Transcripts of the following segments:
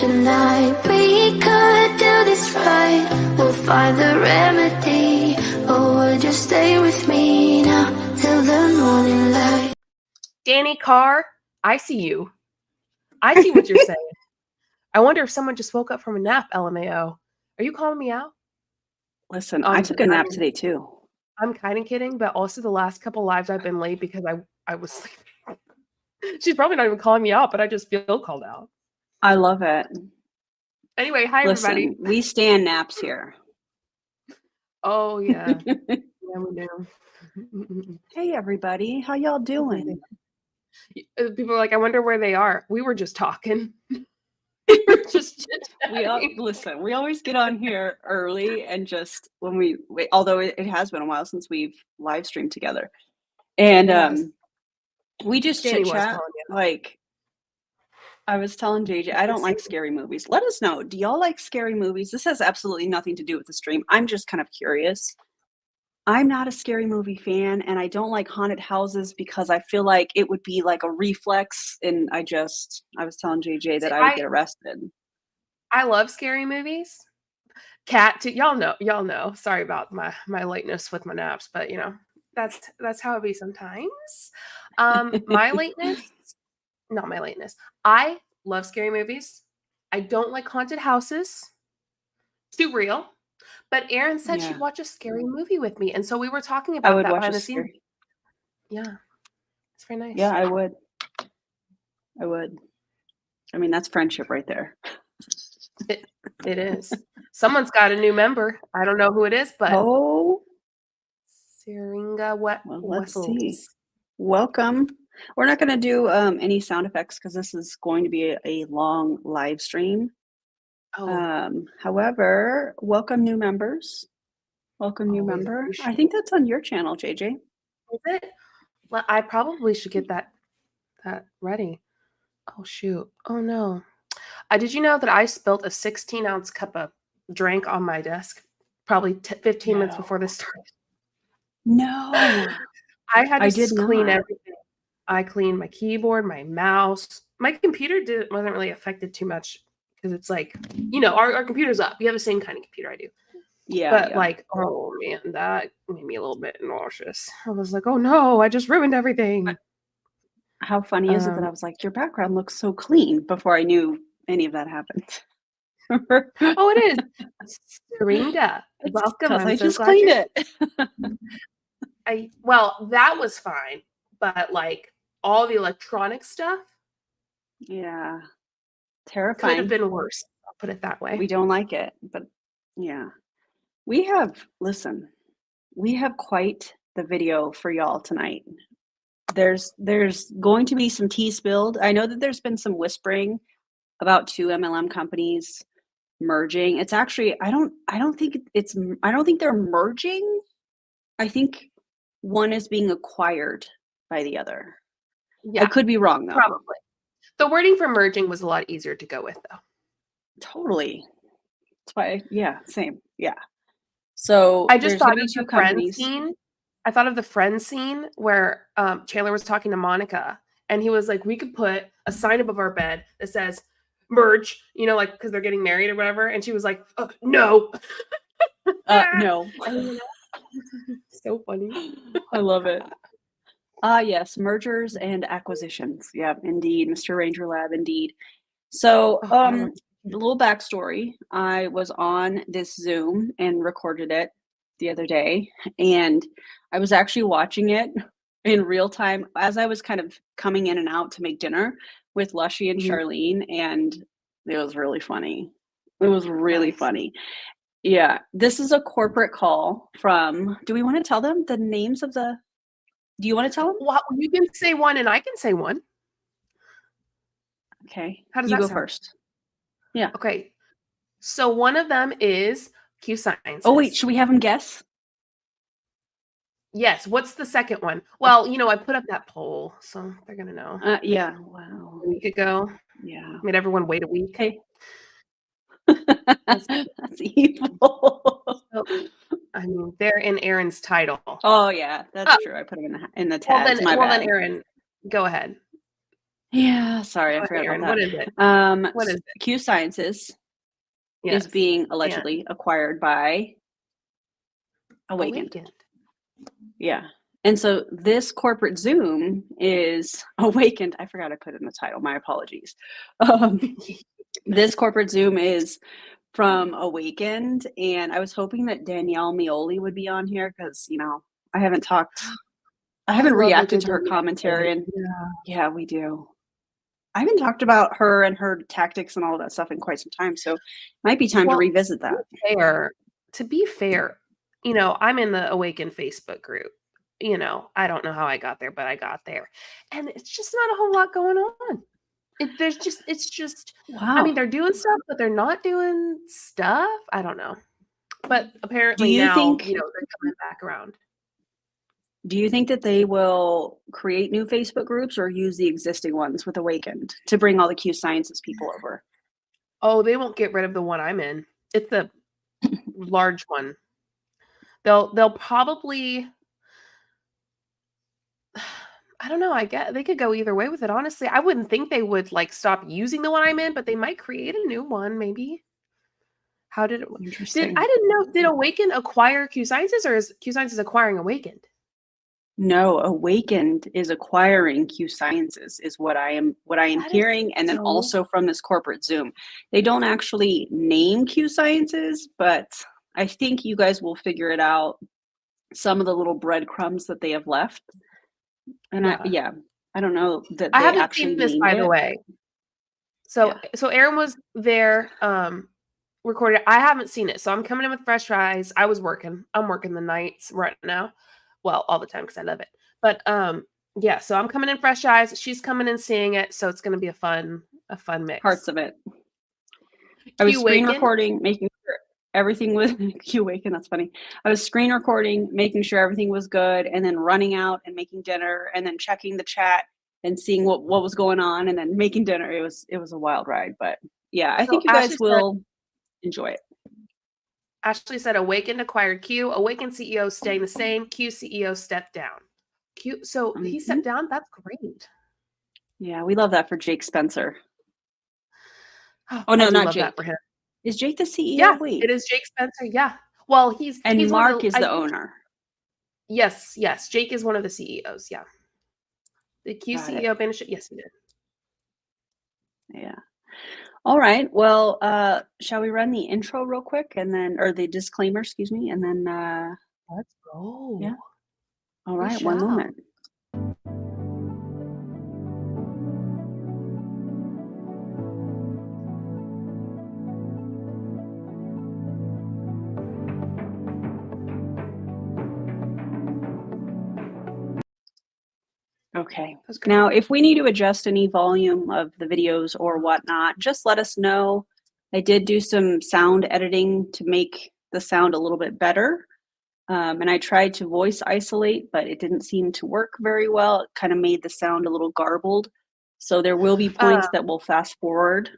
tonight. We could do this right. We'll find the remedy. Oh, would you stay with me now till the morning light? Danny Carr, I see you. I see what you're saying. I wonder if someone just woke up from a nap, LMAO. Are you calling me out? Listen, I took a nap today too. I'm kind of kidding, but also the last couple lives I've been late because I was sleeping. She's probably not even calling me out, but I just feel called out. I love it. Anyway, hi everybody. We stand naps here. Oh yeah. Yeah, we do. Hey everybody, how y'all doing? People are like, I wonder where they are. We were just talking. We were just listen, we always get on here early and just when we although it has been a while since we've live streamed together. And we just chit chat. Like I was telling JJ, I don't like scary movies. Let us know. Do y'all like scary movies? This has absolutely nothing to do with the stream. I'm just kind of curious. I'm not a scary movie fan, and I don't like haunted houses because I feel like it would be like a reflex. And I was telling JJ that I would get arrested. I love scary movies. Cat too. Y'all know. Sorry about my lateness with my naps, but you know, that's how it be sometimes. My lateness, not my lateness. I love scary movies. I don't like haunted houses. It's too real. But Erin said she'd watch a scary movie with me. And so we were talking about that behind the scenes. Yeah. It's very nice. Yeah, I would. I mean, that's friendship right there. It is. Someone's got a new member. I don't know who it is, but Syringa, let's see. Welcome. We're not going to do any sound effects because this is going to be a long live stream. However, welcome new members. Welcome new member. I think that's on your channel, JJ. Is it? Well, I probably should get that ready. Oh shoot. Oh no. Did you know that I spilt a 16-ounce cup of drink on my desk probably 15 minutes before this started? No. I had to clean everything. I cleaned my keyboard, my mouse. My computer wasn't really affected too much because it's like, you know, our computer's up. You have the same kind of computer I do. Yeah. But like, oh man, that made me a little bit nauseous. I was like, oh no, I just ruined everything. How funny is it that I was like, your background looks so clean before I knew any of that happened? Oh, it is. Syringa. Welcome. I just cleaned it. Well, that was fine, but like all the electronic stuff. Yeah. Terrifying. Could have been worse. I'll put it that way. We don't like it, but yeah. We have quite the video for y'all tonight. There's going to be some tea spilled. I know that there's been some whispering about 2 MLM companies merging. It's actually I don't think they're merging. I think one is being acquired by the other. Yeah. I could be wrong though. Probably. The wording for merging was a lot easier to go with though. Totally. That's why same. Yeah. So I just thought of the Friends scene. I thought of the Friends scene where Chandler was talking to Monica and he was like, we could put a sign above our bed that says merge, you know, like because they're getting married or whatever. And she was like, no. No. So funny. I love it. Yes, mergers and acquisitions. Yeah, indeed. Mr. Ranger Lab, indeed. So a little backstory. I was on this Zoom and recorded it the other day, and I was actually watching it in real time as I was kind of coming in and out to make dinner with Lushy and Charlene, and it was really funny. It was really funny. Yeah, this is a corporate call from, do we want to tell them the names of the, do you want to tell them? Well, you can say one and I can say one. Okay. How does you that go sound? First? Yeah. Okay. So one of them is Q Science. Oh, wait, should we have them guess? Yes. What's the second one? Well, you know, I put up that poll, so they're going to know. Yeah. Wow. A week ago. Yeah. Made everyone wait a week. Okay. That's evil. So, I mean, they're in Erin's title. Oh, yeah. That's true. I put them in the tags. Well, then Erin, go ahead. Yeah, sorry, I Go ahead, forgot Erin. about What is it? that. What is it? Q Sciences is Yes. being And allegedly acquired by Awakend. Awakened. Yeah. And so this corporate Zoom is Awakened. I forgot I put in the title. My apologies. This corporate Zoom is from Awakened, and I was hoping that Danielle Mioli would be on here because, you know, I haven't I love a reacted good to her Danielle commentary, Mioli. and Yeah. yeah, we do. I haven't talked about her and her tactics and all that stuff in quite some time, so it might be time to Well, revisit that. to be fair, you know, I'm in the Awaken Facebook group. You know, I don't know how I got there, but I got there. And it's just not a whole lot going on. It's just, I mean, Wow. they're doing stuff, but they're not doing stuff. I don't know. But Do apparently you now, think you know, they're coming back around. that they will create new Facebook groups or use the existing ones with Awakened to bring all the Q Sciences people over? Oh, they won't get rid of the one I'm in. It's the large one. They'll probably I don't know. I get they could go either way with it. Honestly, I wouldn't think they would like stop using the one I'm in, but they might create a new one. Maybe. How did it? Interesting. I didn't know. Did Awaken acquire Q Sciences, or is Q Sciences acquiring Awakened? No, Awakened is acquiring Q Sciences is what I am That is hearing, and then so. also from this corporate Zoom. They don't actually name Q Sciences, but I think you guys will figure it out. Some of the little breadcrumbs that they have left. And Yeah. I don't know that I they haven't actually seen this, named by the it. way. So Yeah. so Erin was there, recorded. I haven't seen it, so I'm coming in with fresh eyes. I was working. I'm working the nights right now. Well, all the time because I love it. But yeah, so I'm coming in fresh eyes. She's coming in seeing it, so it's gonna be a fun mix. Parts of it. I was Q screen Waken. recording, making sure everything was Q Waken, that's funny. I was screen recording, making sure everything was good, and then running out and making dinner, and then checking the chat and seeing what was going on, and then making dinner. It was a wild ride, but yeah, I think So you guys will enjoy it. Ashley said Awakened acquired Q. Awakened CEO staying the same. Q CEO stepped down. Q. So he stepped down. That's great. Yeah, we love that for Jake Spencer. Oh, Oh no, I do not love Jake. that for him. Is Jake the CEO? Yeah, Wait. it is Jake Spencer. Yeah. Well, he's And one Mark of the, is the owner. Yes. Jake is one of the CEOs. Yeah. The Q Got CEO it. banished. Yes, he did. Yeah. All right. Well, shall we run the intro real quick and then, or the disclaimer, excuse me, and then, Let's go. yeah. All We right. One shall. moment. Okay. That's great. Now, if we need to adjust any volume of the videos or whatnot, just let us know. I did do some sound editing to make the sound a little bit better. And I tried to voice isolate, but it didn't seem to work very well. It kind of made the sound a little garbled. So there will be points that will fast forward.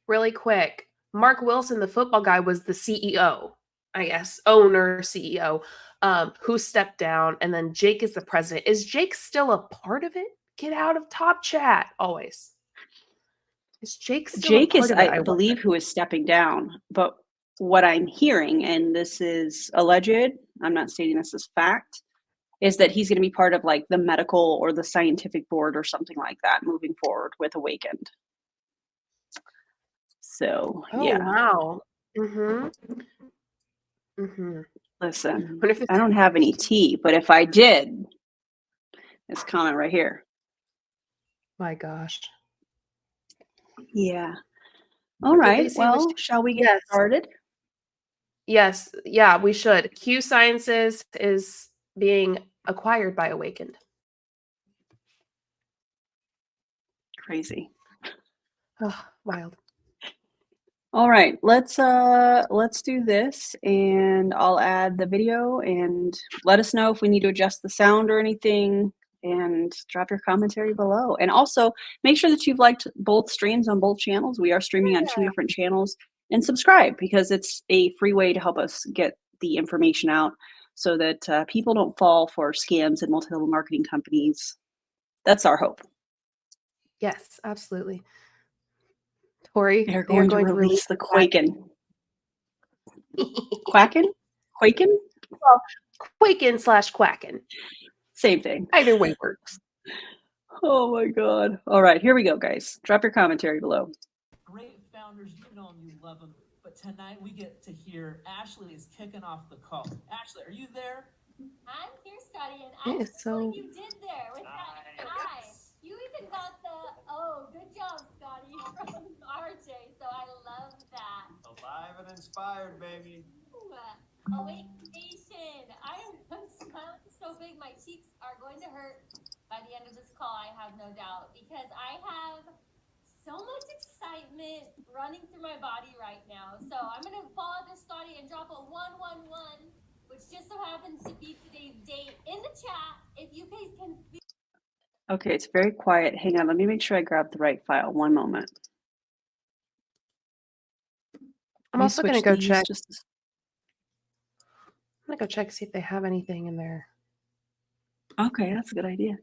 Really quick. Mark Wilson, the football guy, was the CEO, I guess, owner, CEO, who stepped down. And then Jake is the president. Is Jake still a part of it? Get out of Top Chat always. Is Jake still Jake a part is, of it? I believe, who is stepping down. But what I'm hearing, and this is alleged, I'm not stating this as fact, is that he's going to be part of like the medical or the scientific board or something like that moving forward with Awakened. So, yeah. Wow. Mm-hmm. Mm-hmm. Listen, I don't have any tea, but if I did, this comment right here. My gosh. Yeah. All right. Well, shall we get started? Yes. Yeah, we should. Q Sciences is being acquired by Awakened. Crazy. Oh, wild. All right, let's do this, and I'll add the video, and let us know if we need to adjust the sound or anything, and drop your commentary below. And also make sure that you've liked both streams on both channels. We are streaming on 2 different channels, and subscribe because it's a free way to help us get the information out so that people don't fall for scams and multi-level marketing companies. That's our hope. Yes, absolutely. Tori, They're they are going to going to release the Quack- Quaken. Quacken? Quaken? well, Quakin/Quacken. Same thing. Either way works. Oh my God. All right, here we go, guys. Drop your commentary below. Great founders, you know them, you love them. But tonight we get to hear Ashley is kicking off the call. Ashley, are you there? I'm here, Scotty, and It I is see so what you did there with that eye. You even got the, oh, good job, Scotty, from RJ, so I love that. Alive and inspired, baby. Ooh, Awake Nation. I am smiling so big, my cheeks are going to hurt by the end of this call, I have no doubt, because I have so much excitement running through my body right now. So I'm going to follow this Scotty and drop a 111, which just so happens to be today's date, in the chat. If you guys can feel. Okay, it's very quiet. Hang on, let me make sure I grab the right file. One moment. I'm Let me also going to switch go these check. just- I'm going to go check, see if they have anything in there. Okay, that's a good idea.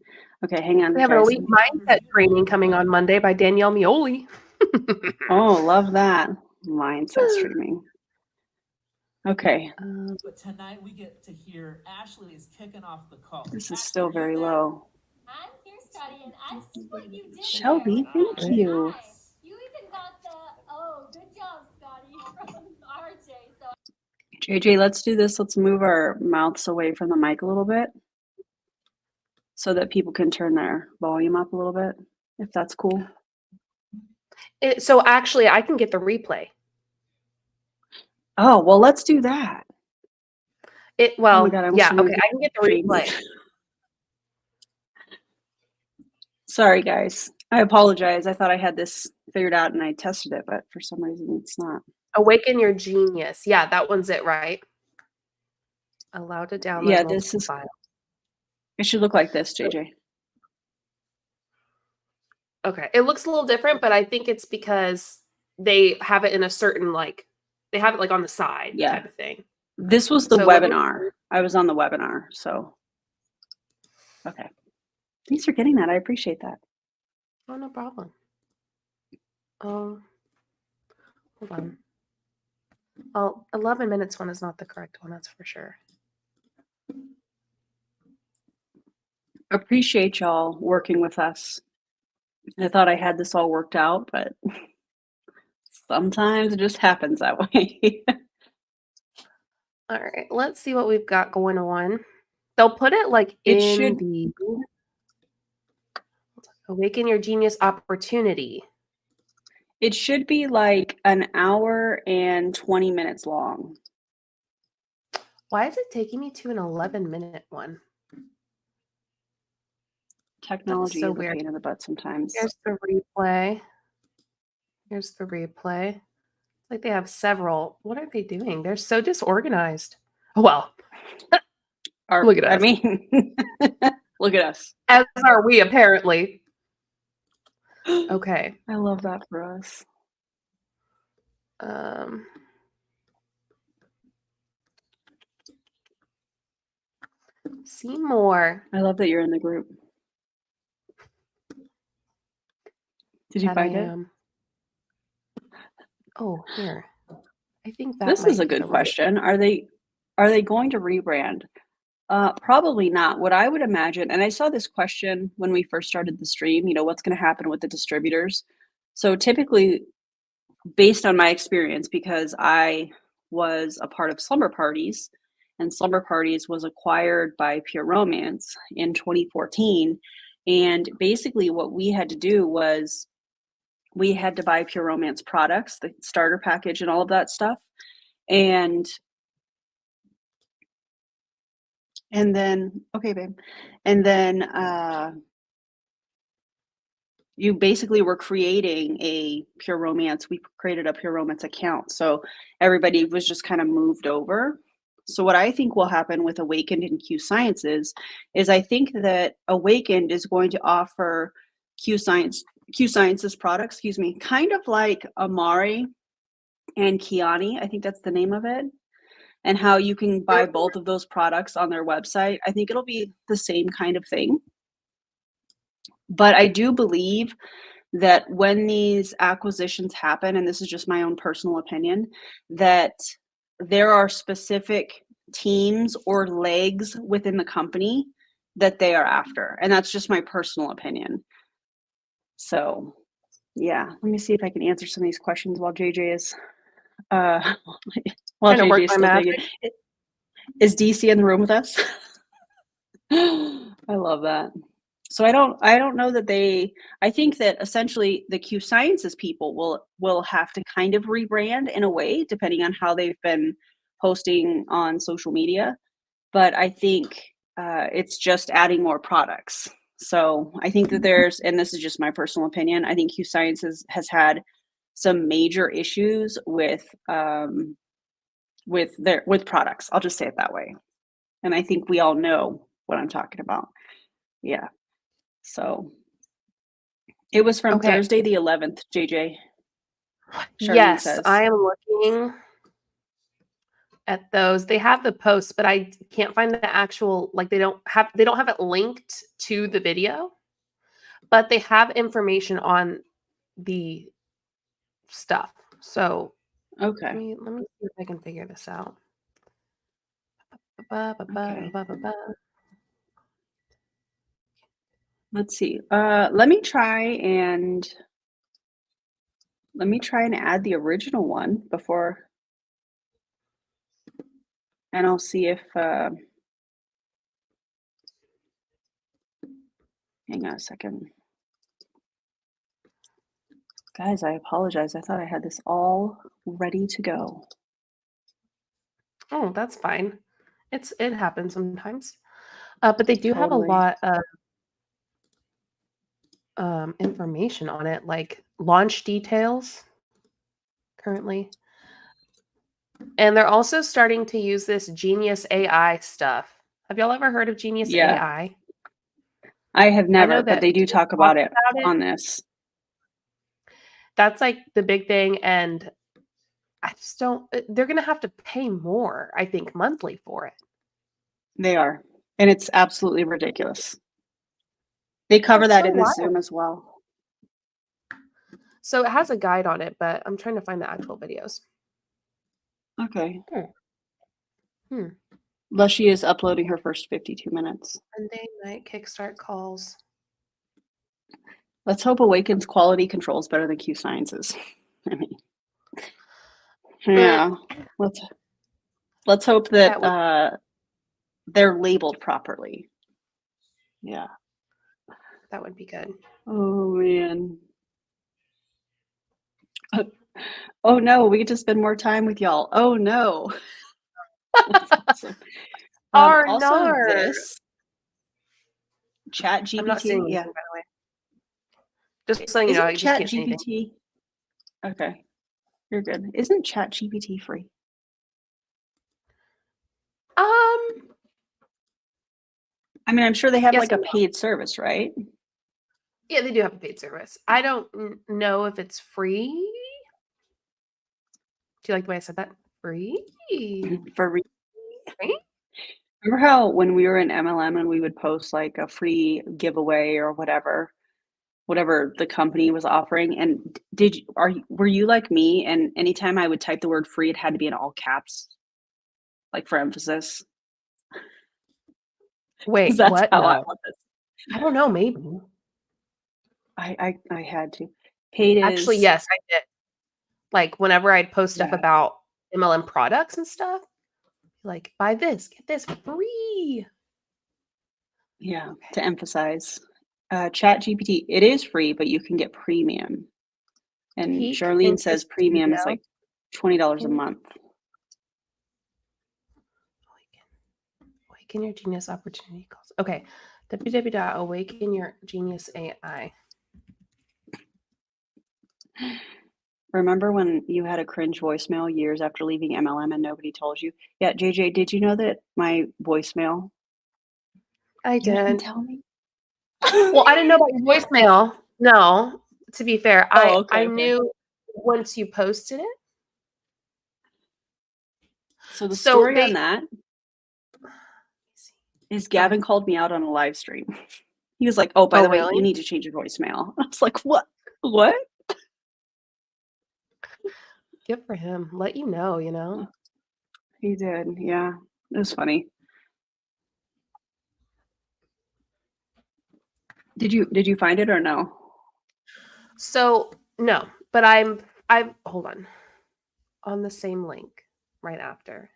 Okay, hang on, We have an guys. elite mindset training coming on Monday by Danielle Mioli. Oh, love that. Mindset streaming. Okay, But tonight we get to hear Ashley is kicking off the call. this is Ashley, still are you very there? low. I'm here, Scotty, and I see what you did Shelby, there. thank with that you. eye. You even got the, oh, good job, Scotty, from RJ. So JJ, let's do this. Let's move our mouths away from the mic a little bit so that people can turn their volume up a little bit, if that's cool. So actually, I can get the replay. Oh, well, let's do that. Oh Well, my God, I almost yeah, okay, removed I can get the the replay. Sorry, guys. I apologize. I thought I had this figured out and I tested it, but for some reason it's not. Awaken Your Genius. Yeah, that one's it, right? Allowed to download Yeah, multiple this is, files. it should look like this, JJ. Okay, it looks a little different, but I think it's because they have it in a certain, like, they have it like on the side Yeah. type of thing. This was the So let me- webinar. I was on the webinar, so. Okay. Thanks for getting that. I appreciate that. Oh, no problem. Hold on. Well, 11 minutes one is not the correct one, that's for sure. Appreciate y'all working with us. I thought I had this all worked out, but sometimes it just happens that way. All right, let's see what we've got going on. They'll put it like It in should- the Awaken Your Genius opportunity. It should be like an hour and 20 minutes long. Why is it taking me to an 11-minute one? Technology so is a weird. pain in the butt sometimes. Here's the replay. Here's the replay. It's like they have several. What are they doing? They're so disorganized. Well, look at us. I mean, look at us. As are we, apparently. Okay. I love that for us. See more. I love that you're in the group. Did you That find I it? am. Oh, here. I think that This is might a be good the right- question. Are they going to rebrand? Probably not. What I would imagine, and I saw this question when we first started the stream, what's going to happen with the distributors? So typically, based on my experience, because I was a part of Slumber Parties, and Slumber Parties was acquired by Pure Romance in 2014. And basically what we had to do was we had to buy Pure Romance products, the starter package and all of that stuff. And then, okay, babe. And then you basically were creating a Pure Romance. We created a Pure Romance account. So everybody was just kind of moved over. So what I think will happen with Awakened and Q Sciences is I think that Awakened is going to offer Q Sciences products, kind of like Amari and Kiani. I think that's the name of it. And how you can buy both of those products on their website. I think it'll be the same kind of thing. But I do believe that when these acquisitions happen, and this is just my own personal opinion, that there are specific teams or legs within the company that they are after. And that's just my personal opinion. So, yeah, let me see if I can answer some of these questions while JJ is while Trying to work JJ is my still digging. magic. Is DC in the room with us? I love that. So I don't know that I think that essentially the Q Sciences people will have to kind of rebrand in a way, depending on how they've been posting on social media. But I think it's just adding more products. So I think that there's, and this is just my personal opinion, I think Q Sciences has had some major issues with products. I'll just say it that way. And I think we all know what I'm talking about. Yeah. So it was from Okay. Thursday the 11th, JJ. Charlene Yes, says. I am looking at those. They have the posts, but I can't find the actual, like they don't have it linked to the video, but they have information on the stuff. So Okay. let me see if I can figure this out. Okay. Let's see. Let me try and add the original one before, and I'll see if hang on a second. Guys, I apologize. I thought I had this all ready to go. Oh, that's fine. It happens sometimes. But they do have a Totally. lot of information on it, like launch details currently. And they're also starting to use this Genius AI stuff. Have y'all ever heard of Genius Yeah. AI? I have never, but that they do people talk about it on this. That's like the big thing, and I just don't. They're going to have to pay more, I think, monthly for it. They are, and it's absolutely ridiculous. They cover That's that so in this wild. Zoom as well. So it has a guide on it, but I'm trying to find the actual videos. Okay. Hmm. Lushy is uploading her first 52 minutes. Monday night kickstart calls. Let's hope Awaken's quality control is better than Q Sciences. I mean, yeah. Let's hope that they're labeled properly. Yeah. That would be good. Oh man. Oh no, we get to spend more time with y'all. Oh no. That's awesome. Also this Chat GPT. I'm not seeing anything, yeah. by the way. Just so you know, I just can't see anything. GPT. Okay. You're good. Isn't Chat GPT free? I mean, I'm sure they have yes like a paid service, right? Yeah, they do have a paid service. I don't know if it's free. Do you like the way I said that? Free. For Right? Remember how when we were in MLM and we would post like a free giveaway or whatever the company was offering, and were you like me, and anytime I would type the word free, it had to be in all caps, like for emphasis? Wait, That's what? how No. I want this. I don't know, maybe. I had to. Paid is Actually, yes, I did. Like whenever I'd post stuff Yeah. about MLM products and stuff, like buy this, get this free. Yeah, to emphasize. Chat GPT, it is free, but you can get premium. And Peek Charlene into says premium is studio. like $20 a month. Awaken your genius opportunity calls. Okay. www.awakenyourgeniusai. Remember when you had a cringe voicemail years after leaving MLM and nobody told you? Yeah, JJ, did you know that my voicemail? I You didn't did. tell me? Well, I didn't know about your voicemail. No, to be fair, I knew once you posted it. So the story on that is Go Gavin ahead. called me out on a live stream. He was like, "Oh, by Oh, the way, really? you need to change your voicemail." I was like, "What? What?" Good for him. Let you know, you know? He did. Yeah, it was funny. Did you find it or no? So, no, but I've hold on the same link right after.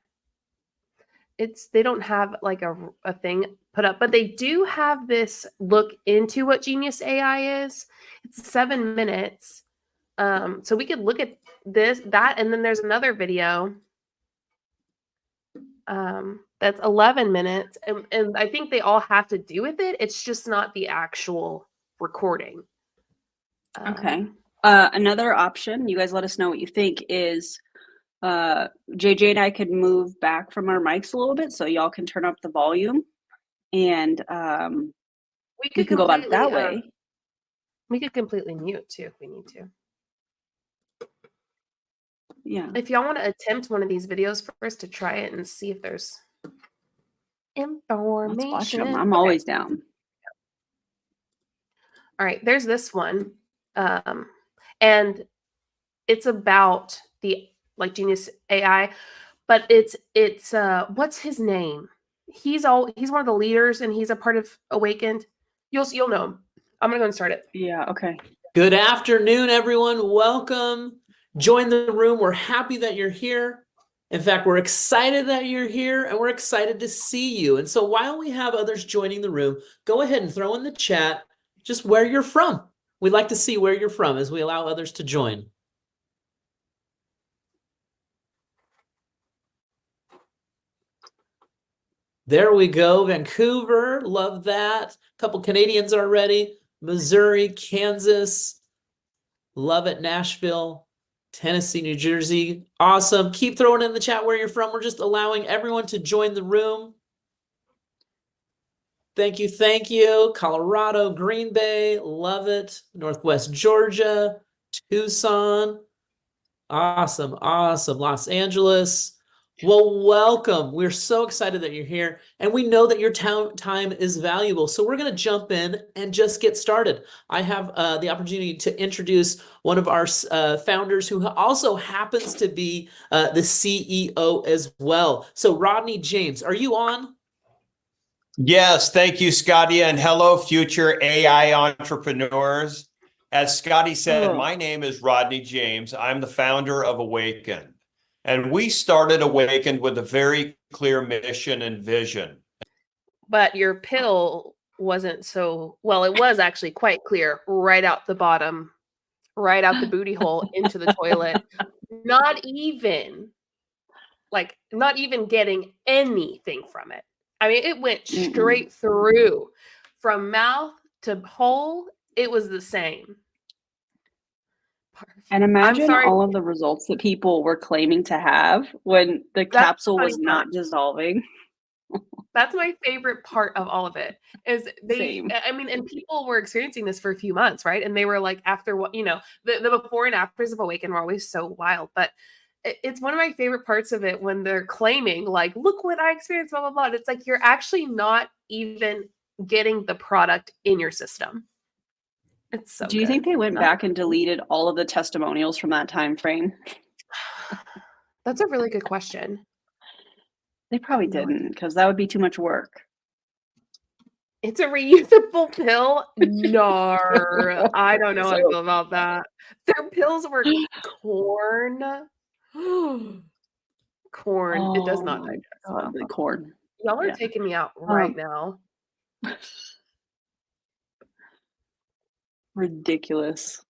They don't have like a thing put up, but they do have this look into what Genius AI is. It's 7 minutes. So we could look at that, and then there's another video that's 11 minutes, and I think they all have to do with it. It's just not the actual recording. Okay. Another option, you guys let us know what you think, is JJ and I could move back from our mics a little bit so y'all can turn up the volume, and we can go about it that way. We could completely mute too if we need to. Yeah. If y'all want to attempt one of these videos first to try it and see if there's information. Let's watch them. I'm always down. All right, there's this one. And it's about the like Genius AI, but it's what's his name? He's one of the leaders and he's a part of Awakened. You'll know him. I'm gonna go and start it. Yeah, okay. Good afternoon, everyone. Welcome. Join the room. We're happy that you're here. In fact, we're excited that you're here and we're excited to see you. And so while we have others joining the room, go ahead and throw in the chat just where you're from. We'd like to see where you're from as we allow others to join. There we go. Vancouver, love that. A couple Canadians already. Missouri, Kansas, love it. Nashville, Tennessee, New Jersey. Awesome. Keep throwing in the chat where you're from. We're just allowing everyone to join the room. Thank you. Thank you. Colorado, Green Bay, love it. Northwest Georgia, Tucson. Awesome. Awesome. Los Angeles. Well, welcome. We're so excited that you're here, and we know that your time is valuable. So we're going to jump in and just get started. I have the opportunity to introduce one of our founders who also happens to be the CEO as well. So Rodney James, are you on? Yes, thank you, Scotty, and hello, future AI entrepreneurs. As Scotty said, my name is Rodney James. I'm the founder of Awakened. And we started Awakened with a very clear mission and vision. But your pill wasn't so well, it was actually quite clear right out the bottom, right out the booty hole into the toilet. Not even getting anything from it. I mean, it went straight through from mouth to hole. It was the same. And imagine all of the results that people were claiming to have when the capsule was not dissolving. That's my favorite part of all of it is I mean, and people were experiencing this for a few months, right? And they were like, after what, the before and afters of Awaken were always so wild, but it's one of my favorite parts of it when they're claiming like, look what I experienced, blah, blah, blah. It's like, you're actually not even getting the product in your system. It's so Do you think they went back and deleted all of the testimonials from that time frame? That's a really good question. They probably didn't, because that would be too much work. It's a reusable pill? No, I don't know how I feel about that. Their pills were corn. Corn. It does not digest well. The corn. Y'all are taking me out right now. Ridiculous.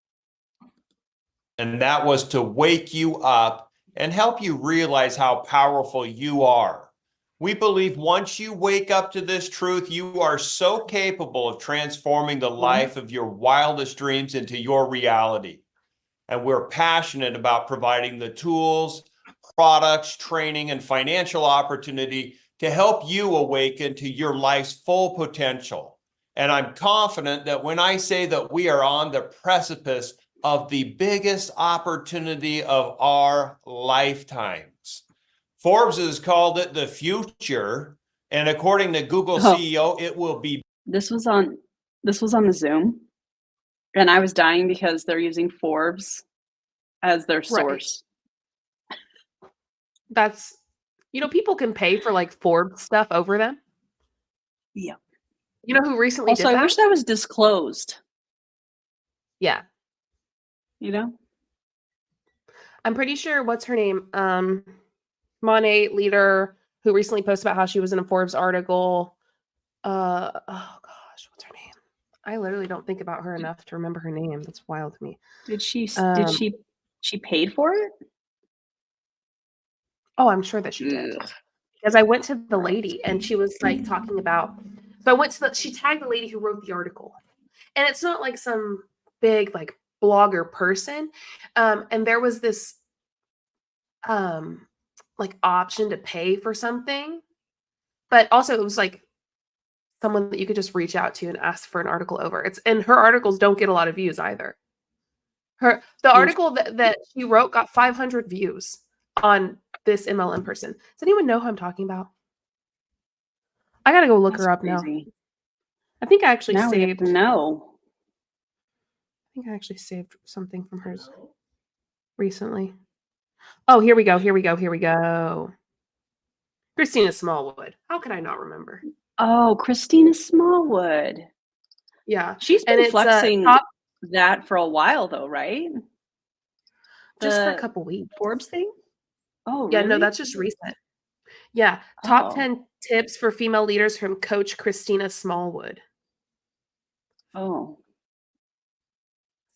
And that was to wake you up and help you realize how powerful you are. We believe once you wake up to this truth, you are so capable of transforming the life of your wildest dreams into your reality. And we're passionate about providing the tools, products, training, and financial opportunity to help you awaken to your life's full potential. And I'm confident that when I say that we are on the precipice of the biggest opportunity of our lifetimes. Forbes has called it the future, and according to Google CEO, it will be. This was on This was on the Zoom, and I was dying because they're using Forbes as their Right. source. That's, people can pay for like Forbes stuff over them. Yeah. You know who recently Also, did I that? wish that was disclosed, Yeah. you know? I'm pretty sure, what's her name? Monet leader who recently posted about how she was in a Forbes article. Oh gosh, what's her name? I literally don't think about her enough to remember her name. That's wild to me. Did she Um, she paid for it? Oh, I'm sure that she did. Ugh. Because I went to the lady and she was like talking about, so I went to she tagged the lady who wrote the article. And it's not like some big like blogger person. And there was this like option to pay for something, but also it was like someone that you could just reach out to and ask for an article over. And her articles don't get a lot of views either. The article that she wrote got 500 views on this MLM person. Does anyone know who I'm talking about? I gotta go look That's her up crazy. now. I think I actually Now we have saved. to know. I think I actually saved something from hers recently. Oh, here we go. Christina Smallwood. How could I not remember? Oh, Christina Smallwood. Yeah. She's And been it's flexing top that for a while though, right? just for a The couple weeks. Forbes thing? Oh, Yeah, no, really? that's just recent. Yeah. Top Oh. 10 tips for female leaders from Coach Christina Smallwood. Oh,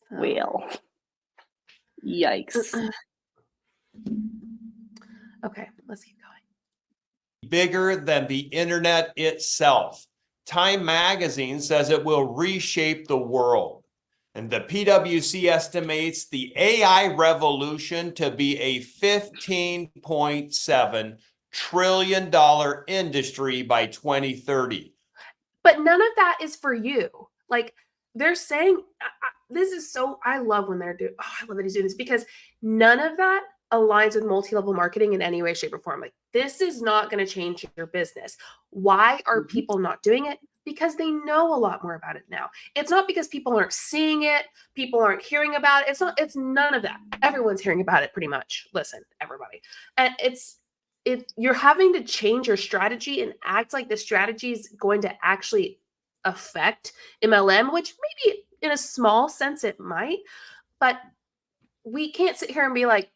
So, well. Yikes. okay, let's keep going. Bigger than the internet itself. Time magazine says it will reshape the world. And the PwC estimates the AI revolution to be a $15.7 trillion industry by 2030. But none of that is for you. Like they're saying, this is so, I love when they're doing, I love that he's doing this because none of that aligns with multi-level marketing in any way, shape, or form. Like this is not going to change your business. Why are people not doing it? Because they know a lot more about it now. It's not because people aren't seeing it, people aren't hearing about it. It's none of that. Everyone's hearing about it pretty much. Listen, everybody. And you're having to change your strategy and act like the strategy is going to actually affect MLM, which maybe in a small sense it might, but we can't sit here and be like,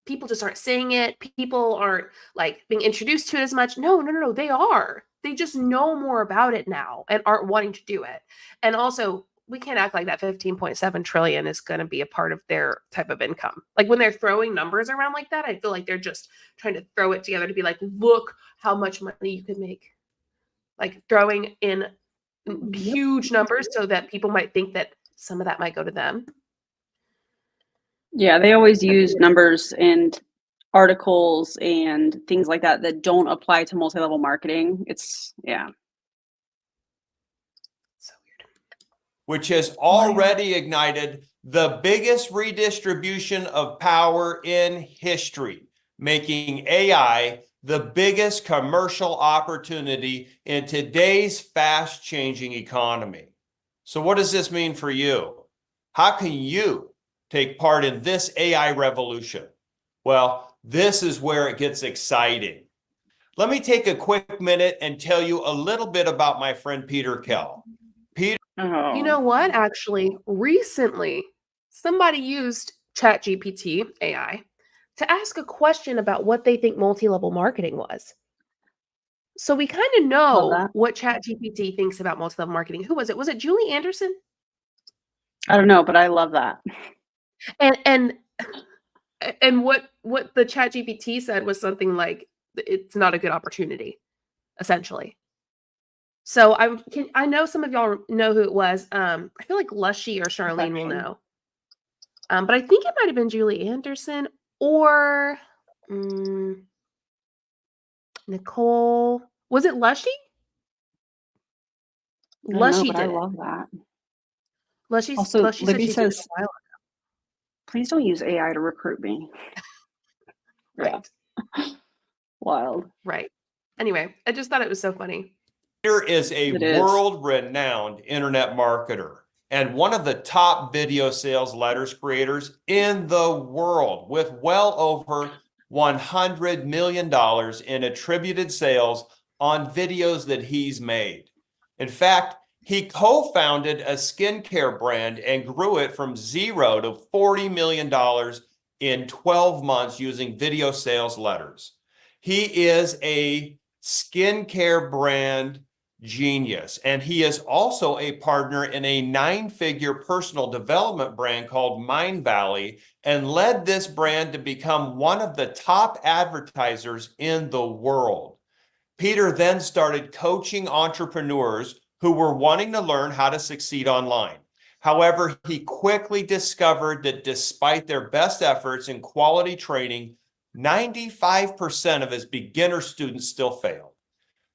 people just aren't saying it. People aren't like being introduced to it as much. No. They are. They just know more about it now and aren't wanting to do it. And also, we can't act like that 15.7 trillion is going to be a part of their type of income. Like when they're throwing numbers around like that, I feel like they're just trying to throw it together to be like, look how much money you could make. Like throwing in huge numbers so that people might think that some of that might go to them. Yeah, they always use numbers and articles and things like that that don't apply to multi-level marketing. It's, yeah. So weird. Which has already ignited the biggest redistribution of power in history, making AI the biggest commercial opportunity in today's fast-changing economy. So what does this mean for you? How can you take part in this AI revolution? Well, this is where it gets exciting. Let me take a quick minute and tell you a little bit about my friend Peter Kell. You know what? Actually, recently, somebody used ChatGPT AI to ask a question about what they think multi-level marketing was. So we kind of know what ChatGPT thinks about multi-level marketing. Who was it? Was it Julie Anderson? I don't know, but I love that. And what the ChatGPT said was something like, it's not a good opportunity, essentially. So I know some of y'all know who it was. I feel like Lushy or Charlene will know. But I think it might have been Julie Anderson or Nicole. Was it Lushy? Lushy did I it. love that. Lushy Also, said Libby she did it says, a while ago. please don't use AI to recruit me. Right. Yeah. Wild. Right. Anyway, I just thought it was so funny. Peter is a It is. world-renowned internet marketer and one of the top video sales letters creators in the world, with well over $100 million in attributed sales on videos that he's made. In fact, he co-founded a skincare brand and grew it from $0 to $40 million in 12 months using video sales letters. He is a skincare brand genius, and he is also a partner in a 9-figure personal development brand called Mind Valley, and led this brand to become one of the top advertisers in the world. Peter then started coaching entrepreneurs who were wanting to learn how to succeed online. However, he quickly discovered that despite their best efforts and quality training, 95% of his beginner students still failed.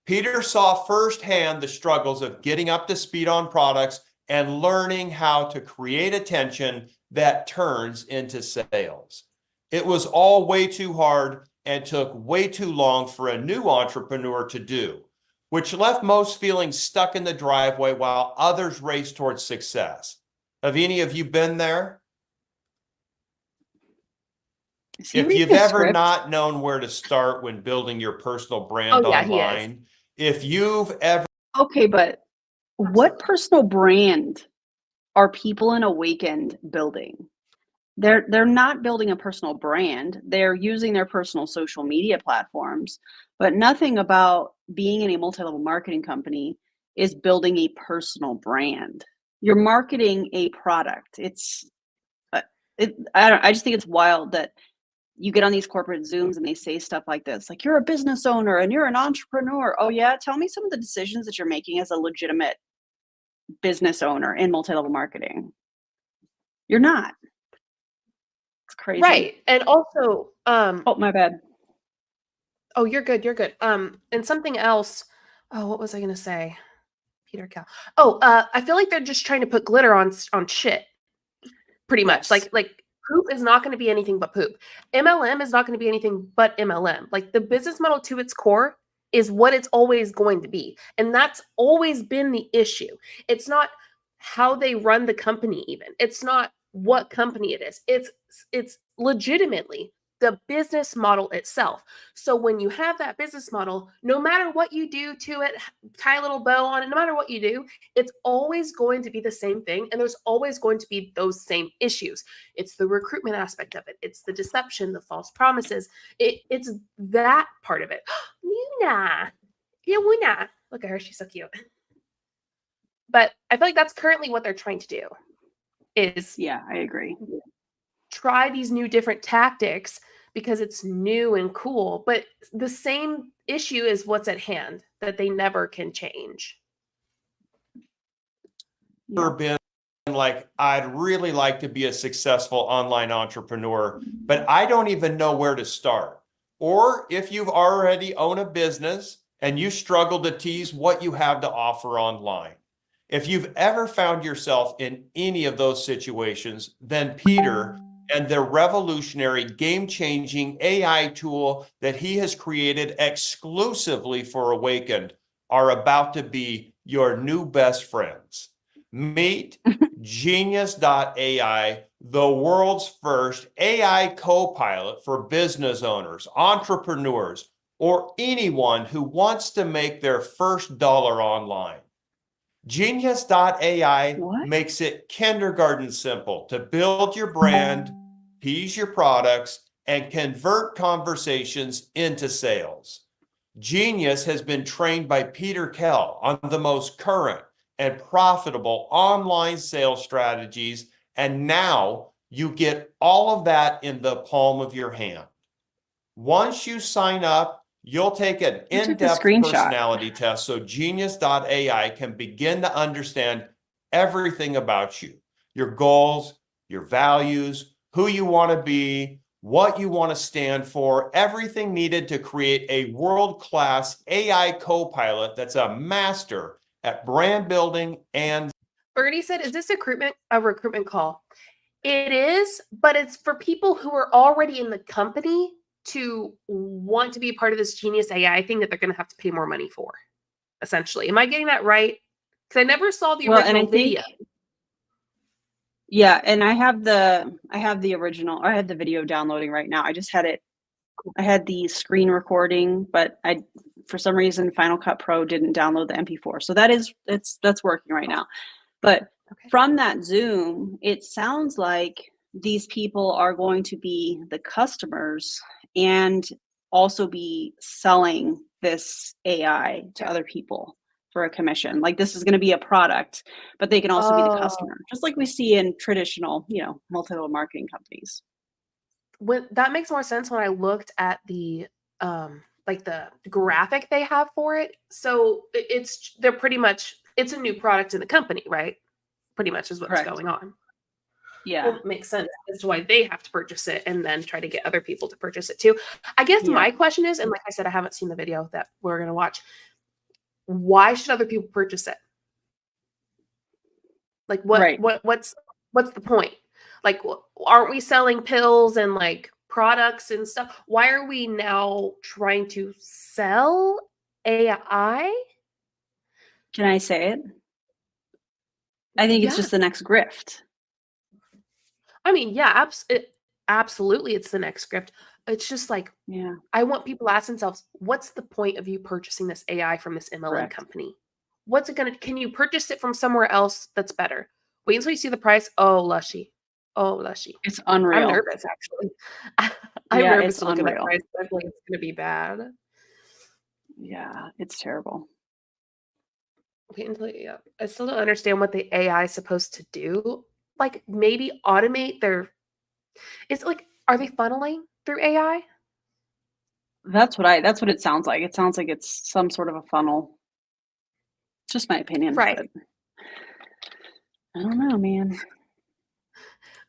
Peter saw firsthand the struggles of getting up to speed on products and learning how to create attention that turns into sales. It was all way too hard and took way too long for a new entrepreneur to do, which left most feeling stuck in the driveway while others raced towards success. Have any of you been there? If you've ever not known where to start when building your personal brand Oh, yeah, he is. online, if you've ever Okay, but what personal brand are people in Awakend building? They're not building a personal brand. They're using their personal social media platforms, but nothing about being in a multi-level marketing company is building a personal brand. You're marketing a product. I just think it's wild that you get on these corporate Zooms and they say stuff like this, like, you're a business owner and you're an entrepreneur. Oh yeah, tell me some of the decisions that you're making as a legitimate business owner in multi-level marketing. You're not. It's crazy. Right. And also, Oh, my bad. oh, you're good. You're good. And something else. Oh, what was I gonna say? Peter Cal. Oh, I feel like they're just trying to put glitter on shit. Pretty much. Yes. Like poop is not going to be anything but poop. MLM is not going to be anything but MLM. Like the business model to its core is what it's always going to be. And that's always been the issue. It's not how they run the company even. It's not what company it is. It's legitimately the business model itself. So when you have that business model, no matter what you do to it, tie a little bow on it, no matter what you do, it's always going to be the same thing. And there's always going to be those same issues. It's the recruitment aspect of it. It's the deception, the false promises. It's that part of it. Luna. Yeah, Luna. Look at her. She's so cute. But I feel like that's currently what they're trying to do is Yeah, I agree. try these new different tactics because it's new and cool, but the same issue is what's at hand that they never can change. ever been like, I'd really like to be a successful online entrepreneur, but I don't even know where to start? Or if you've already owned a business and you struggle to tease what you have to offer online. If you've ever found yourself in any of those situations, then Peter and the revolutionary, game-changing AI tool that he has created exclusively for Awakened are about to be your new best friends. Meet Genius.ai, the world's first AI co-pilot for business owners, entrepreneurs, or anyone who wants to make their first dollar online. Genius.ai makes it kindergarten simple to build your brand, tease your products, and convert conversations into sales. Genius has been trained by Peter Kell on the most current and profitable online sales strategies, and now you get all of that in the palm of your hand. Once you sign up, you'll take an in-depth personality test so Genius.ai can begin to understand everything about you, your goals, your values, who you want to be, what you want to stand for, everything needed to create a world-class AI co-pilot that's a master at brand building and... Birdie said, is this a recruitment call? It is, but it's for people who are already in the company to want to be part of this Genius AI thing that they're going to have to pay more money for. essentially. Am I getting that right? Because I never saw the Well, and original I think, video. yeah, and I have the original. I had the video downloading right now. I just had it. I had the screen recording, but for some reason, Final Cut Pro didn't download the MP4. So that's working right now. But Okay. from that Zoom, it sounds like these people are going to be the customers and also be selling this AI to other people for a commission. Like this is going to be a product, but they can also be the customer, just like we see in traditional, multi-level marketing companies. That makes more sense when I looked at the like the graphic they have for it. So they're pretty much, it's a new product in the company, right? Pretty much is what's Correct. going on. Yeah. Well, it makes sense as to why they have to purchase it and then try to get other people to purchase it too. I guess Yeah. my question is, and like I said, I haven't seen the video that we're going to watch. Why should other people purchase it? Like what's the point? Like, aren't we selling pills and like products and stuff? Why are we now trying to sell AI? Can I say it? I think it's just the next grift. I mean, yeah, absolutely, it's the next script. It's just like, Yeah. I want people to ask themselves, what's the point of you purchasing this AI from this MLM Correct. company? What's it gonna? Can you purchase it from somewhere else that's better? Wait until you see the price. Oh, lushy. Oh, lushy. It's unreal. I'm nervous, actually. I'm Yeah, nervous it's to look at that unreal. price. I feel like it's gonna be bad. Yeah, it's terrible. Wait until I still don't understand what the AI is supposed to do. Like maybe automate their. It's like, are they funneling through AI? That's what it sounds like. It sounds like it's some sort of a funnel. Just my opinion. Right. But I don't know, man.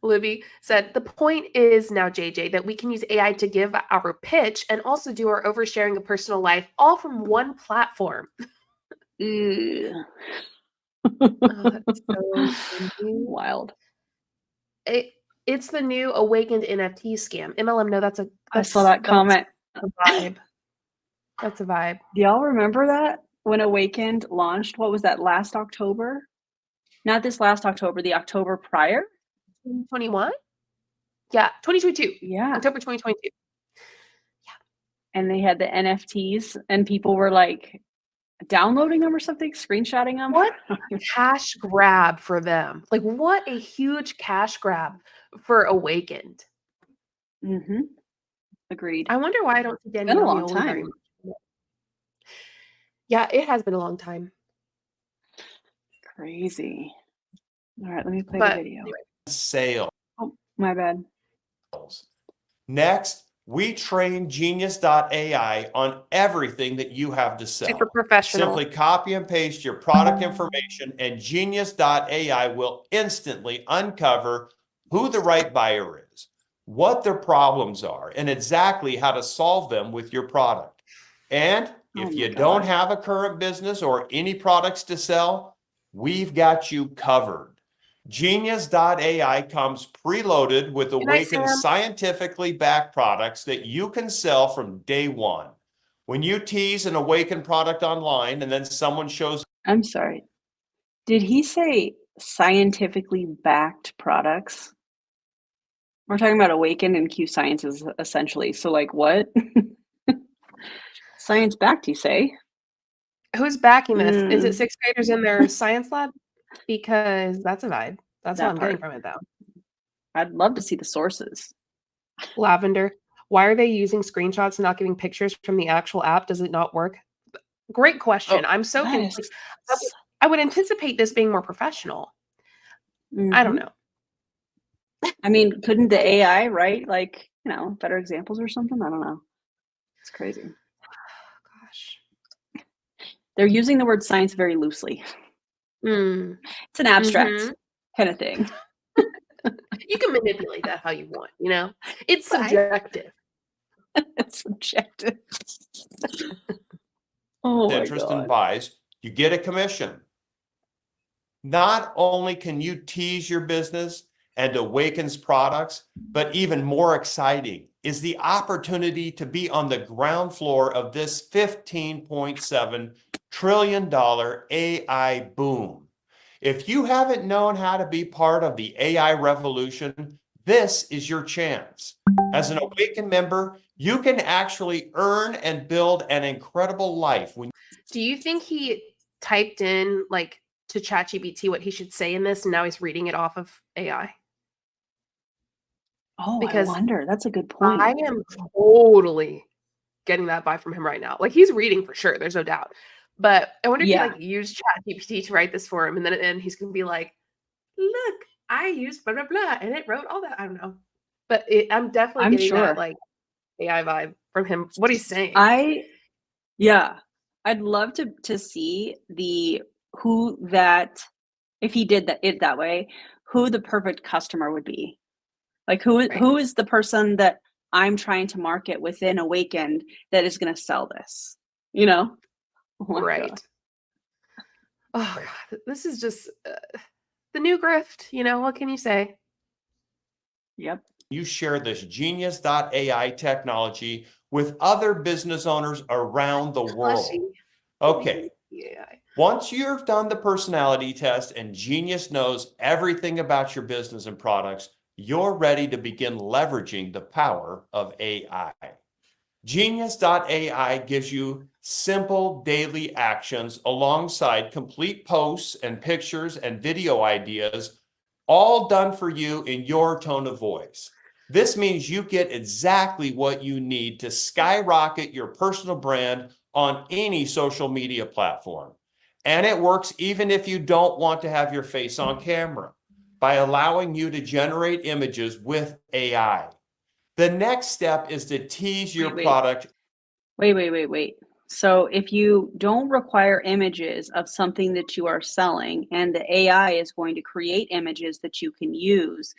Libby said, the point is now, JJ, that we can use AI to give our pitch and also do our oversharing of personal life all from one platform. Ew. That's so crazy. Wild. It's the new awakened NFT scam. MLM, no, I saw that comment. A vibe. That's a vibe. Do y'all remember that when Awakened launched? What was that, last October? Not this last October, the October prior? 2021? Yeah, 2022. Yeah. October 2022. And they had the NFTs and people were like downloading them or something, screenshotting them. What a cash grab for them. Like, what a huge cash grab for Awakened. Mm-hmm. Agreed. I wonder why I don't see It's been a long Danielle very time. much. Yeah, it has been a long time. Crazy. All right, let me play the video. Sales. Oh, my bad. Next, we train Genius.ai on everything that you have to sell. Super professional. Simply copy and paste your product information and Genius.ai will instantly uncover who the right buyer is, what their problems are, and exactly how to solve them with your product. And if you don't have a current business or any products to sell, we've got you covered. Genius.ai comes preloaded with Awakened scientifically backed products that you can sell from day one. When you tease an Awakened product online and then someone shows... I'm sorry. Did he say scientifically backed products? We're talking about Awakened and Q Sciences essentially. So like what? Science backed, you say? Who's backing this? Is it sixth graders in their science lab? Because that's a vibe. That's what I'm getting from it, though. I'd love to see the sources. Lavender, why are they using screenshots and not giving pictures from the actual app? Does it not work? Great question. I'm so confused. I would anticipate this being more professional. I don't know. I mean, couldn't the AI write like, better examples or something? I don't know. It's crazy. Gosh. They're using the word science very loosely. It's an abstract kind of thing. You can manipulate that how you want, It's subjective. It's subjective. Oh my interest God. and buys, you get a commission. Not only can you tease your business and Awaken's products, but even more exciting is the opportunity to be on the ground floor of this $15.7 trillion AI boom. If you haven't known how to be part of the AI revolution, this is your chance. As an Awaken member, you can actually earn and build an incredible life. Do you think he typed in like to ChatGPT what he should say in this, and now he's reading it off of AI? Oh, Because I wonder. That's a good point. I am totally getting that vibe from him right now. Like he's reading for sure, there's no doubt. But I wonder if he Yeah. like used ChatGPT to write this for him, and then at the end he's gonna be like, "Look, I used blah blah blah, and it wrote all that." I don't know, but I'm definitely I'm getting sure. that like AI vibe from him. What he's saying. Yeah, I'd love to see who that, if he did it that way, who the perfect customer would be. Like Right. who is the person that I'm trying to market within Awakened that is going to sell this? You know? Oh my Right. God. Oh God, this is just the new grift. You know, what can you say? Yep. You share this genius.ai technology with other business owners around the world. Okay. Yeah. Once you've done the personality test and Genius knows everything about your business and products, you're ready to begin leveraging the power of AI. Genius.ai gives you simple daily actions alongside complete posts and pictures and video ideas, all done for you in your tone of voice. This means you get exactly what you need to skyrocket your personal brand on any social media platform. And it works even if you don't want to have your face on camera by allowing you to generate images with AI. The next step is to tease your product. Wait. So if you don't require images of something that you are selling and the AI is going to create images that you can use,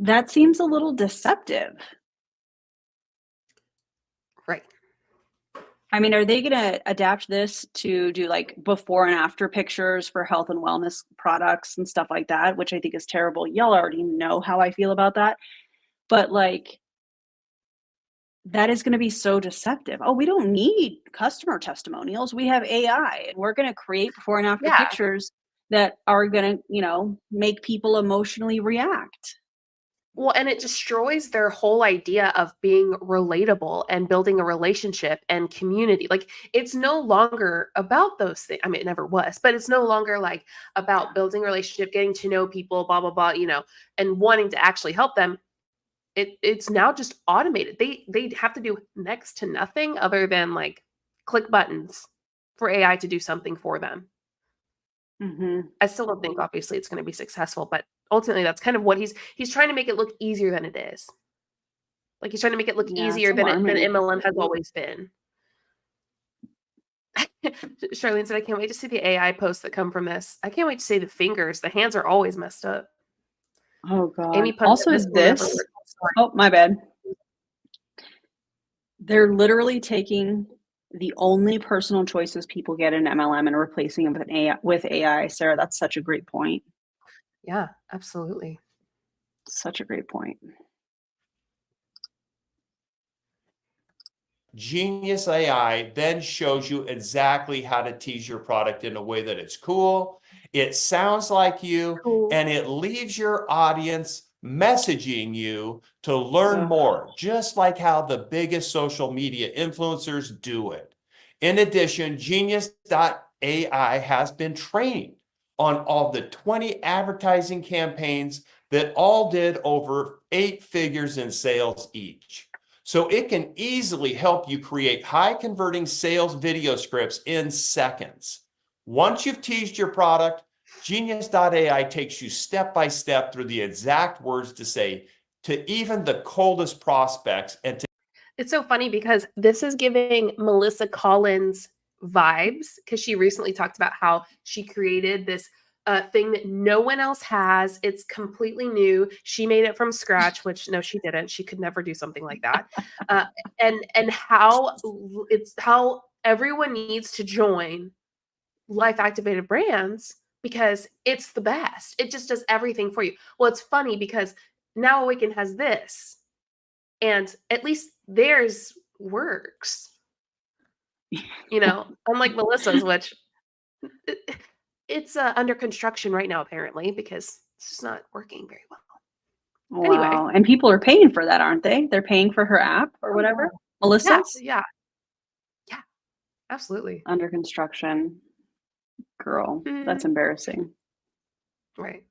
that seems a little deceptive. Right. I mean, are they going to adapt this to do like before and after pictures for health and wellness products and stuff like that, which I think is terrible. Y'all already know how I feel about that. But like, that is going to be so deceptive. Oh, we don't need customer testimonials. We have AI, and we're going to create before and after Yeah. pictures that are going to, make people emotionally react. Well, and it destroys their whole idea of being relatable and building a relationship and community. Like it's no longer about those things. I mean, it never was, but it's no longer like about building a relationship, getting to know people, blah, blah, blah, and wanting to actually help them. It's now just automated. They have to do next to nothing other than like click buttons for AI to do something for them. Mm-hmm. I still don't think obviously it's going to be successful, but ultimately that's kind of what he's trying to make it look easier than it is. Like he's trying to make it look easier than MLM has always been. Charlene said, I can't wait to see the AI posts that come from this. I can't wait to see the fingers. The hands are always messed up. Oh God. Amy put Also this will never this. work. Sorry. Oh, my bad. They're literally taking the only personal choices people get in MLM and replacing them with AI. Sarah, that's such a great point. Yeah, absolutely. Such a great point. Genius AI then shows you exactly how to tease your product in a way that it's cool, it sounds like you, and it leaves your audience messaging you to learn more, just like how the biggest social media influencers do it. In addition, Genius.ai has been trained on all the 20 advertising campaigns that all did over 8 figures in sales each. So it can easily help you create high converting sales video scripts in seconds. Once you've teased your product, Genius.ai takes you step by step through the exact words to say to even the coldest prospects. And it's so funny because this is giving Melissa Collins vibes because she recently talked about how she created this thing that no one else has. It's completely new. She made it from scratch, which no, she didn't. She could never do something like that. And how everyone needs to join Life Activated Brands because it's the best. It just does everything for you. Well, it's funny because now Awaken has this, and at least theirs works. You know, unlike Melissa's, which it's under construction right now, apparently, because it's just not working very well. Anyway. Wow. And people are paying for that, aren't they? They're paying for her app or whatever. Melissa's? Yeah. Absolutely. Under construction. Girl, that's Mhm. embarrassing. Right.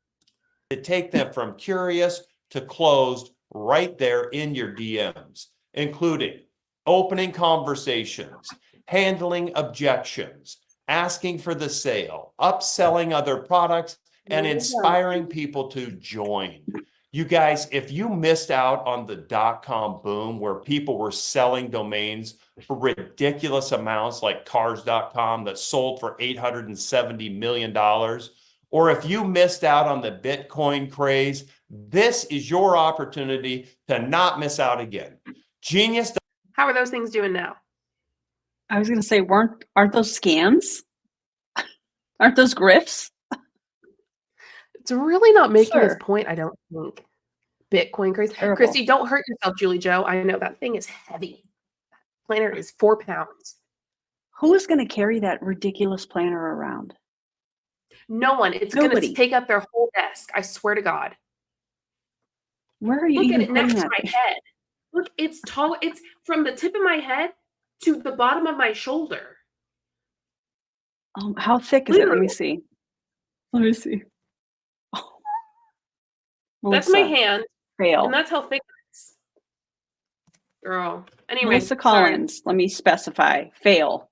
To take them from curious to closed right there in your DMs, including opening conversations, handling objections, asking for the sale, upselling other products, and inspiring people to join. You guys, if you missed out on the .com boom where people were selling domains for ridiculous amounts like cars.com that sold for $870 million, or if you missed out on the Bitcoin craze, this is your opportunity to not miss out again. Genius. How are those things doing now? I was going to say, aren't those scams? Aren't those grifts? It's really not making his Sure. point, I don't think. Bitcoin crazy. Terrible. Christy, don't hurt yourself, Julie Joe. I know that thing is heavy. Planner is 4 pounds. Who is going to carry that ridiculous planner around? No one. It's going Nobody. to take up their whole desk. I swear to God. Where are you Look at even it next putting to my that? head. Look, it's tall. It's from the tip of my head to the bottom of my shoulder. How thick is it? Let me see. Let me see. That's my Melissa, hand, fail. and that's how thick it is. Girl. Anyway, Melissa sorry. Collins, let me specify. Fail.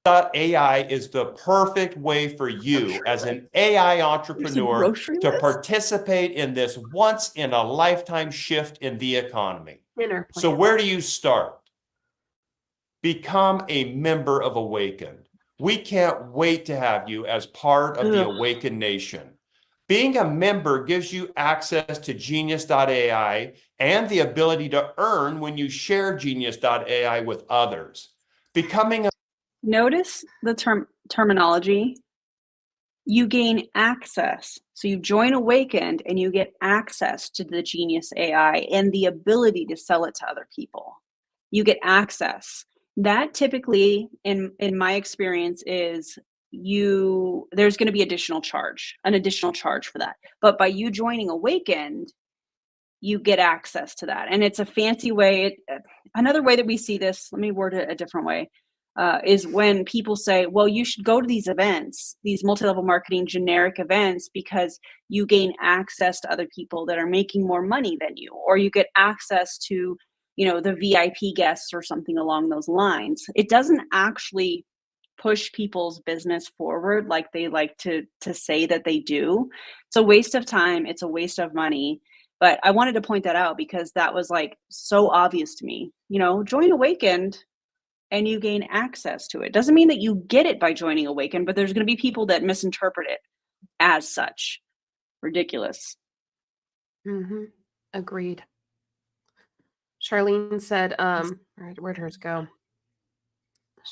AI is the perfect way for you as an AI entrepreneur grocery to list? participate in this once in a lifetime shift in the economy. Dinner So plan. where do you start? Become a member of Awakened. We can't wait to have you as part of the Ugh. Awakened Nation. Being a member gives you access to Genius.ai and the ability to earn when you share Genius.ai with others. Becoming a Notice the terminology. You gain access. So you join Awakened and you get access to the Genius AI and the ability to sell it to other people. You get access. That typically, in my experience, is there's going to be an additional charge for that. But by you joining Awakened, you get access to that. And it's a fancy way. Another way that we see this, let me word it a different way, is when people say, well, you should go to these events, these multi-level marketing generic events, because you gain access to other people that are making more money than you, or you get access to, the VIP guests or something along those lines. It doesn't actually push people's business forward like they like to say that they do. It's a waste of time. It's a waste of money. But I wanted to point that out because that was like so obvious to me. Join Awakened and you gain access to it. Doesn't mean that you get it by joining Awakened, but there's going to be people that misinterpret it as such. Ridiculous. Mm-hmm. Agreed. Charlene said, where'd hers go?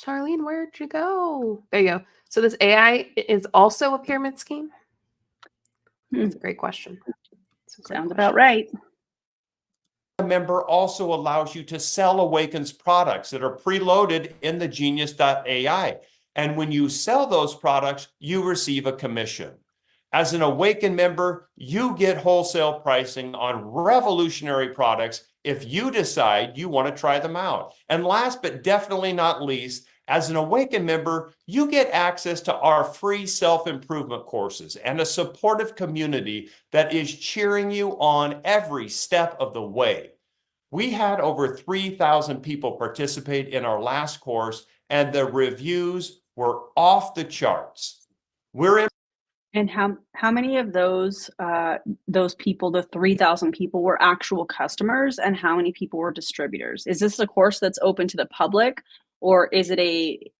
Charlene, where'd you go? There you go. So this AI is also a pyramid scheme? That's a great question. Sounds about right. A member also allows you to sell Awaken's products that are preloaded in the Genius.ai. And when you sell those products, you receive a commission. As an Awaken member, you get wholesale pricing on revolutionary products if you decide you want to try them out. And last but definitely not least, as an Awaken member, you get access to our free self-improvement courses and a supportive community that is cheering you on every step of the way. We had over 3,000 people participate in our last course, and the reviews were off the charts. And how many of those people, the 3,000 people, were actual customers, and how many people were distributors? Is this a course that's open to the public, or is it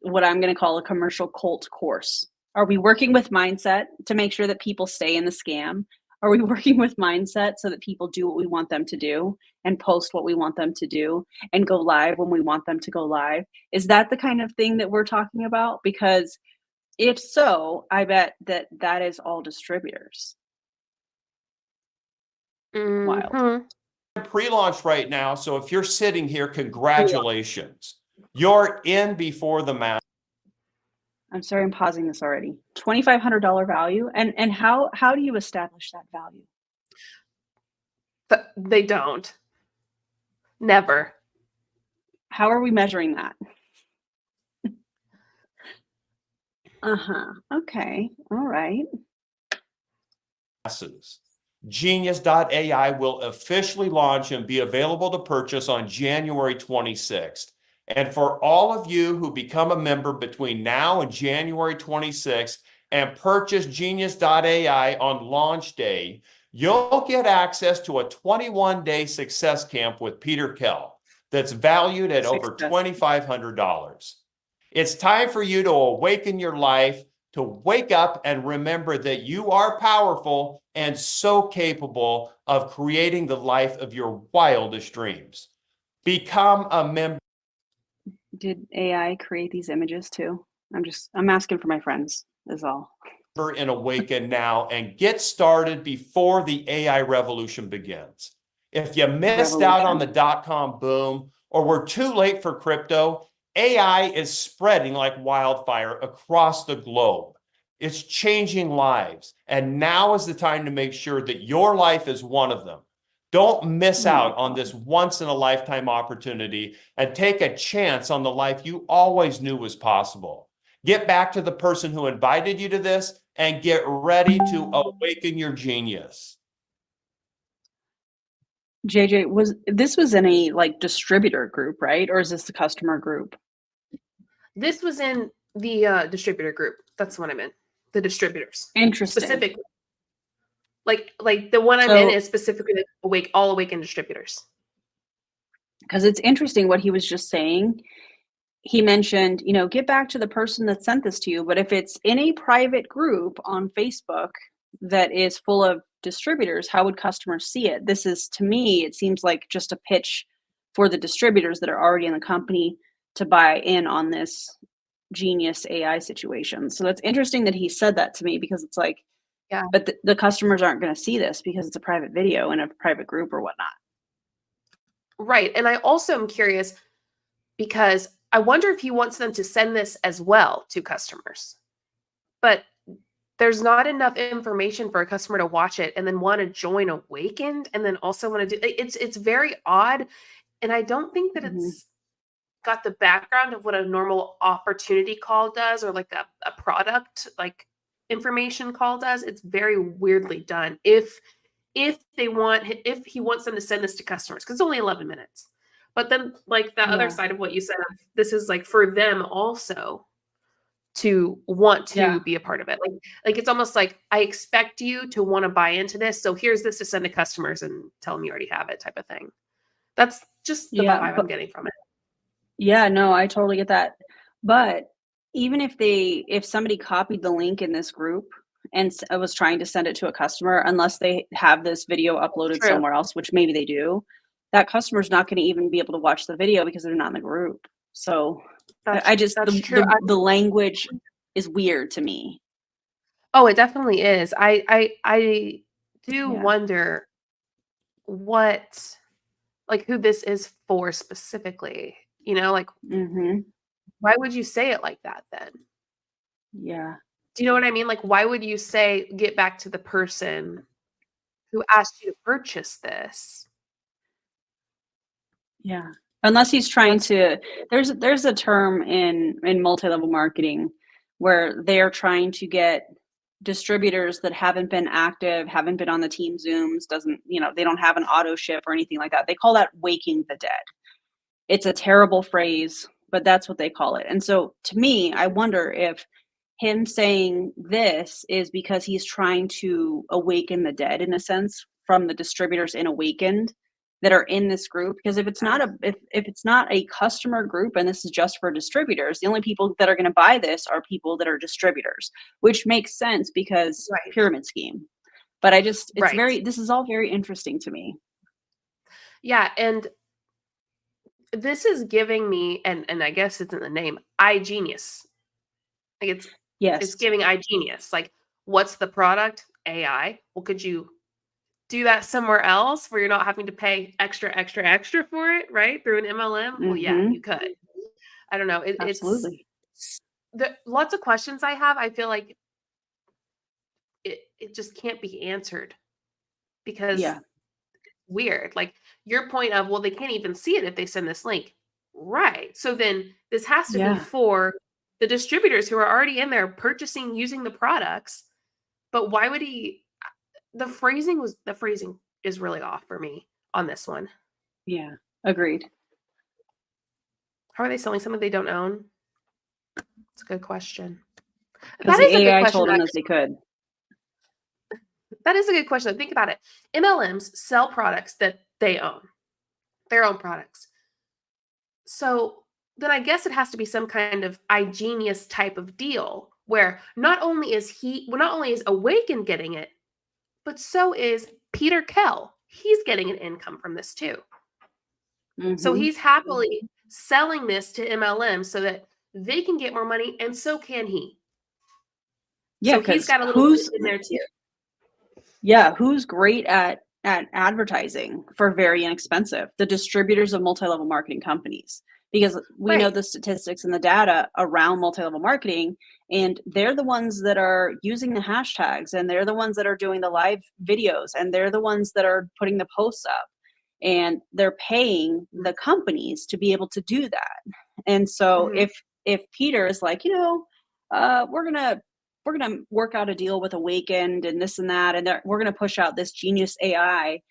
what I'm going to call a commercial cult course? Are we working with mindset to make sure that people stay in the scam? Are we working with mindset so that people do what we want them to do and post what we want them to do and go live when we want them to go live? Is that the kind of thing that we're talking about? Because if so, I bet that that is all distributors. Wild. Mhm. Pre-launch right now. So if you're sitting here, congratulations. You're in before the match. I'm sorry, I'm pausing this already. $2,500 value. And how do you establish that value? But they don't. Never. How are we measuring that? Uh-huh. Okay. All right. Genius.ai will officially launch and be available to purchase on January 26th. And for all of you who become a member between now and January 26th and purchase Genius.ai on launch day, you'll get access to a 21-day success camp with Peter Kell that's valued at over $2,500. It's time for you to awaken your life, to wake up and remember that you are powerful and so capable of creating the life of your wildest dreams. Become a member. Did AI create these images too? I'm asking for my friends is all. In Awaken now and get started before the AI revolution begins. If you missed out on the .com boom or were too late for crypto, AI is spreading like wildfire across the globe. It's changing lives, and now is the time to make sure that your life is one of them. Don't miss out on this once-in-a-lifetime opportunity and take a chance on the life you always knew was possible. Get back to the person who invited you to this and get ready to awaken your genius. JJ, this was in a like distributor group, right? Or is this the customer group? This was in the distributor group. That's what I meant. The distributors. Interesting. Specifically. Like the one I'm in is specifically all awakened distributors. Because it's interesting what he was just saying. He mentioned, get back to the person that sent this to you. But if it's in a private group on Facebook that is full of distributors, how would customers see it? This is, to me, it seems like just a pitch for the distributors that are already in the company to buy in on this genius AI situation. So that's interesting that he said that to me, because it's like, yeah, but the customers aren't going to see this because it's a private video in a private group or whatnot. Right. And I also am curious because I wonder if he wants them to send this as well to customers. But there's not enough information for a customer to watch it and then want to join Awakened and then also want to do it's very odd. And I don't think that it's got the background of what a normal opportunity call does, or like a product like information call does. It's very weirdly done. If he wants them to send this to customers, because it's only 11 minutes. But then like the other side of what you said, this is like for them also to want to be a part of it. Like it's almost like I expect you to want to buy into this. So here's this to send to customers and tell them you already have it type of thing. That's just the vibe I'm getting from it. Yeah, no, I totally get that. But even if somebody copied the link in this group and was trying to send it to a customer, unless they have this video uploaded somewhere else, which maybe they do, that customer's not going to even be able to watch the video because they're not in the group. So the language is weird to me. Oh, it definitely is. I do wonder what, like, who this is for specifically, like, why would you say it like that then? Yeah. Do you know what I mean? Like, why would you say, get back to the person who asked you to purchase this? Yeah. Unless he's trying to, there's a term in multi-level marketing where they're trying to get distributors that haven't been active, haven't been on the team Zooms, they don't have an auto ship or anything like that. They call that waking the dead. It's a terrible phrase, but that's what they call it. And so to me, I wonder if him saying this is because he's trying to awaken the dead in a sense from the distributors in Awakened that are in this group. Because if it's not if it's not a customer group and this is just for distributors, the only people that are going to buy this are people that are distributors, which makes sense because pyramid scheme. But I just, Right. this is all very interesting to me. Yeah, and this is giving me, and I guess it's in the name, iGenius. Like it's Yes. giving iGenius. Like, what's the product? AI. Well, could you do that somewhere else where you're not having to pay extra for it, right? Through an MLM? Well, yeah, Mm-hmm. you could. I don't know. Absolutely. The lots of questions I have. I feel like it just can't be answered because Yeah. weird. Like your point of, well, they can't even see it if they send this link. Right. So then this has to be Yeah. for the distributors who are already in there purchasing, using the products. But why would he? The phrasing is really off for me on this one. Yeah. Agreed. How are they selling something they don't own? It's a good question. Because That the is a good AI question. told them that they could. That is a good question. Think about it. MLMs sell products that they own, their own products. So then I guess it has to be some kind of iGenius type of deal where not only is Awaken getting it, but so is Peter Kell. He's getting an income from this too. So Mm-hmm. he's happily selling this to MLM so that they can get more money, and so can he. Yeah, So he's because got a little bit in there too. who's great at advertising for very inexpensive? The distributors of multi-level marketing companies. Because we know Right. the statistics and the data around multi-level marketing, and they're the ones that are using the hashtags, and they're the ones that are doing the live videos, and they're the ones that are putting the posts up, and they're paying the companies to be able to do that. And so Mhm. if Peter is like, we're gonna work out a deal with Awakened and this and that, and we're gonna push out this genius AI,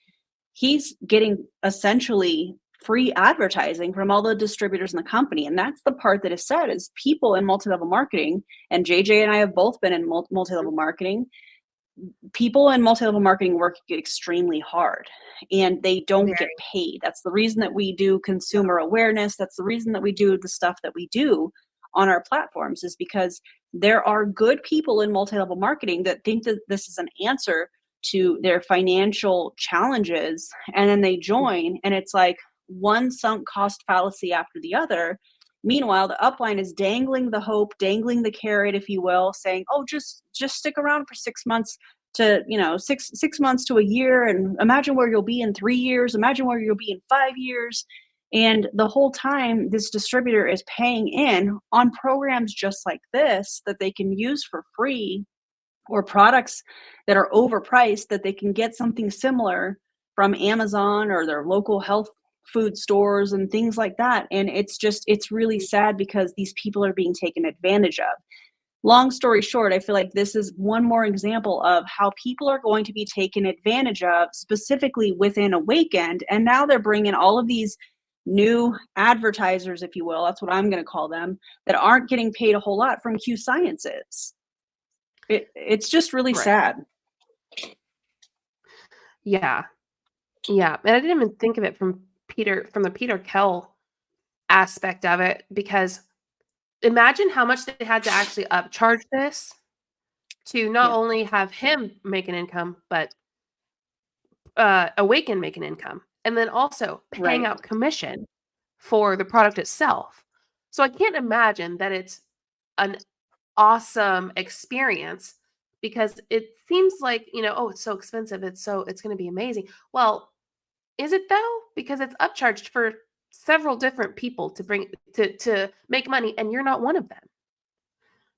he's getting essentially free advertising from all the distributors in the company. And that's the part that is said is people in multi-level marketing, and JJ and I have both been in multi-level marketing. People in multi-level marketing work extremely hard and they don't get Very. paid. That's the reason that we do consumer awareness. That's the reason that we do the stuff that we do on our platforms, is because there are good people in multi-level marketing that think that this is an answer to their financial challenges, and then they join, and it's like one sunk cost fallacy after the other. Meanwhile, the upline is dangling the hope, dangling the carrot, if you will, saying, "Oh, just stick around for 6 months to 6 months to a year, and imagine where you'll be in 3 years. Imagine where you'll be in 5 years." And the whole time, this distributor is paying in on programs just like this that they can use for free, or products that are overpriced that they can get something similar from Amazon or their local health food stores and things like that. And it's really sad because these people are being taken advantage of. Long story short, I feel like this is one more example of how people are going to be taken advantage of, specifically within Awakened. And now they're bringing all of these new advertisers, if you will, that's what I'm going to call them, that aren't getting paid a whole lot from Q Sciences. It's just really Right. sad. Yeah. Yeah. And I didn't even think of it from the Peter Kell aspect of it, because imagine how much they had to actually upcharge this to not Yeah. only have him make an income, but Awaken make an income, and then also paying Right. out commission for the product itself. So I can't imagine that it's an awesome experience, because it seems like, oh, it's so expensive. It's going to be amazing. Well, is it though? Because it's upcharged for several different people to make money, and you're not one of them.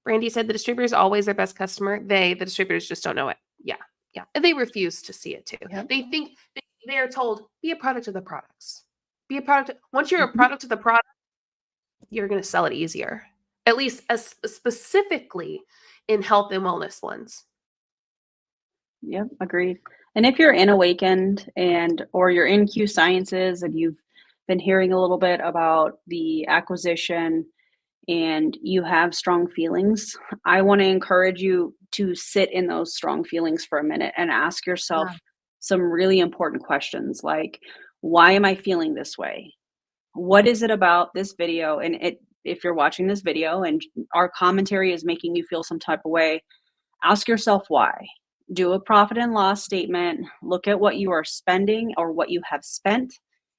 Brandy said the distributor is always their best customer. The distributors just don't know it. Yeah. Yeah. And they refuse to see it too. Yep. They think they are told, be a product of the products. Be a product. Once you're a Mhm. product of the product, you're going to sell it easier. At least specifically in health and wellness ones. Yep, agreed. And if you're in Awakened or you're in Q Sciences and you've been hearing a little bit about the acquisition and you have strong feelings, I want to encourage you to sit in those strong feelings for a minute and ask yourself some really important questions, like, why am I feeling this way? What is it about this video? And if you're watching this video and our commentary is making you feel some type of way, ask yourself why. do a profit and loss statement, look at what you are spending or what you have spent,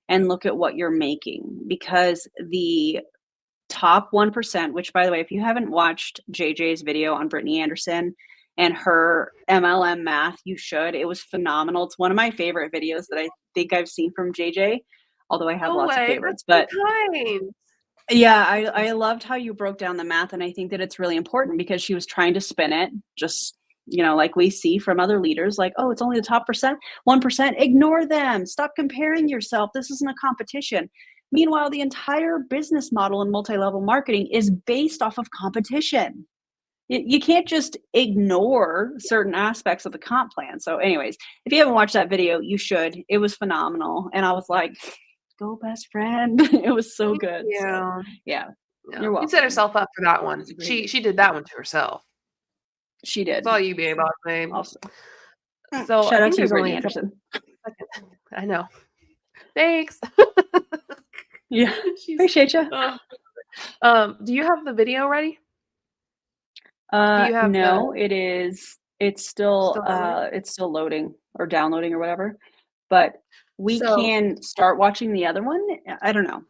and look at what you're making. Because the top 1%, which by the way, if you haven't watched JJ's video on Brittany Anderson and her MLM math, you should. It was phenomenal. It's one of my favorite videos that I think I've seen from JJ, although I have No lots of way. favorites. That's But so kind. yeah, I loved how you broke down the math, and I think that it's really important because she was trying to spin it just, like we see from other leaders, like, oh, it's only the top 1%, ignore them, stop comparing yourself, this isn't a competition. Meanwhile, the entire business model in multi-level marketing is based off of competition. You can't just ignore certain aspects of the comp plan. So anyways, if you haven't watched that video, you should. It was phenomenal. And I was like, go best friend. It was so good. Yeah. So, yeah. Yeah. You're welcome. She set herself up for that one. She did that one to herself. She did. It's all you, babe. Also. So Shout I out think to you, there's only Brittany a couple Anderson. I know. Thanks. Yeah. Appreciate you. Do you have the video ready? Do you have No, it's still loading or downloading or whatever. But we can start watching the other one. I don't know.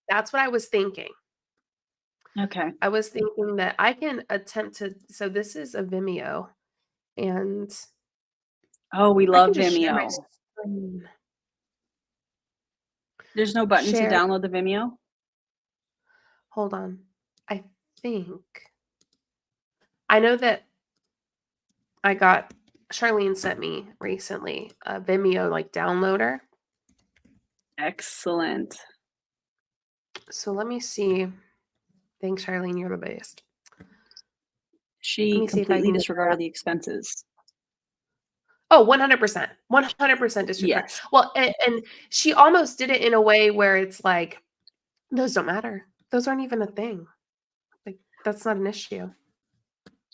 That's what I was thinking. Okay. I was thinking that I can attempt to. So this is a Vimeo, and oh, we I love can just share my Vimeo. screen. There's no button Share. to download the Vimeo. Hold on. I think I know that Charlene sent me recently a Vimeo like downloader. Excellent. So let me see. Thanks, Charlene. You're the best. She completely disregarded the expenses. Oh, 100%. 100% disregard. Yes. Well, and she almost did it in a way where it's like, those don't matter. Those aren't even a thing. Like, that's not an issue.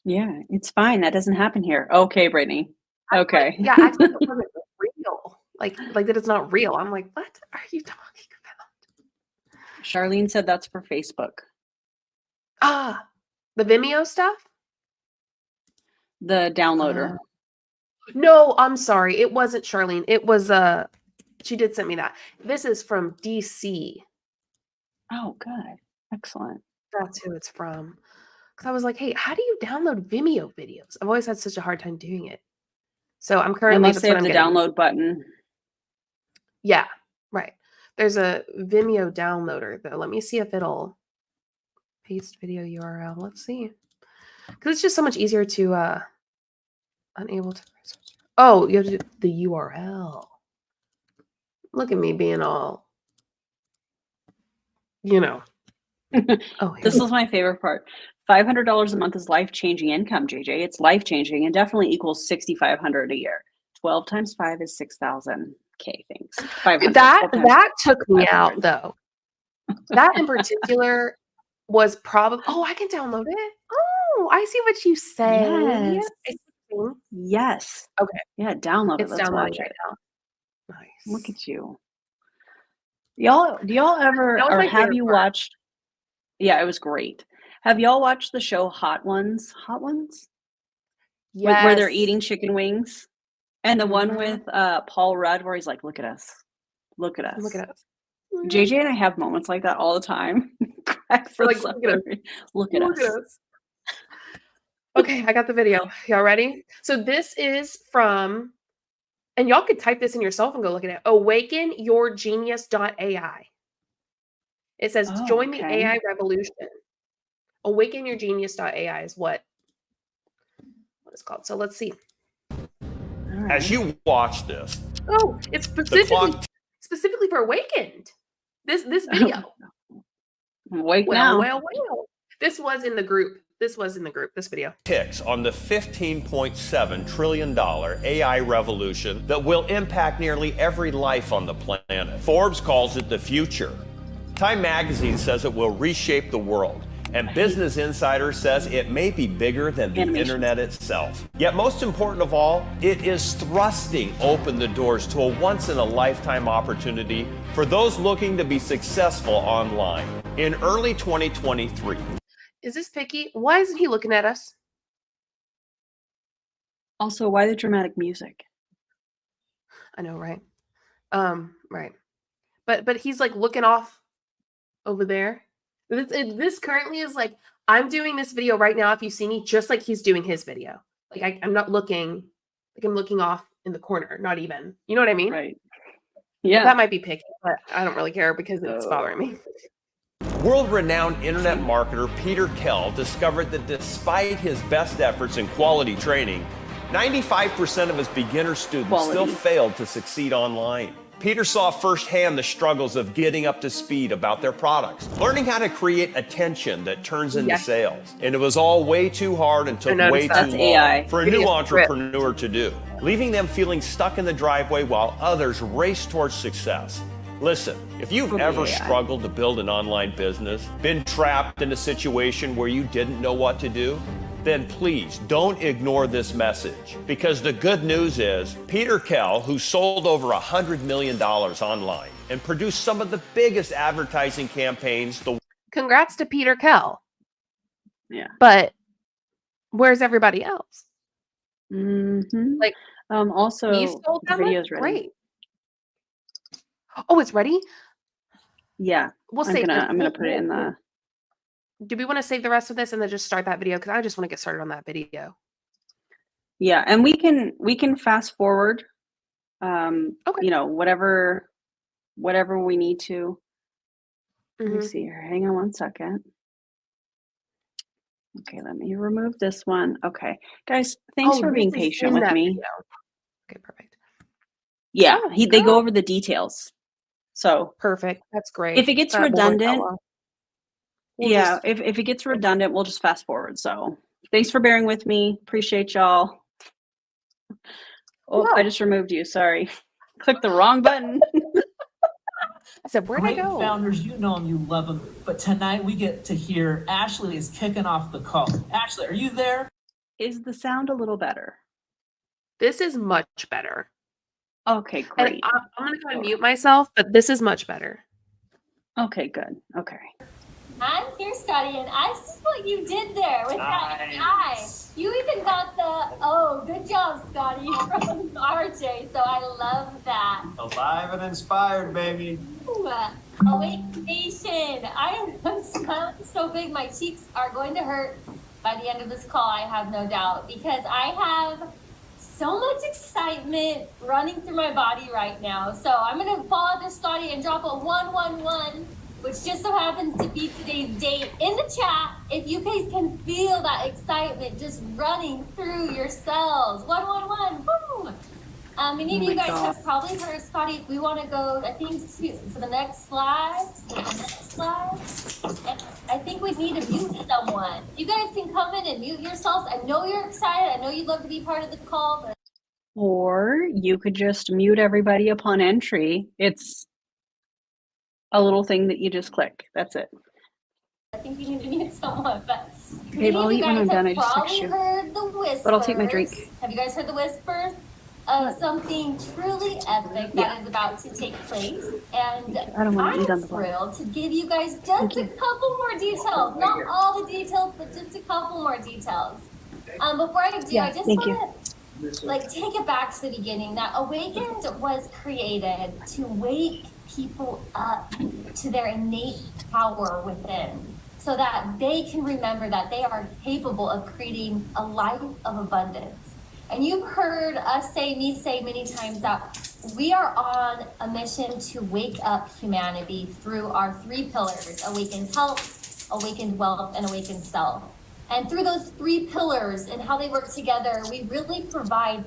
Yeah, it's fine. That doesn't happen here. Okay, Brittany. Okay. Yeah, actually, it wasn't real. Like that it's not real. I'm like, what are you talking about? Charlene said that's for Facebook. Ah, the Vimeo stuff? The downloader. No, I'm sorry. It wasn't Charlene. It was she did send me that. This is from DC. Oh, good. Excellent. That's who it's from. Because I was like, hey, how do you download Vimeo videos? I've always had such a hard time doing it. So I'm currently unless they have the download button. Yeah, right. There's a Vimeo downloader though. Let me see if it'll paste video URL. Let's see. Because it's just so much easier to unable to. Oh, you have to do the URL. Look at me being all, Oh, this is my favorite part. $500 a month is life-changing income, JJ. It's life-changing and definitely equals $6,500 a year. 12 times 5 is 6,000. Okay, thanks. 500. That took me out though. That in particular was probably. Oh, I can download it. Oh, I see what you say. Yes. Yes. Okay. Yeah, download it. It's Let's downloading watch right it. now. Nice. Look at you. Do y'all ever, That was or my have favorite you part. watched? Yeah, it was great. Have y'all watched the show Hot Ones? Hot Ones? Yes. Where they're eating chicken wings? And the one Mhm. with Paul Rudd where he's like, look at us. Look at us. Look at us. JJ and I have moments like that all the time. Cracks We're like, us look at up. us. Look at us. Okay, I got the video. Y'all ready? So this is from, and y'all could type this in yourself and go look at it. awakenyourgenius.ai. It says, Oh, join the okay. AI revolution. Awakenyourgenius.ai is what it's called. So let's see. All right. As you watch this, Oh, it's specifically for Awakened. This video. Wake now. Well. This was in the group. This video. ticks on the $15.7 trillion AI revolution that will impact nearly every life on the planet. Forbes calls it the future. Time magazine says it will reshape the world. And Business Insider says it may be bigger than the internet itself. Yet most important of all, it is thrusting open the doors to a once-in-a-lifetime opportunity for those looking to be successful online. In early 2023. Is this Picky? Why isn't he looking at us? Also, why the dramatic music? I know, right? Right. But he's like looking off over there. This currently is like, I'm doing this video right now. If you see me, just like he's doing his video. Like I'm not looking, like I'm looking off in the corner, not even. You know what I mean? Right. Yeah. That might be picky, but I don't really care because it's bothering me. World-renowned internet marketer Peter Kell discovered that despite his best efforts in quality training, 95% of his beginner students still failed to succeed online. Peter saw firsthand the struggles of getting up to speed about their products, learning how to create attention that turns into sales. And it was all way too hard and took way too long for a new entrepreneur to do, leaving them feeling stuck in the driveway while others race towards success. Listen, if you've ever struggled to build an online business, been trapped in a situation where you didn't know what to do, then please don't ignore this message, because the good news is Peter Kell, who sold over $100 million online and produced some of the biggest advertising campaigns the Congrats to Peter Kell. Yeah. But where's everybody else? Mm-hmm. Like, also, you sold the that much? video's ready. Great. Oh, it's ready? Yeah. We'll I'm save gonna put it in the. Do we want to save the rest of this and then just start that video? Because I just want to get started on that video. Yeah, and we can fast forward. Okay. You know, whatever we need to. Let me see here. Hang on one second. Okay, let me remove this one. Okay, guys, thanks for being patient with me. Video. Okay, perfect. Yeah, they go over the details. So perfect. That's great. If it gets redundant, if it gets redundant, we'll just fast forward. So thanks for bearing with me. Appreciate y'all. Oh, I just removed you. Sorry. Clicked the wrong button. I said, where'd I go? Founders, you know them, you love them. But tonight we get to hear Ashley is kicking off the call. Ashley, are you there? Is the sound a little better? This is much better. Okay, great. And I'm going to go and mute myself, but this is much better. Okay, good. Okay. I'm here, Scotty, and I see what you did there with that eye. You even got the, good job, Scotty, from RJ, so I love that. Alive and inspired, baby. Awake Nation, I am smiling so big my cheeks are going to hurt by the end of this call, I have no doubt, because I have so much excitement running through my body right now. So I'm going to follow this Scotty and drop a 111, which just so happens to be today's date, in the chat. If you guys can feel that excitement just running through your cells. 111, woo! Many of you guys have probably heard, Scotty, if we want to go, I think, for the next slide. And I think we need to mute someone. You guys can come in and mute yourselves. I know you're excited. I know you'd love to be part of the call. But... Or you could just mute everybody upon entry. It's a little thing that you just click. That's it. I think you need to mute someone, but Babe, I'll eat when I'm done. I just text you. Heard the whispers. But I'll take my drink. Have you guys heard the whispers of something truly epic that is about to take place? And I don't want to eat on the thrilled to give you guys just a couple more details. Not all the details, but just a couple more details. Before I do, I just want to take it back to the beginning. That Awakened was created to wake people up to their innate power within, so that they can remember that they are capable of creating a life of abundance. And you've heard us say many times that we are on a mission to wake up humanity through our 3 pillars: awakened health, awakened wealth, and awakened self. And through those 3 pillars and how they work together, we really provide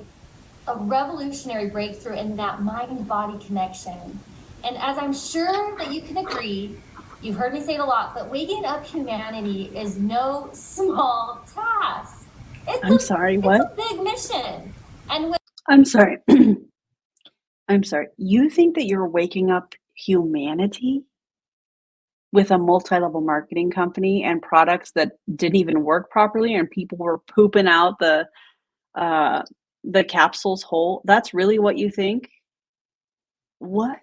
a revolutionary breakthrough in that mind-body connection. And as I'm sure that you can agree, you've heard me say it a lot, but waking up humanity is no small task. It's a big mission. And I'm sorry. I'm sorry. You think that you're waking up humanity with a multi-level marketing company and products that didn't even work properly and people were pooping out the capsules whole? That's really what you think? What?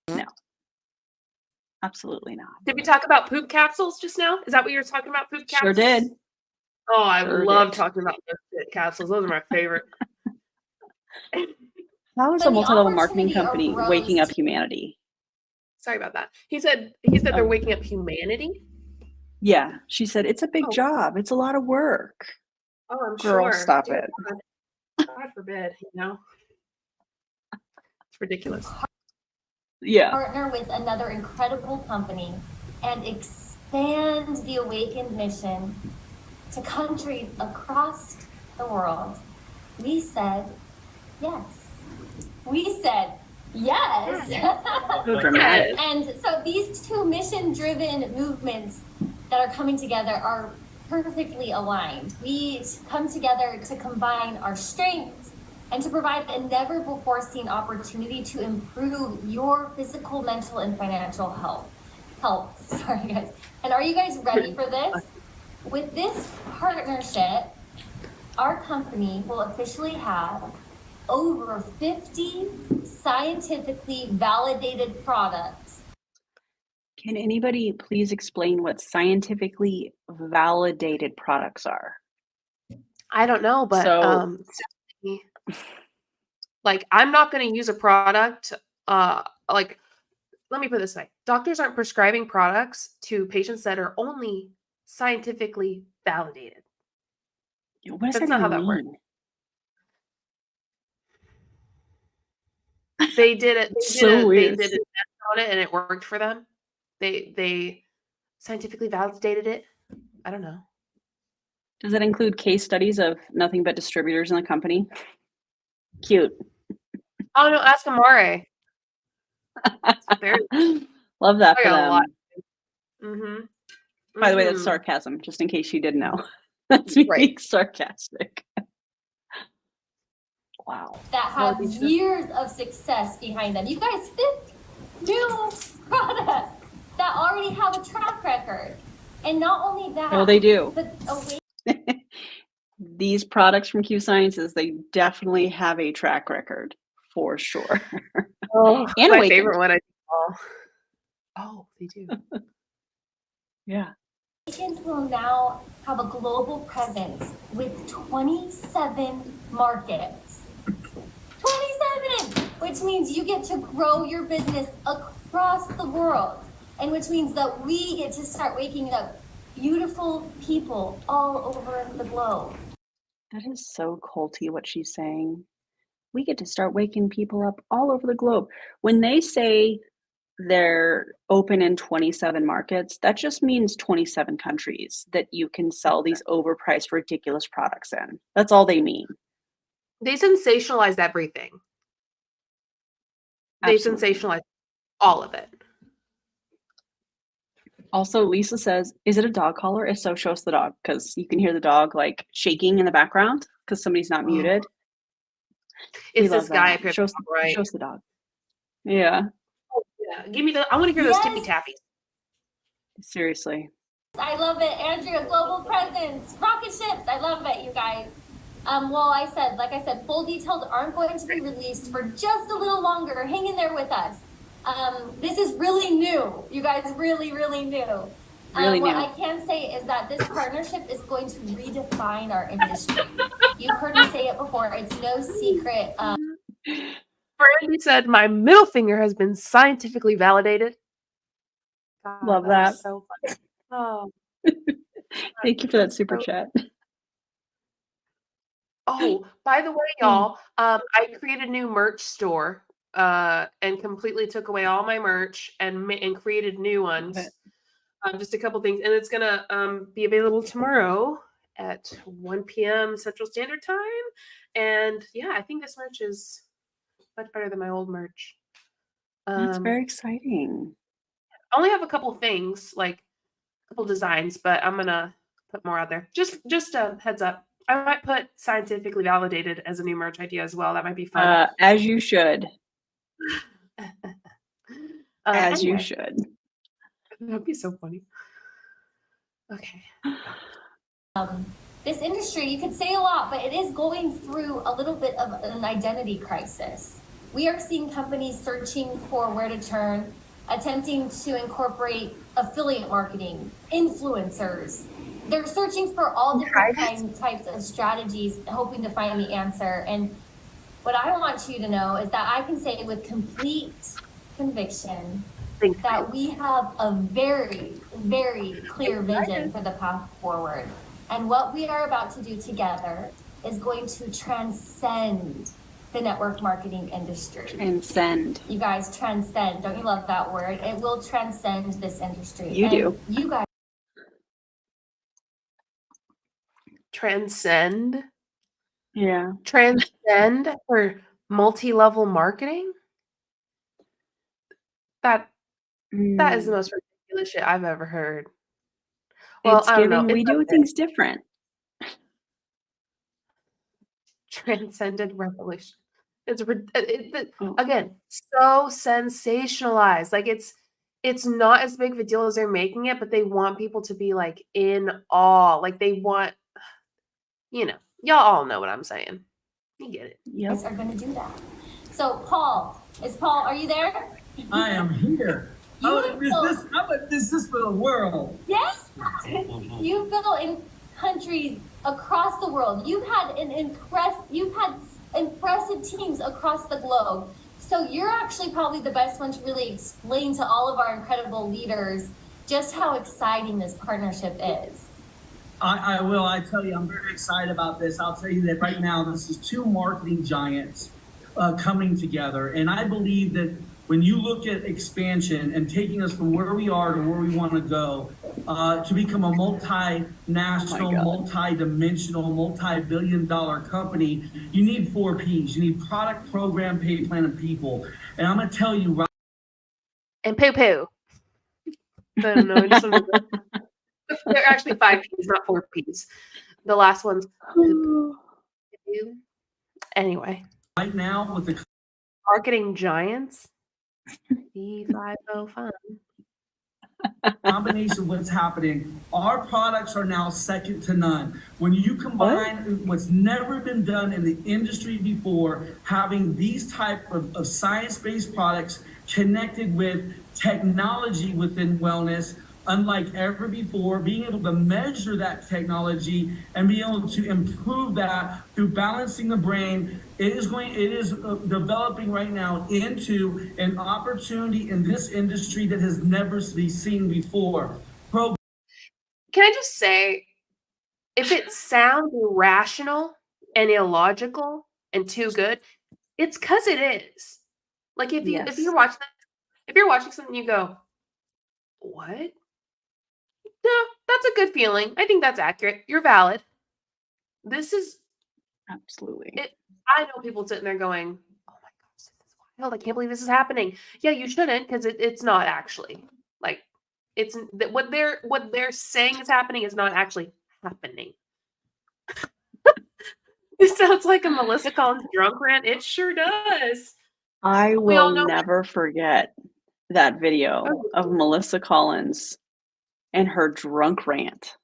No. Absolutely not. Did we talk about poop capsules just now? Is that what you were talking about? Poop capsules? Sure did. Oh, I Heard love it. talking about those shit capsules. Those are my favorite. How is But a the multi-level marketing opportunity company waking up arose. humanity? Sorry about that. He said they're waking up humanity. Yeah, she said it's a big Oh. job. It's a lot of work. Oh, I'm Girl, sure. stop Dear it. God forbid, It's ridiculous. Yeah. Partner with another incredible company and expand the Awakened mission to countries across the world. We said yes. We said yes. So dramatic. And so these two mission-driven movements that are coming together are perfectly aligned. We come together to combine our strengths and to provide a never-before-seen opportunity to improve your physical, mental, and financial health. Sorry, guys. And are you guys ready for this? With this partnership, our company will officially have over 50 scientifically validated products. Can anybody please explain what scientifically validated products are? I don't know, but So- like I'm not going to use a product. Like, let me put it this way: doctors aren't prescribing products to patients that are only scientifically validated. What does That's that not how even that works. mean? They did it. So weird. They did a test on it, and it worked for them. They scientifically validated it. I don't know. Does that include case studies of nothing but distributors in the company? Cute. Oh no, ask Amare. Love that I for got a lot. them. Mm-hmm. By the way, that's sarcasm, just in case you didn't know. That's me being sarcastic. Wow. That have years of success behind them. You guys, 50 new products that already have a track record. And not only that. Oh, they do. But These products from Q Sciences, they definitely have a track record for sure. Oh, And my Awakened. favorite one. Oh, they do. Yeah. Awakened will now have a global presence with 27 markets. 27! Which means you get to grow your business across the world. And which means that we get to start waking up beautiful people all over the globe. That is so culty what she's saying. We get to start waking people up all over the globe. When they say they're open in 27 markets, that just means 27 countries that you can sell these overpriced, ridiculous products in. That's all they mean. They sensationalized everything. Absolutely. They sensationalized all of it. Also, Lisa says, is it a dog collar? If so, show us the dog, because you can hear the dog like shaking in the background because somebody's not muted. It's this guy up here. Show us the dog. Yeah. Oh, yeah. Give me I want to hear those tippy tappies. Seriously. I love it, Andrea. Global presence, rocket ships. I love it, you guys. Like I said, full details aren't going to be released for just a little longer. Hang in there with us. This is really new, you guys. Really, really new. What I can say is that this partnership is going to redefine our industry. You've heard me say it before. It's no secret. Brandy said, "My middle finger has been scientifically validated." God, Love that. So funny. Oh. Thank you for that super chat. Oh, by the way, y'all, I created a new merch store and completely took away all my merch and created new ones. Just a couple things, and it's gonna be available tomorrow at 1 p.m. Central Standard Time. And yeah, I think this merch is much better than my old merch. That's very exciting. I only have a couple things, like a couple designs, but I'm gonna put more out there. Just a heads up. I might put scientifically validated as a new merch idea as well. That might be fun. As you should. As Anyway. you should. That'd be so funny. Okay. This industry, you could say a lot, but it is going through a little bit of an identity crisis. We are seeing companies searching for where to turn, attempting to incorporate affiliate marketing, influencers, they're searching for all different types of strategies, hoping to find the answer. And what I want you to know is that I can say with complete conviction that we have a very, very clear vision for the path forward. And what we are about to do together is going to transcend the network marketing industry. Transcend. You guys, transcend. Don't you love that word? It will transcend this industry. You do. You guys. Transcend? Yeah. Transcend for multi-level marketing? That is the most ridiculous shit I've ever heard. Well, It's I don't know. giving we It's do up there. things different. Transcended revolution. It's Oh. again so sensationalized. Like it's not as big of a deal as they're making it, but they want people to be like in awe. Like they want, y'all all know what I'm saying. You get it. Yep. Are going to do that. So Paul, are you there? I am here. This is for the world. Yes. You've built in countries across the world. You've had impressive teams across the globe. So you're actually probably the best one to really explain to all of our incredible leaders just how exciting this partnership is. I will. I tell you, I'm very excited about this. I'll tell you that right now, this is two marketing giants coming together. And I believe that when you look at expansion and taking us from where we are to where we want to go, to become a multinational, multi-dimensional, multi-billion-dollar company, you need 4 Ps. You need product, program, pay plan, and people. And I'm going to tell you right. And poo-poo. I don't know. They're actually 5 Ps, not 4 Ps. The last one's poop. Anyway. Right now, with the marketing giants, B505. combination of what's happening, our products are now second to none. When you combine what's never been done in the industry before, having these type of science-based products connected with technology within wellness, unlike ever before, being able to measure that technology and be able to improve that through balancing the brain, it is developing right now into an opportunity in this industry that has never been seen before. Can I just say, if it sounds irrational and illogical and too good, it's because it is. Like if you're watching something, you go, "What? No, that's a good feeling. I think that's accurate. You're valid." This is absolutely. I know people sitting there going, "Oh my gosh, this is wild! I can't believe this is happening." Yeah, you shouldn't, because it's not actually. Like, it's what they're saying is happening is not actually happening. This sounds like a Melissa Collins drunk rant. It sure does. I will never forget that video of Melissa Collins and her drunk rant.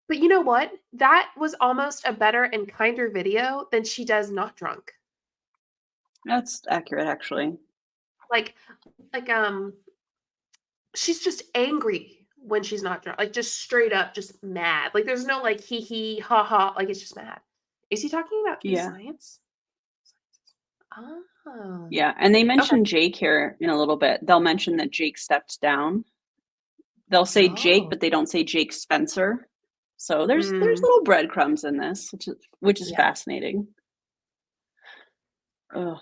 But you know what? That was almost a better and kinder video than she does not drunk. That's accurate, actually. Like, she's just angry when she's not drunk. Like, just straight up, just mad. Like, there's no like hee hee ha ha. Like, it's just mad. Is he talking about science? Oh. Yeah, and they mentioned Jake here in a little bit. They'll mention that Jake stepped down. They'll say Jake, but they don't say Jake Spencer. So there's little breadcrumbs in this, which is fascinating. Ugh.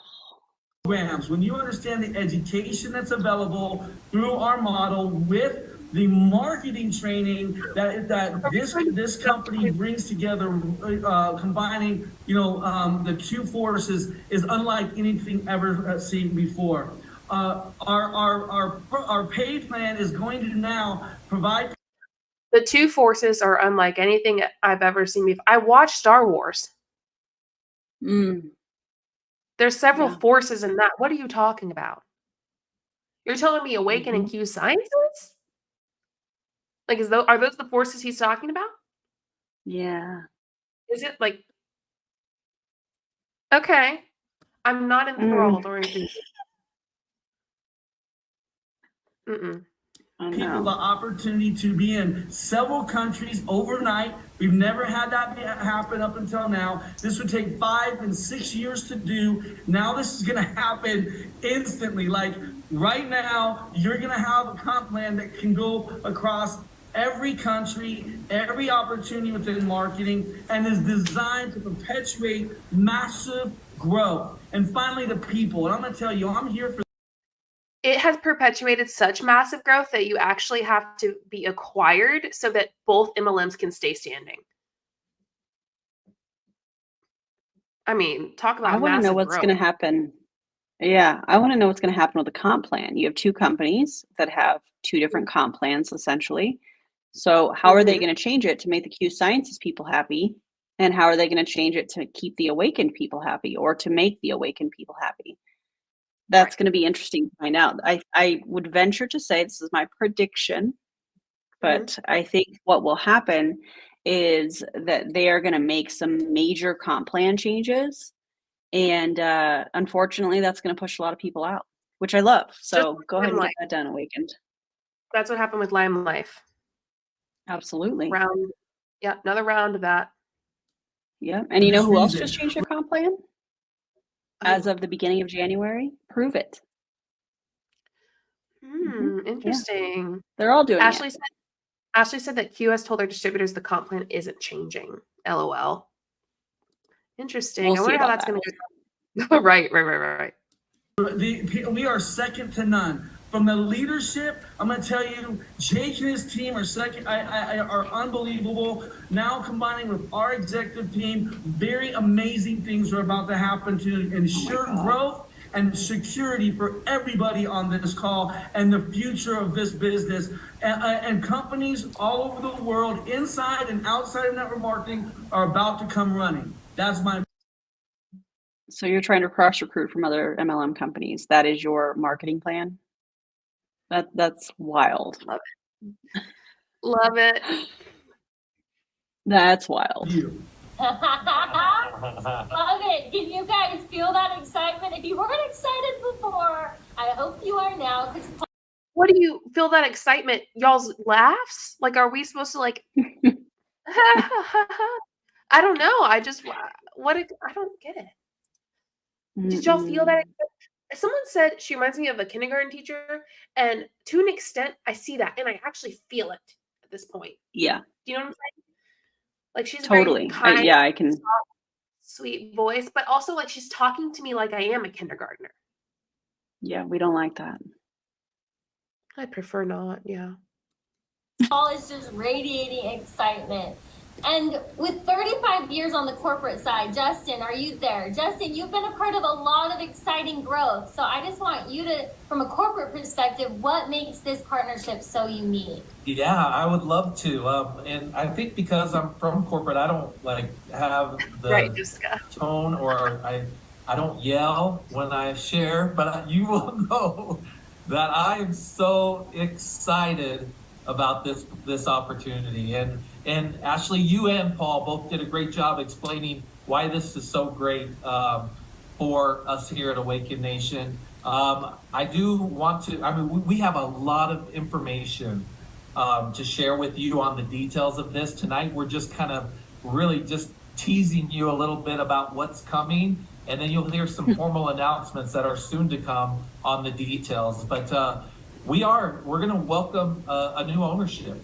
When you understand the education that's available through our model with the marketing training that this company brings together, combining the two forces is unlike anything ever seen before. Our pay plan is going to now provide. The two forces are unlike anything I've ever seen before. I watched Star Wars. There's several forces in that. What are you talking about? You're telling me awaken and Q sciences? Like, are those the forces he's talking about? Yeah. Is it like, okay, I'm not enthralled or anything. I people know. the opportunity to be in several countries overnight. We've never had that happen up until now. This would take 5 and 6 years to do. Now this is going to happen instantly. Like right now, you're going to have a comp plan that can go across every country, every opportunity within marketing, and is designed to perpetuate massive growth. And finally, the people. And I'm going to tell you, I'm here for. It has perpetuated such massive growth that you actually have to be acquired so that both MLMs can stay standing. I mean, talk I about want to know massive what's growth. going to happen. Yeah, I want to know what's going to happen with the comp plan. You have two companies that have two different comp plans, essentially. So how are they going to change it to make the Q Sciences people happy? And how are they going to change it to keep the awakened people happy or to make the awakened people happy? That's going to be interesting to find out. I would venture to say, this is my prediction, but I think what will happen is that they are going to make some major comp plan changes. And unfortunately, that's going to push a lot of people out, which I love. So like go ahead and Lime get that done, Awakened. That's what happened with Lime Life. Absolutely. Another round of that. Yeah. And you know who else reason. just changed their comp plan? As of the beginning of January? Prove it. Interesting. Yeah. They're all doing Ashley it. said that Q has told their distributors the comp plan isn't changing. LOL. Interesting. We'll I wonder see how about that's that. going to go. Right. We are second to none. From the leadership, I'm going to tell you, Jake and his team are are unbelievable. Now combining with our executive team, very amazing things are about to happen to ensure growth and security for everybody on this call and the future of this business. And companies all over the world, inside and outside of network marketing, are about to come running. That's my. So you're trying to cross recruit from other MLM companies. That is your marketing plan? That's wild. Love it. That's wild. You. Love it. Can you guys feel that excitement? If you weren't excited before, I hope you are now. What do you feel that excitement? Y'all's laughs? Like, are we supposed to like? I don't know. I don't get it. Did y'all feel that? Someone said she reminds me of a kindergarten teacher, and to an extent, I see that, and I actually feel it at this point. Yeah. Do you know what I'm saying? Like she's Totally. very kind, I can. soft, sweet voice, but also like she's talking to me like I am a kindergartner. Yeah, we don't like that. I prefer not. Yeah. All is just radiating excitement. And with 35 years on the corporate side, Justin, are you there? Justin, you've been a part of a lot of exciting growth. So I just want you to, from a corporate perspective, what makes this partnership so unique? Yeah, I would love to. And I think because I'm from corporate, I don't like have the tone, or I don't yell when I share, but you will know that I am so excited about this opportunity. And Ashley, you and Paul both did a great job explaining why this is so great for us here at Awaken Nation. I do want to, we have a lot of information to share with you on the details of this. Tonight, we're just kind of really just teasing you a little bit about what's coming, and then you'll hear some formal announcements that are soon to come on the details. But we're going to welcome a new ownership.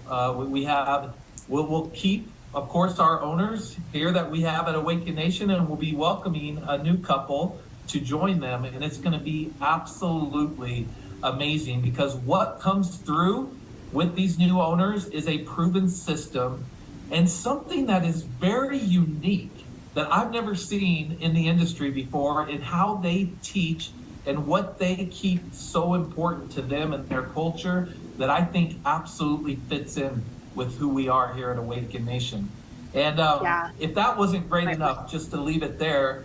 We'll keep, of course, our owners here that we have at Awaken Nation, and we'll be welcoming a new couple to join them. And it's going to be absolutely amazing, because what comes through with these new owners is a proven system and something that is very unique that I've never seen in the industry before, in how they teach and what they keep so important to them and their culture, that I think absolutely fits in with who we are here at Awaken Nation. And if that wasn't great enough, just to leave it there,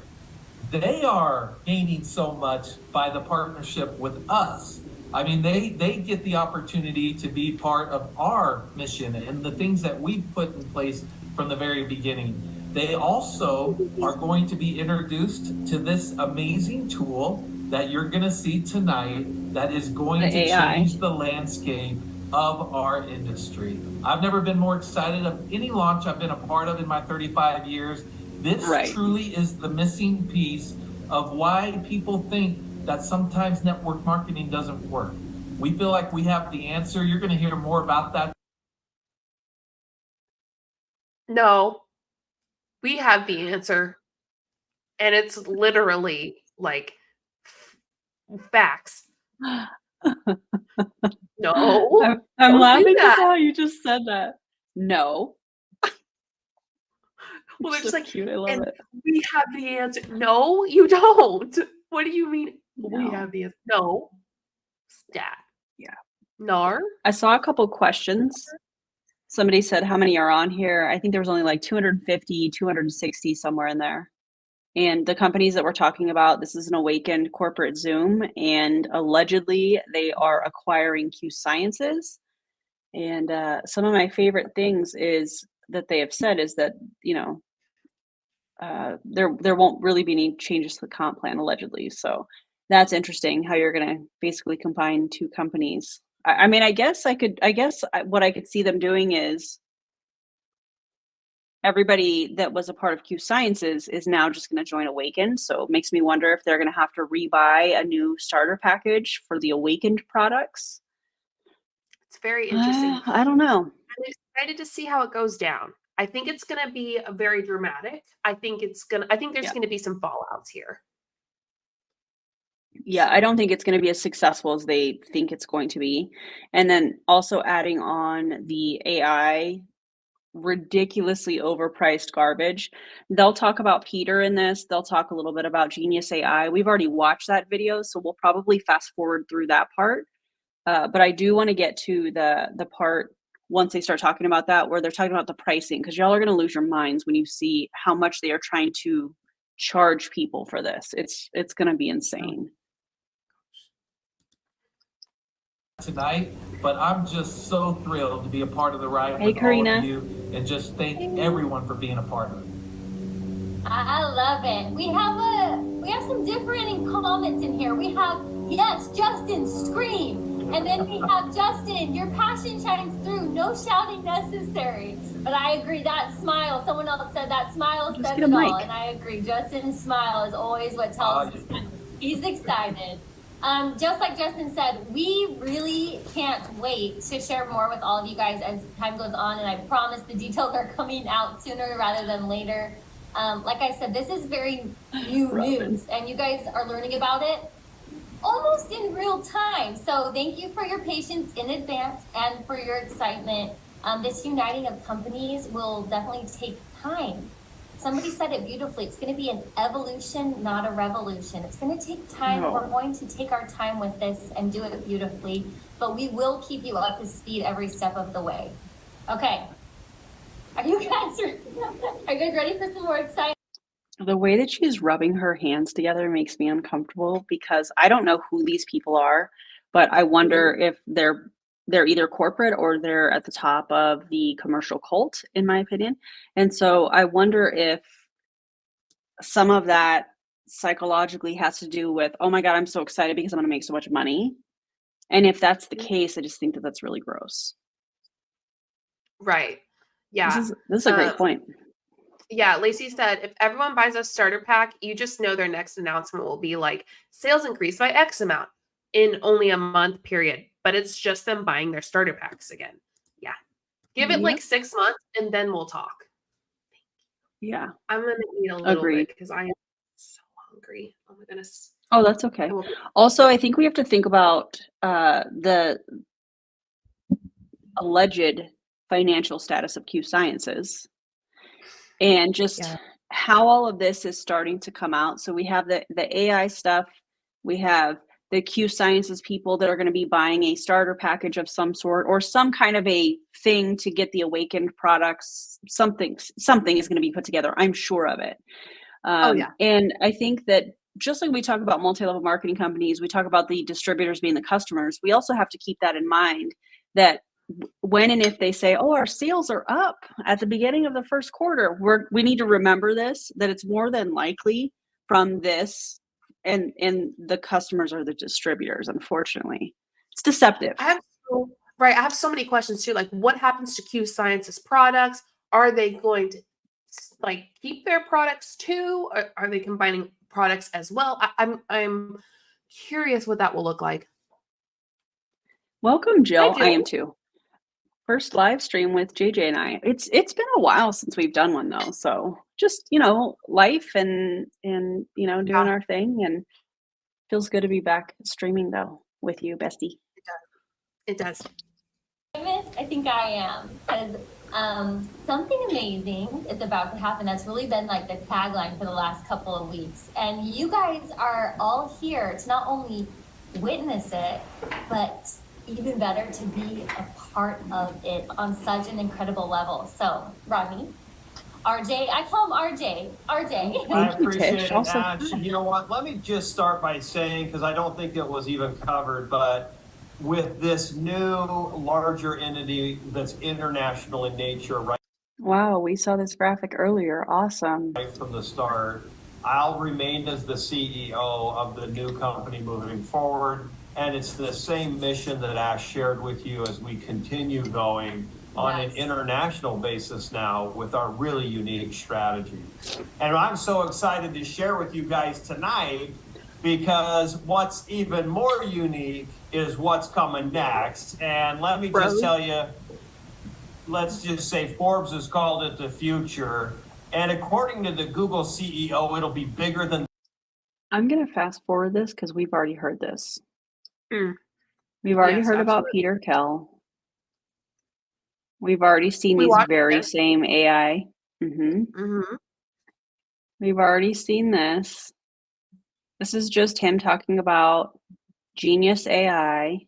they are gaining so much by the partnership with us. I mean, they get the opportunity to be part of our mission and the things that we've put in place from the very beginning. They also are going to be introduced to this amazing tool that you're going to see tonight that is going to change the landscape of our industry. I've never been more excited of any launch I've been a part of in my 35 years. This truly is the missing piece of why people think that sometimes network marketing doesn't work. We feel like we have the answer. You're going to hear more about that. No, we have the answer. And it's literally like facts. No. I'm don't do laughing that. at how you just said that. No. Well, they're So just like, cute. I love and it. we have the answer. No, you don't. What do you mean? We No. have the answer. No. Stat. Yeah. Nar. I saw a couple questions. Somebody said, how many are on here? I think there was only like 250, 260, somewhere in there. And the companies that we're talking about, this is an Awakened corporate Zoom, and allegedly they are acquiring Q Sciences. And some of my favorite things is that they have said is that, you know, there won't really be any changes to the comp plan allegedly. So that's interesting how you're going to basically combine two companies. I mean, I guess what I could see them doing is everybody that was a part of Q Sciences is now just going to join Awakened. So it makes me wonder if they're going to have to rebuy a new starter package for the Awakened products. It's very interesting. I don't know. I'm excited to see how it goes down. I think it's going to be a very dramatic. I think there's going to be some fallouts here. Yeah, I don't think it's going to be as successful as they think it's going to be. And then also adding on the AI ridiculously overpriced garbage. They'll talk about Peter in this. They'll talk a little bit about Genius AI. We've already watched that video, so we'll probably fast forward through that part. But I do want to get to the part once they start talking about that, where they're talking about the pricing, because y'all are going to lose your minds when you see how much they are trying to charge people for this. It's going to be insane. Tonight, but I'm just so thrilled to be a part of the ride Hey, with Karina. all of you, and just thank everyone for being a part of it. I love it. We have some differing comments in here. We have, yes, Justin, scream. And then we have Justin, your passion shines through, no shouting necessary. But I agree, that smile, someone else said that smile says it all. And I agree, Justin's smile is always what tells us he's excited. Just like Justin said, we really can't wait to share more with all of you guys as time goes on, and I promise the details are coming out sooner rather than later. Like I said, this is very new news, and you guys are learning about it almost in real time. So thank you for your patience in advance and for your excitement. This uniting of companies will definitely take time. Somebody said it beautifully. It's going to be an evolution, not a revolution. It's going to take time. No. We're going to take our time with this and do it beautifully, but we will keep you up to speed every step of the way. Okay. Are you guys ready for some more excitement? The way that she's rubbing her hands together makes me uncomfortable, because I don't know who these people are, but I wonder if they're either corporate or they're at the top of the commercial cult, in my opinion. And so I wonder if some of that psychologically has to do with, oh my God, I'm so excited because I'm going to make so much money. And if that's the case, I just think that that's really gross. Right. Yeah. This is a great point. Yeah, Lacey said, if everyone buys a starter pack, you just know their next announcement will be like, sales increased by X amount in only a month period. But it's just them buying their starter packs again. Yeah. Give it like 6 months and then we'll talk. Yeah. I'm going to eat a little bit because I am so hungry. Oh my goodness. Oh, that's okay. Also, I think we have to think about the alleged financial status of Q Sciences. And just how all of this is starting to come out. So we have the AI stuff. We have the Q Sciences people that are going to be buying a starter package of some sort, or some kind of a thing to get the Awakened products. Something is going to be put together. I'm sure of it. And I think that just like we talk about multi-level marketing companies, we talk about the distributors being the customers. We also have to keep that in mind, that when and if they say, oh, our sales are up at the beginning of the first quarter, we need to remember this, that it's more than likely from this, and the customers are the distributors, unfortunately. It's deceptive. I have so Right. I have so many questions too. Like, what happens to Q Science's products? Are they going to like keep their products too? Or are they combining products as well? I'm curious what that will look like. Welcome, Jill. Hi, I am Jill. too. First live stream with JJ and I. It's been a while since we've done one though. So just, life and doing Yeah. our thing, and feels good to be back streaming though with you, bestie. It does. I think I am, because something amazing is about to happen. That's really been like the tagline for the last couple of weeks, and you guys are all here to not only witness it, but even better to be a part of it on such an incredible level. So, Rodney, RJ, I call him RJ. RJ. I appreciate it. And you know what? Let me just start by saying, because I don't think it was even covered, but with this new larger entity that's international in nature, right? Wow, we saw this graphic earlier. Awesome. Right from the start, I'll remain as the CEO of the new company moving forward. And it's the same mission that Ash shared with you as we continue going on an international basis now with our really unique strategy. And I'm so excited to share with you guys tonight, because what's even more unique is what's coming next. And let me just tell you, let's just say Forbes has called it the future. And according to the Google CEO, it'll be bigger than. I'm going to fast forward this because we've already heard this. Mm. We've already Yes, heard about absolutely. Peter Kell. We've already seen We these watched very it. same AI. We've already seen this. This is just him talking about genius AI.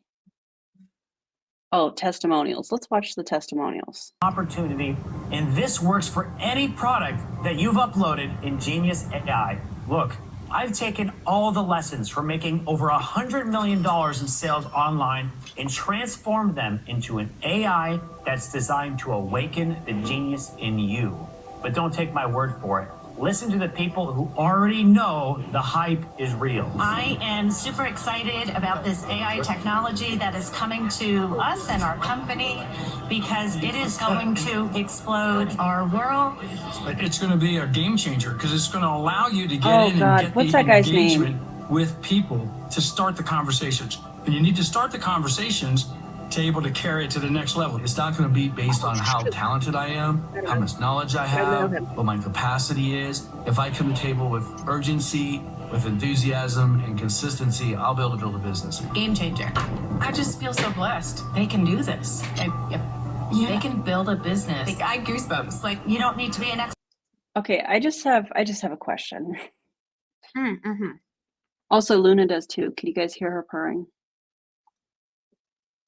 Oh, testimonials. Let's watch the testimonials. Opportunity, and this works for any product that you've uploaded in Genius AI. Look, I've taken all the lessons from making over $100 million in sales online and transformed them into an AI that's designed to awaken the genius in you. But don't take my word for it. Listen to the people who already know the hype is real. I am super excited about this AI technology that is coming to us and our company, because it is going to explode our world. It's going to be a game changer, because it's going to allow you to get in and get What's the that guy's engagement name? with people to start the conversations. And you need to start the conversations to able to carry it to the next level. It's not going to be based on how talented I am, how much knowledge I have, what my capacity is. If I come to the table with urgency, with enthusiasm and consistency, I'll be able to build a business. Game changer. I just feel so blessed. They can do this. They can build a business. Like, I goosebumps. Like, you don't need to be an expert. Okay, I just have a question. Mm-hmm. Also, Luna does too. Can you guys hear her purring?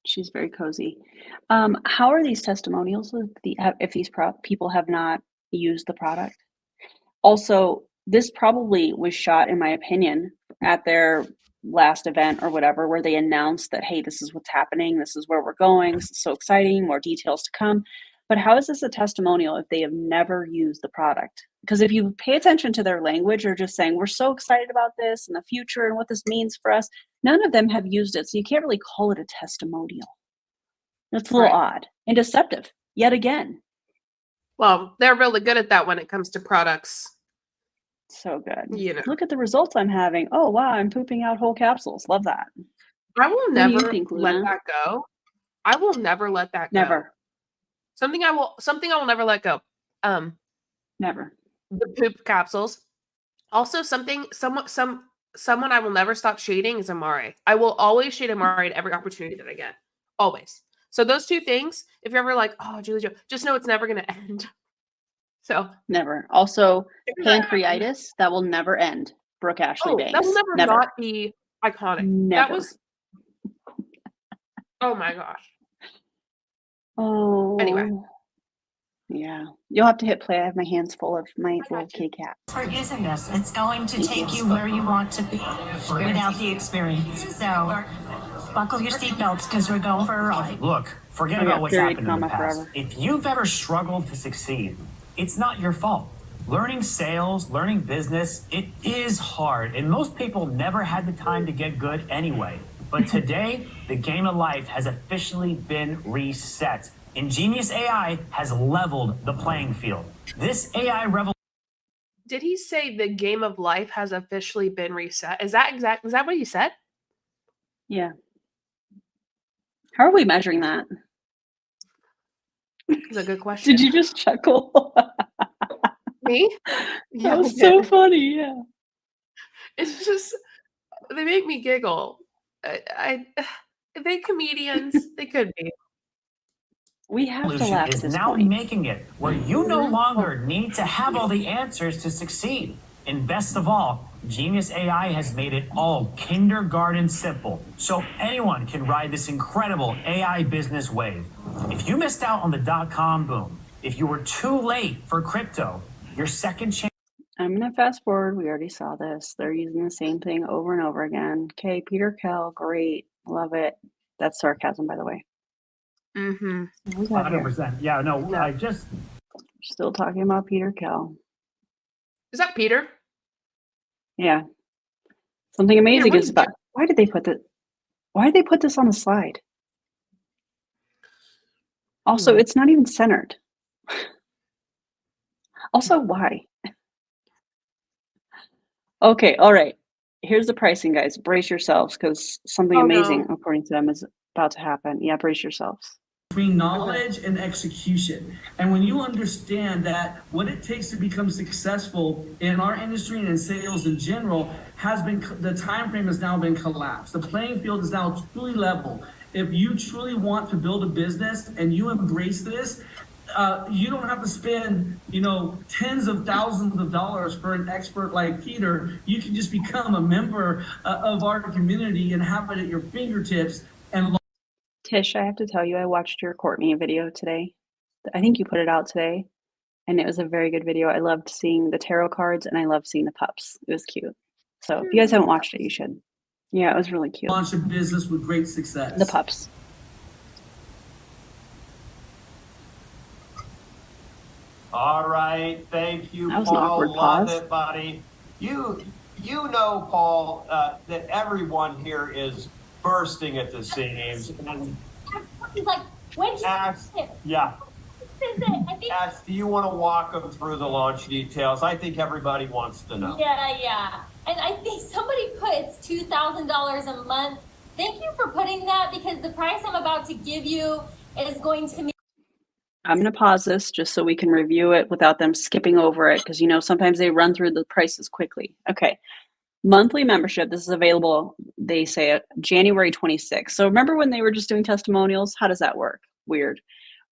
She's very cozy. How are these testimonials if these people have not used the product? Also, this probably was shot, in my opinion, at their last event or whatever, where they announced that, hey, this is what's happening, this is where we're going, this is so exciting, more details to come. But how is this a testimonial if they have never used the product? Because if you pay attention to their language, they're just saying, we're so excited about this and the future and what this means for us. None of them have used it, so you can't really call it a testimonial. That's a little odd and deceptive, yet again. Well, they're really good at that when it comes to products. So good. You know. Look at the results I'm having. Oh, wow, I'm pooping out whole capsules. Love that. I will never let Luna? that go. I will never let that go. Never. Something I will never let go. Never. The poop capsules. Also, someone I will never stop shading is Amare. I will always shade Amare at every opportunity that I get. Always. So those two things, if you're ever like, oh, Julie Jo, just know it's never going to end. So never. Also, pancreatitis, that will never end. Brooke Ashley Banks. That will never not be iconic. Never. That was. Oh my gosh. Oh. Anyway. Yeah. You'll have to hit play. I have my hands full of my little kitty cat. For using this, it's going to take you where you want to be without the experience. So buckle your seatbelts, because we're going for a ride. Look, forget about what's happened in the past. If you've ever struggled to succeed, it's not your fault. Learning sales, learning business, it is hard, and most people never had the time to get good anyway. But today, the game of life has officially been reset. Ingenious AI has leveled the playing field. This AI revolution. Did he say the game of life has officially been reset? Is that what he said? Yeah. How are we measuring that? It's a good question. Did you just chuckle? Me? That I was so did. funny. Yeah. It's just they make me giggle. I are they comedians? They could be. We have to laugh is at this now point. making it where you no longer need to have all the answers to succeed. And best of all, Genius AI has made it all kindergarten simple, so anyone can ride this incredible AI business wave. If you missed out on the .com boom, if you were too late for crypto, your second chance. I'm going to fast forward. We already saw this. They're using the same thing over and over again. Okay, Peter Kell, great. Love it. That's sarcasm, by the way. Mm-hmm. We got here. 100%. Yeah, no, I just. Still talking about Peter Kell. Is that Peter? Yeah. Something amazing Peter, is about. Why did they put this on the slide? Also, it's not even centered. Also, why? Okay, all right. Here's the pricing, guys. Brace yourselves because something amazing, according to them, is about to happen. Yeah, brace yourselves. Between knowledge and execution. And when you understand that what it takes to become successful in our industry and in sales in general has been, the time frame has now been collapsed. The playing field is now truly level. If you truly want to build a business and you embrace this, you don't have to spend, tens of thousands of dollars for an expert like Peter. You can just become a member of our community and have it at your fingertips. And Tish, I have to tell you, I watched your Courtney video today. I think you put it out today, and it was a very good video. I loved seeing the tarot cards, and I loved seeing the pups. It was cute. So if you guys haven't watched it, you should. Yeah, it was really cute. Launch a business with great success. The pups. All right, thank you, That was an Paul. awkward Love pause. it, buddy. You know, Paul, that everyone here is bursting at the seams. And Like, when Ash, yeah. Ash, do you want to walk them through the launch details? I think everybody wants to know. Yeah. And I think somebody put it's $2,000 a month. Thank you for putting that, because the price I'm about to give you is going to be. I'm going to pause this just so we can review it without them skipping over it, because sometimes they run through the prices quickly. Okay. Monthly membership. This is available, they say, January 26th. So remember when they were just doing testimonials? How does that work? Weird.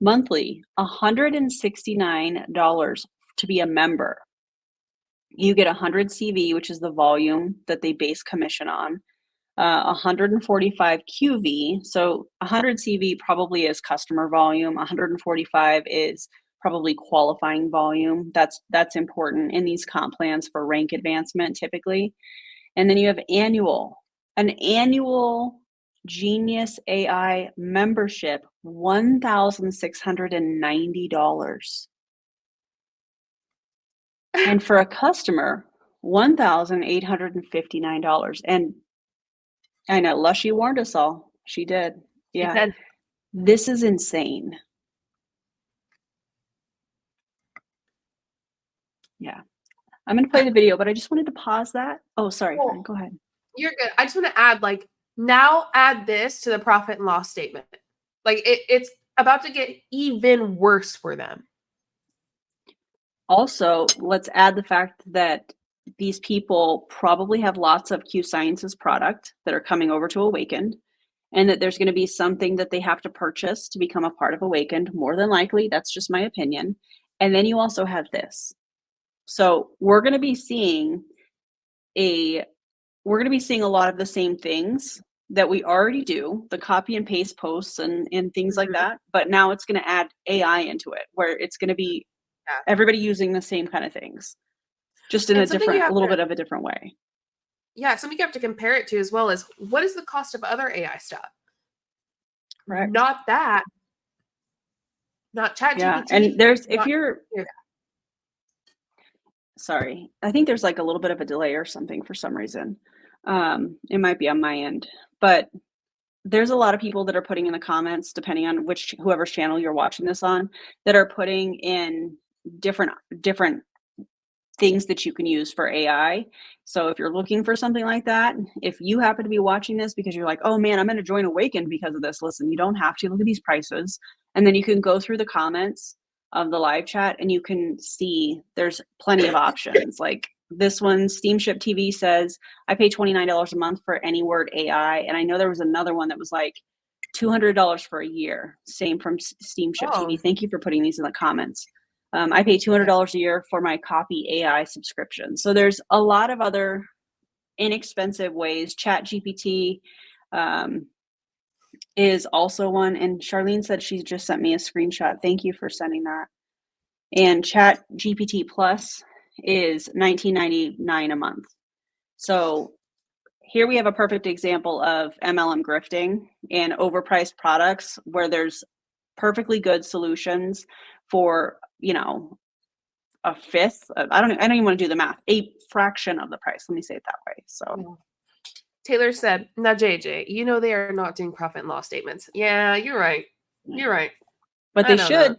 Monthly, $169 to be a member. You get 100 CV, which is the volume that they base commission on. 145 QV. So 100 CV probably is customer volume. 145 is probably qualifying volume. That's important in these comp plans for rank advancement typically. And then you have an annual Genius AI membership, $1,690. And for a customer, $1,859. And I know Lushy warned us all. She did. Yeah. This is insane. Yeah. I'm going to play the video, but I just wanted to pause that. Oh, sorry. Fran, go ahead. You're good. I just want to add, now add this to the profit and loss statement. It's about to get even worse for them. Also, let's add the fact that these people probably have lots of Q Sciences product that are coming over to Awakened, and that there's going to be something that they have to purchase to become a part of Awakened, more than likely. That's just my opinion. And then you also have this. So we're going to be seeing a lot of the same things that we already do, the copy and paste posts and things like that. But now it's going to add AI into it, where it's going to be everybody using the same kind of things, just in a little bit of a different way. Yeah, something you have to compare it to as well is, what is the cost of other AI stuff? Correct. Not that. Not ChatGPT. Yeah, and sorry, I think there's a little bit of a delay or something for some reason. It might be on my end, but there's a lot of people that are putting in the comments, depending on whoever's channel you're watching this on, that are putting in different things that you can use for AI. So if you're looking for something like that, if you happen to be watching this because you're like, oh man, I'm going to join Awakened because of this, listen, you don't have to. Look at these prices. And then you can go through the comments of the live chat and you can see there's plenty of options. Like this one, Steamship TV says, I pay $29 a month for any word AI. And I know there was another one that was like $200 for a year. Same from Steamship TV. Thank you for putting these in the comments. I pay $200 a year for my copy AI subscription. So there's a lot of other inexpensive ways. ChatGPT is also one. And Charlene said she just sent me a screenshot. Thank you for sending that. And ChatGPT Plus is $19.99 a month. So here we have a perfect example of MLM grifting and overpriced products where there's perfectly good solutions for, a fifth. I don't even want to do the math. A fraction of the price. Let me say it that way. So Taylor said, now JJ, they are not doing profit and loss statements. Yeah, you're right. You're right. But they should.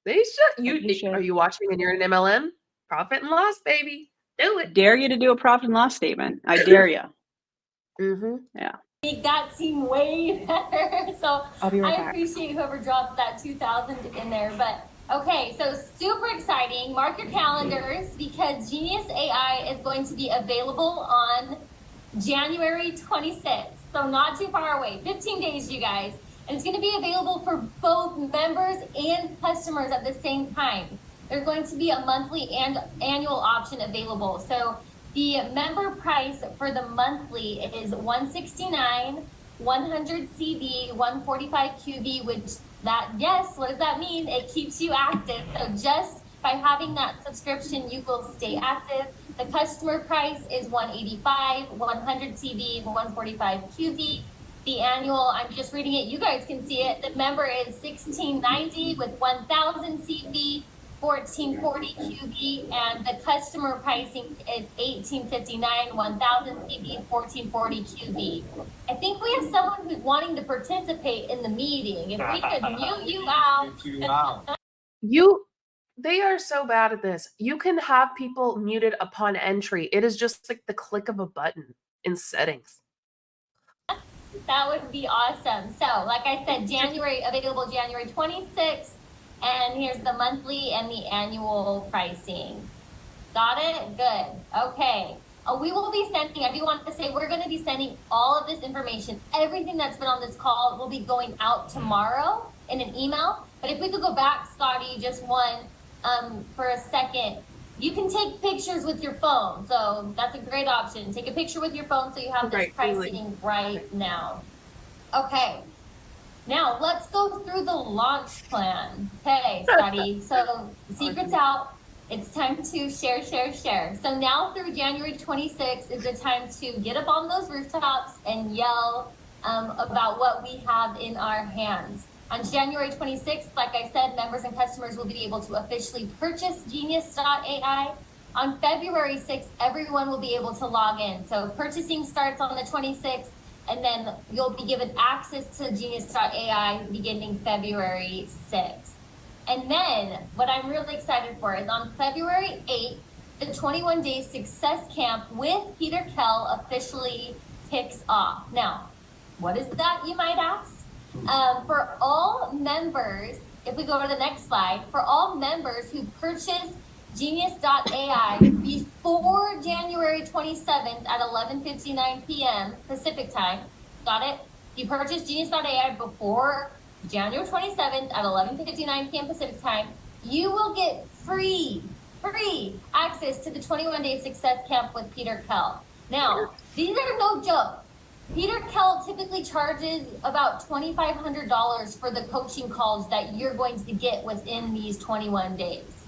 They should. Are you watching and you're an MLM? Profit and loss, baby. Do it. Dare you to do a profit and loss statement. I dare you. Yeah. Make that seem way better. So I'll be right back. I appreciate whoever dropped that 2,000 in there. But okay, so super exciting. Mark your calendars because Genius AI is going to be available on January 26th. So not too far away. 15 days, you guys. And it's going to be available for both members and customers at the same time. There's going to be a monthly and annual option available. So the member price for the monthly is $169, 100 CV, 145 QV, which what does that mean? It keeps you active. So just by having that subscription, you will stay active. The customer price is $185, 100 CV, 145 QV. The annual, I'm just reading it, you guys can see it. The member is $16.90 with 1,000 CV, 1440 QV, and the customer pricing is $18.59, 1,000 QV, 1440 QV. I think we have someone who's wanting to participate in the meeting. If we could mute you out. They are so bad at this. You can have people muted upon entry. It is just like the click of a button in settings. That would be awesome. So, like I said, available January 26th. And here's the monthly and the annual pricing. Got it? Good. Okay. We will be sending, I do want to say, we're going to be sending all of this information. Everything that's been on this call will be going out tomorrow in an email. But if we could go back, Scotty, just one for a second. You can take pictures with your phone. So that's a great option. Take a picture with your phone so you have this pricing right now. Okay. Now, let's go through the launch plan. Okay, Scotty. So, secret's out. It's time to share. So now through January 26th is the time to get up on those rooftops and yell about what we have in our hands. On January 26th, like I said, members and customers will be able to officially purchase Genius.ai. On February 6th, everyone will be able to log in. So purchasing starts on the 26th. And then you'll be given access to Genius.ai beginning February 6th. And then what I'm really excited for is on February 8th, the 21-day success camp with Peter Kell officially kicks off. Now, what is that, you might ask? For all members, if we go to the next slide, for all members who purchase Genius.ai before January 27th at 11:59 p.m. Pacific time. Got it? You purchase Genius.ai before January 27th at 11:59 p.m. Pacific time. You will get free access to the 21-day success camp with Peter Kell. Now, these are no joke. Peter Kell typically charges about $2,500 for the coaching calls that you're going to get within these 21 days.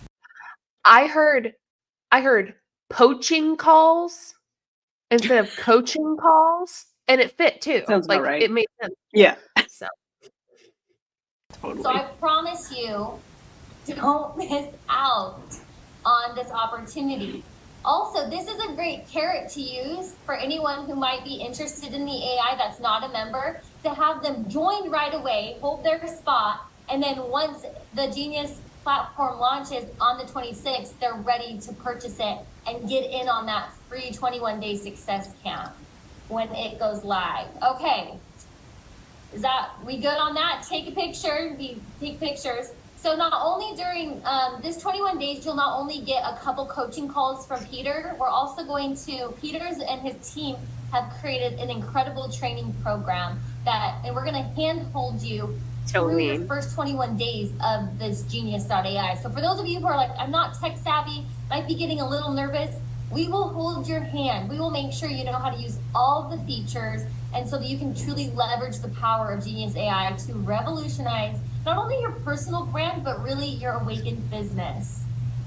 I heard poaching calls instead of coaching calls, and it fit too. Sounds about right. It made sense. Yeah. So. Totally. So I promise you, don't miss out on this opportunity. Also, this is a great carrot to use for anyone who might be interested in the AI that's not a member, to have them join right away, hold their spot, and then once the Genius platform launches on the 26th, they're ready to purchase it and get in on that free 21-day success camp when it goes live. Okay, is that, we good on that? Take a picture, take pictures. So not only during this 21 days, you'll not only get a couple coaching calls from Peter, we're also going to, Peter's and his team have created an incredible training program and we're gonna handhold you through your first 21 days of this Genius.ai. So for those of you who are like, I'm not tech savvy, might be getting a little nervous, we will hold your hand. We will make sure you know how to use all the features, and so that you can truly leverage the power of Genius AI to revolutionize not only your personal brand, but really your awakened business.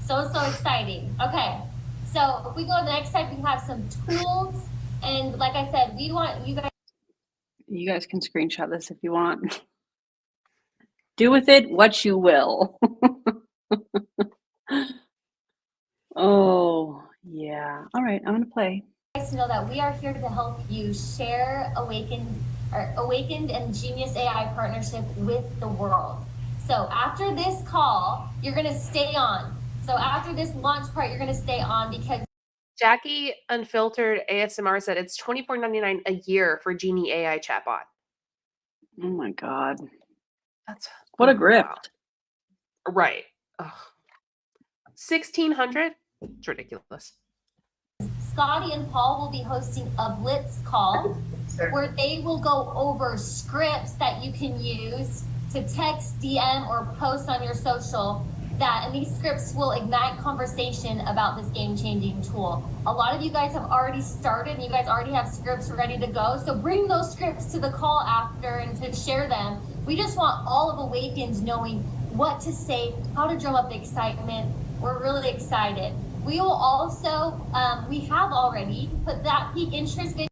So exciting. Okay, so if we go to the next slide, we have some tools. And like I said, we want you guys. You guys can screenshot this if you want. Do with it what you will. Oh, yeah. All right, I'm gonna play. To know that we are here to help you share awakened and Genius AI partnership with the world. So after this call, you're gonna stay on. So after this launch part, you're gonna stay on because Jackie Unfiltered ASMR said it's $24.99 a year for Genie AI chatbot. Oh my God. That's what a grift. Wow. Right. Ugh. 1,600? It's ridiculous. Scotty and Paul will be hosting a Blitz call where they will go over scripts that you can use to text, DM, or post on your social. And these scripts will ignite conversation about this game-changing tool. A lot of you guys have already started, and you guys already have scripts ready to go. So bring those scripts to the call after and to share them. We just want all of Awakened knowing what to say, how to drum up the excitement. We're really excited. We will also, we have already put that peak interest video.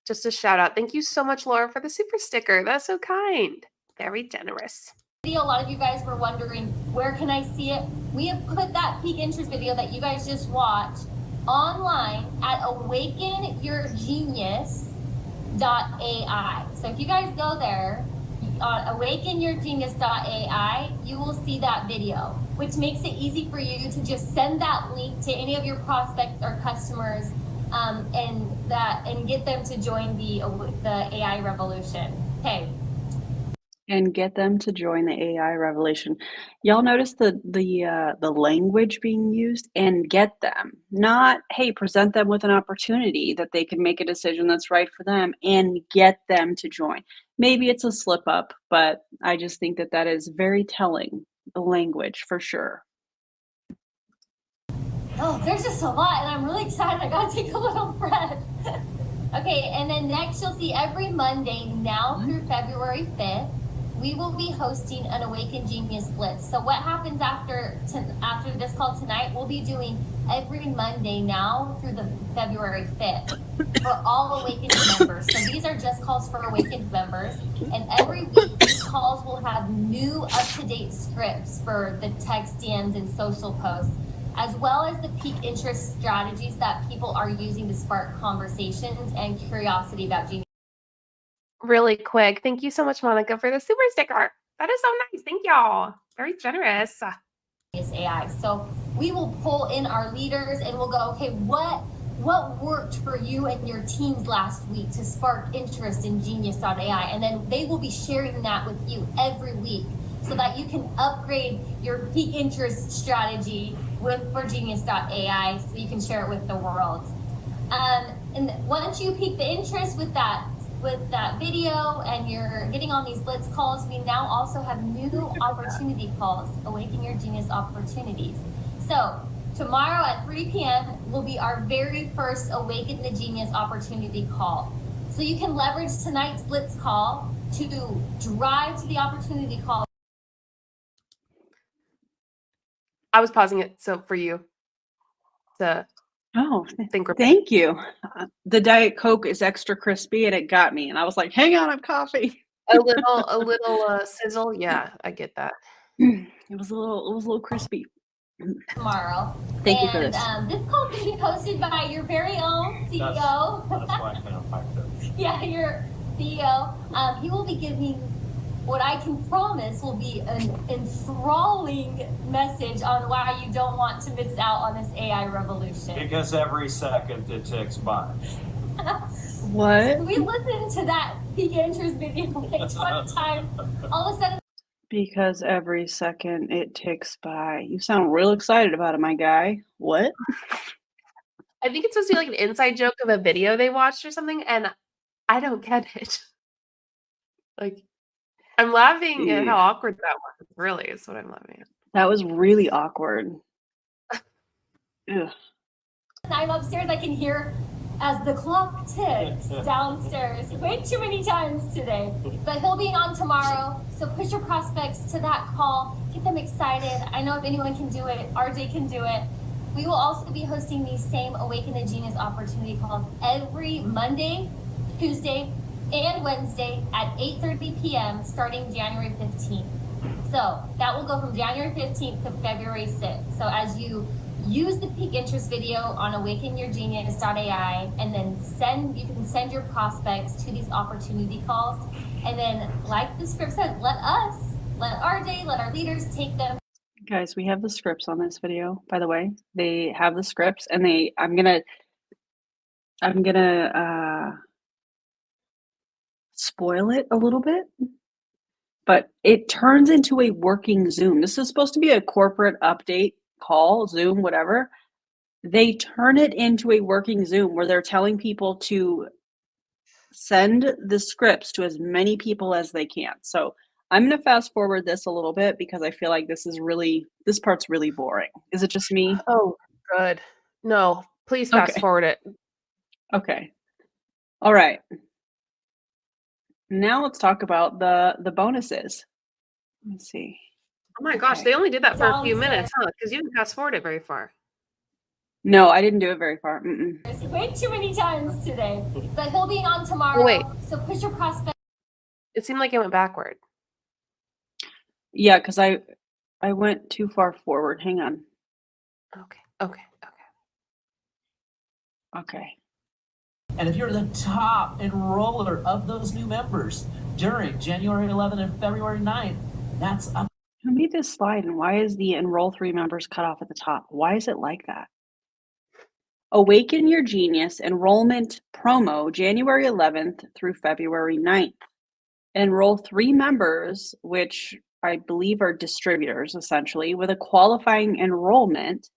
Just a shout out. Thank you so much, Laura, for the super sticker. That's so kind. Very generous. A lot of you guys were wondering, where can I see it? We have put that peak interest video that you guys just watched online at awakenyourgenius.ai. So if you guys go there, on awakenyourgenius.ai, you will see that video, which makes it easy for you to just send that link to any of your prospects or customers and get them to join the AI revolution. Okay. And get them to join the AI revolution. Y'all notice the language being used? And get them. Not, hey, present them with an opportunity that they can make a decision that's right for them and get them to join. Maybe it's a slip up, but I just think that that is very telling, the language for sure. Oh, there's just a lot, and I'm really excited. I gotta take a little breath. Okay, and then next you'll see every Monday now through February 5th, we will be hosting an Awakened Genius Blitz. So what happens after this call tonight, we'll be doing every Monday now through the February 5th for all Awakened members. So these are just calls for Awakened members. And every week, these calls will have new up-to-date scripts for the text, DMs, and social posts, as well as the peak interest strategies that people are using to spark conversations and curiosity about Genius. Really quick. Thank you so much, Monica, for the super sticker. That is so nice. Thank y'all. Very generous. AI. So we will pull in our leaders and we'll go, okay, what worked for you and your teams last week to spark interest in Genius.ai? And then they will be sharing that with you every week so that you can upgrade your peak interest strategy for Genius.ai so you can share it with the world. And once you peak the interest with that video and you're getting on these Blitz calls, we now also have new opportunity calls, Awaken Your Genius opportunities. So tomorrow at 3 p.m. will be our very first Awaken the Genius opportunity call. So you can leverage tonight's Blitz call to drive to the opportunity call. I was pausing it so for you to Thank you. The Diet Coke is extra crispy and it got me. And I was like, hang on, I'm coffee. a little sizzle. Yeah, I get that. It was a little crispy. Tomorrow. Thank you for this. This call can be hosted by your very own CEO. That's why I kind of hyped it. Yeah, your CEO. He will be giving what I can promise will be an enthralling message on why you don't want to miss out on this AI revolution. Because every second it ticks by. What? We listened to that peak interest video like 20 times. All of a sudden, Because every second it ticks by. You sound real excited about it, my guy. What? I think it's supposed to be like an inside joke of a video they watched or something, and I don't get it. Like, I'm laughing at how awkward that was. Really, is what I'm laughing at. That was really awkward. Ugh. I'm upstairs, I can hear as the clock ticks downstairs. Way too many times today. But he'll be on tomorrow, so push your prospects to that call. Get them excited. I know if anyone can do it, RJ can do it. We will also be hosting these same Awaken the Genius opportunity calls every Monday, Tuesday, and Wednesday at 8:30 p.m. starting January 15th. So that will go from January 15th to February 6th. So as you use the peak interest video on awakenyourgenius.ai and then you can send your prospects to these opportunity calls. And then, like the script said, let RJ, let our leaders take them. Guys, we have the scripts on this video, by the way. They have the scripts, and I'm gonna spoil it a little bit, but it turns into a working Zoom. This is supposed to be a corporate update call, Zoom, whatever. They turn it into a working Zoom where they're telling people to send the scripts to as many people as they can. So I'm going to fast forward this a little bit because I feel like this part's really boring. Is it just me? Oh, good. No, please fast forward it. Okay. All right. Now let's talk about the bonuses. Let's see. Oh my gosh, they only did that for a few minutes, huh? Because you didn't fast forward it very far. No, I didn't do it very far. Way too many times today. But he'll be on tomorrow. Oh, wait. So push your prospects. It seemed like it went backward. Yeah, because I went too far forward. Hang on. Okay. And if you're the top enroller of those new members during January 11th and February 9th, that's up. Who made this slide, and why is the enroll 3 members cut off at the top? Why is it like that? Awaken Your Genius enrollment promo January 11th through February 9th. Enroll 3 members, which I believe are distributors essentially, with a qualifying enrollment.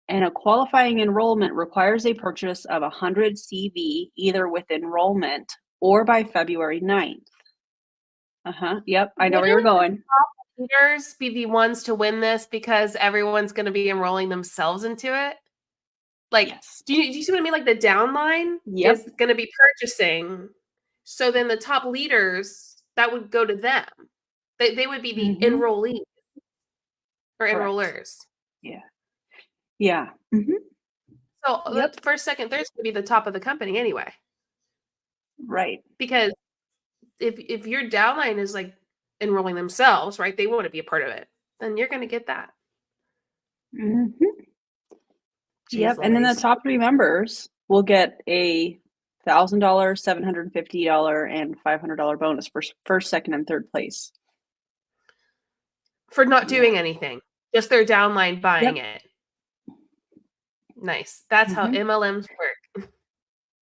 And a qualifying enrollment requires a purchase of 100 CV either with enrollment or by February 9th. Yep, I know where you're going. Leaders be the ones to win this because everyone's going to be enrolling themselves into it. Like, yes. do you see what I mean? Like the downline is going to be purchasing. So then the top leaders, that would go to them. They would be the enrollees or enrollers. Yeah. So the first, second, third's going to be the top of the company anyway. Right. Because if your downline is like enrolling themselves, right? They want to be a part of it. Then you're going to get that. Yep. And then the top 3 members will get a $1,000, $750, and $500 bonus for first, second, and third place. For not doing anything. Just their downline buying it. Nice. That's how MLMs work.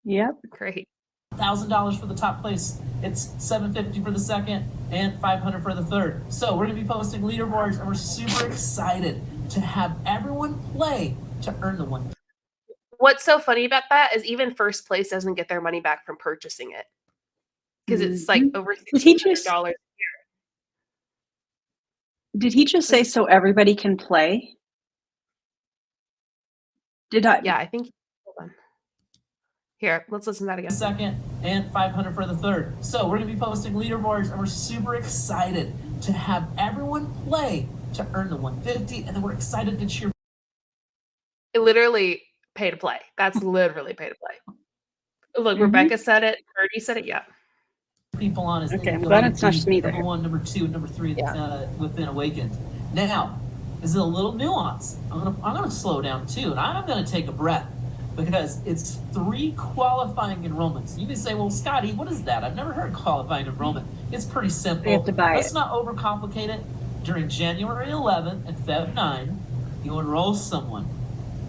Yep. Great. $1,000 for the top place. It's $750 for the second and $500 for the third. So we're going to be posting leaderboards, and we're super excited to have everyone play to earn the one. What's so funny about that is even first place doesn't get their money back from purchasing it because it's like over $600 a year. Did he just say so everybody can play? Did I? Yeah, I think. Hold on. Here, let's listen to that again. Second and $500 for the third. So we're going to be posting leaderboards, and we're super excited to have everyone play to earn the 150, and then we're excited to cheer. It literally pay to play. That's literally pay to play. Look, Rebecca said it. Birdie said it. Yeah. People on is okay. I'm glad it's not just me there. Number 1, number 2, and number 3 within Awakened. Now, is a little nuance. I'm gonna slow down too, and I'm gonna take a breath because it's 3 qualifying enrollments. You can say, well, Scotty, what is that? I've never heard qualifying enrollment. It's pretty simple. They have to buy Let's it. not overcomplicate it. During January 11th and Feb 9, you enroll someone.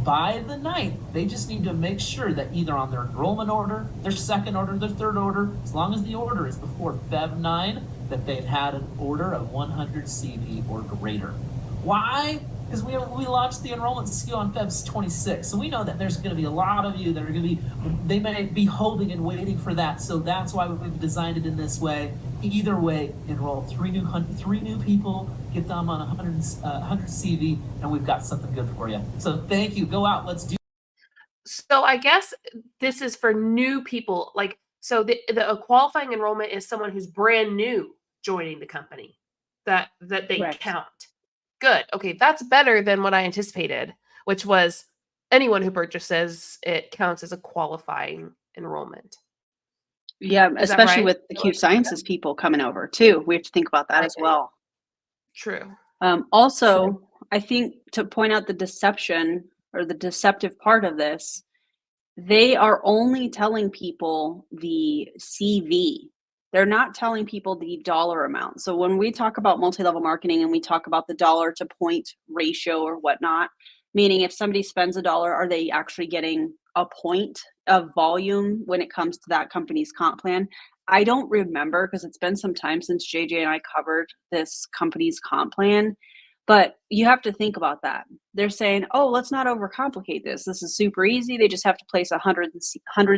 By the 9th, they just need to make sure that either on their enrollment order, their second order, their third order, as long as the order is before Feb 9, that they've had an order of 100 CV or greater. Why? Because we launched the enrollment SKU on Feb 26, so we know that there's going to be a lot of you that are going to be, they may be holding and waiting for that, so that's why we've designed it in this way. Either way, enroll 3 new people, get them on 100 CV, and we've got something good for you. So thank you. Go out. Let's do. So I guess this is for new people. Like, so a qualifying enrollment is someone who's brand new joining the company that they Correct. count. Good. Okay, that's better than what I anticipated, which was anyone who purchases it counts as a qualifying enrollment. Yeah, Is that especially right? with the Cube Sciences people coming over too. We have to think about that as well. True. Also, I think to point out the deception or the deceptive part of this, they are only telling people the CV. They're not telling people the dollar amount. So when we talk about multi-level marketing and we talk about the dollar to point ratio or whatnot, meaning if somebody spends $1, are they actually getting a point of volume when it comes to that company's comp plan? I don't remember because it's been some time since JJ and I covered this company's comp plan, but you have to think about that. They're saying, oh, let's not overcomplicate this. This is super easy. They just have to place a 100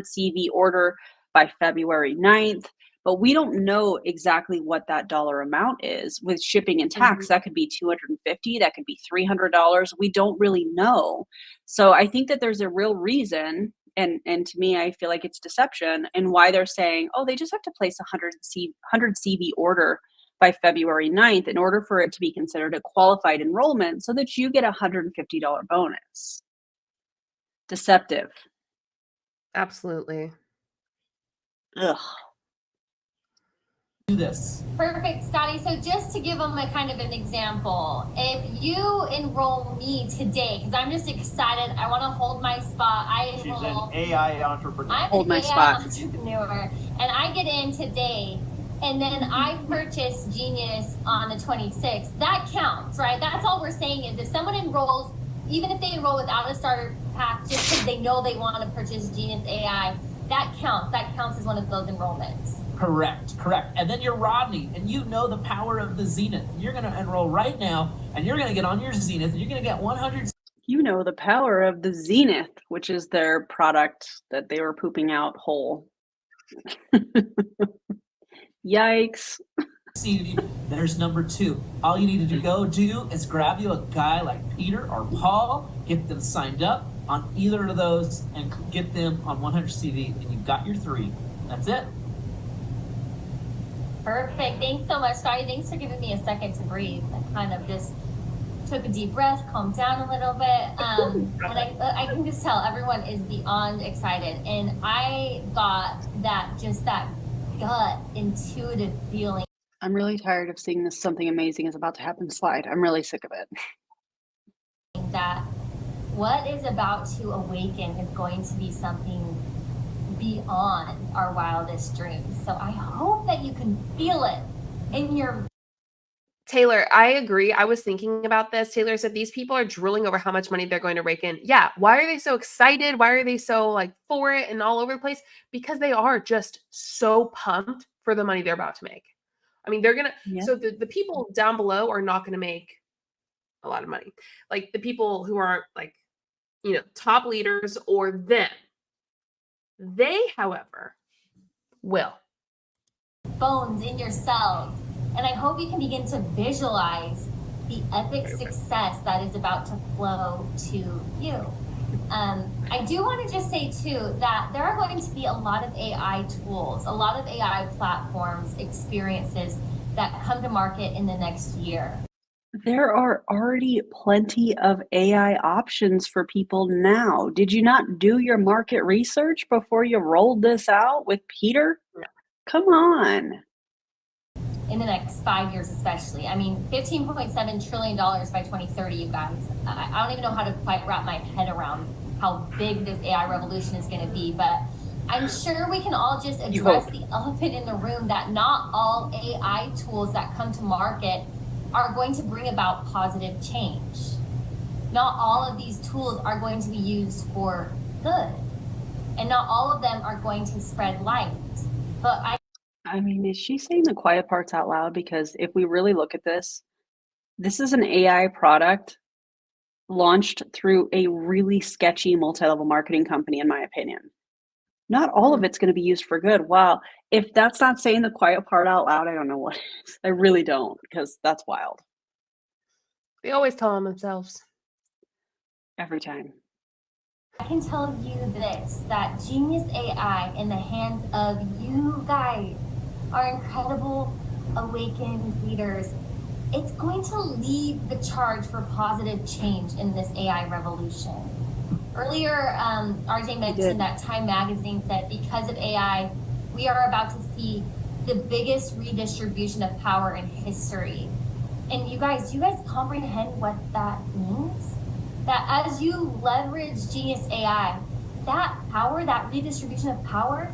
CV order by February 9th. But we don't know exactly what that dollar amount is with shipping and tax. That could be $250, that could be $300. We don't really know. So I think that there's a real reason, and to me, I feel like it's deception, and why they're saying, oh, they just have to place a 100 CV order by February 9th in order for it to be considered a qualified enrollment so that you get a $150 bonus. Deceptive. Absolutely. Ugh. Do this. Perfect, Scotty. So just to give them a kind of an example, if you enroll me today, because I'm just excited, I want to hold my spot. She's an AI entrepreneur. I'm Hold an my AI spot. entrepreneur, and I get in today, and then I purchase Genius on the 26th. That counts, right? That's all we're saying is if someone enrolls, even if they enroll without a starter pack, just because they know they want to purchase Genius AI, that counts. That counts as one of those enrollments. Correct. And then you're Rodney, and you know the power of the Zenith. You're going to enroll right now, and you're going to get on your Zenith, and you're going to get 100. You know the power of the Zenith, which is their product that they were pooping out whole. Yikes. There's number 2. All you need to go do is grab you a guy like Peter or Paul, get them signed up on either of those, and get them on 100 CV, and you've got your 3. That's it. Perfect. Thanks so much, Scotty. Thanks for giving me a second to breathe. I kind of just took a deep breath, calmed down a little bit. And I can just tell everyone is beyond excited. And I got that gut, intuitive feeling. I'm really tired of seeing this something amazing is about to happen slide. I'm really sick of it. That what is about to awaken is going to be something beyond our wildest dreams. So I hope that you can feel it in your... Taylor, I agree. I was thinking about this. Taylor said these people are drilling over how much money they're going to rake in. Yeah. Why are they so excited? Why are they so like for it and all over the place? Because they are just so pumped for the money they're about to make. I mean, they're going to, so the people down below are not going to make a lot of money. Like the people who aren't like, you know, top leaders or them. They, however, will. Bones in your cells. And I hope you can begin to visualize the epic success that is about to flow to you. I do want to just say, too, that there are going to be a lot of AI tools, a lot of AI platforms, experiences that come to market in the next year. There are already plenty of AI options for people now. Did you not do your market research before you rolled this out with Peter? No. Come on. in the next 5 years, especially. I mean, $15.7 trillion by 2030, you guys. I don't even know how to quite wrap my head around how big this AI revolution is going to be, but I'm sure we can all just address the elephant in the room that not all AI tools that come to market are going to bring about positive change. Not all of these tools are going to be used for good, and not all of them are going to spread light. But I mean, is she saying the quiet parts out loud? Because if we really look at this, this is an AI product launched through a really sketchy multi-level marketing company, in my opinion. Not all of it's going to be used for good. Wow. If that's not saying the quiet part out loud, I don't know what is. I really don't, because that's wild. They always tell them themselves. Every time. I can tell you this, that Genius AI in the hands of you guys, our incredible awakened leaders, it's going to lead the charge for positive change in this AI revolution. Earlier, RJ mentioned that Time Magazine said because of AI, we are about to see the biggest redistribution of power in history. And you guys, do you guys comprehend what that means? That as you leverage Genius AI, that power, that redistribution of power,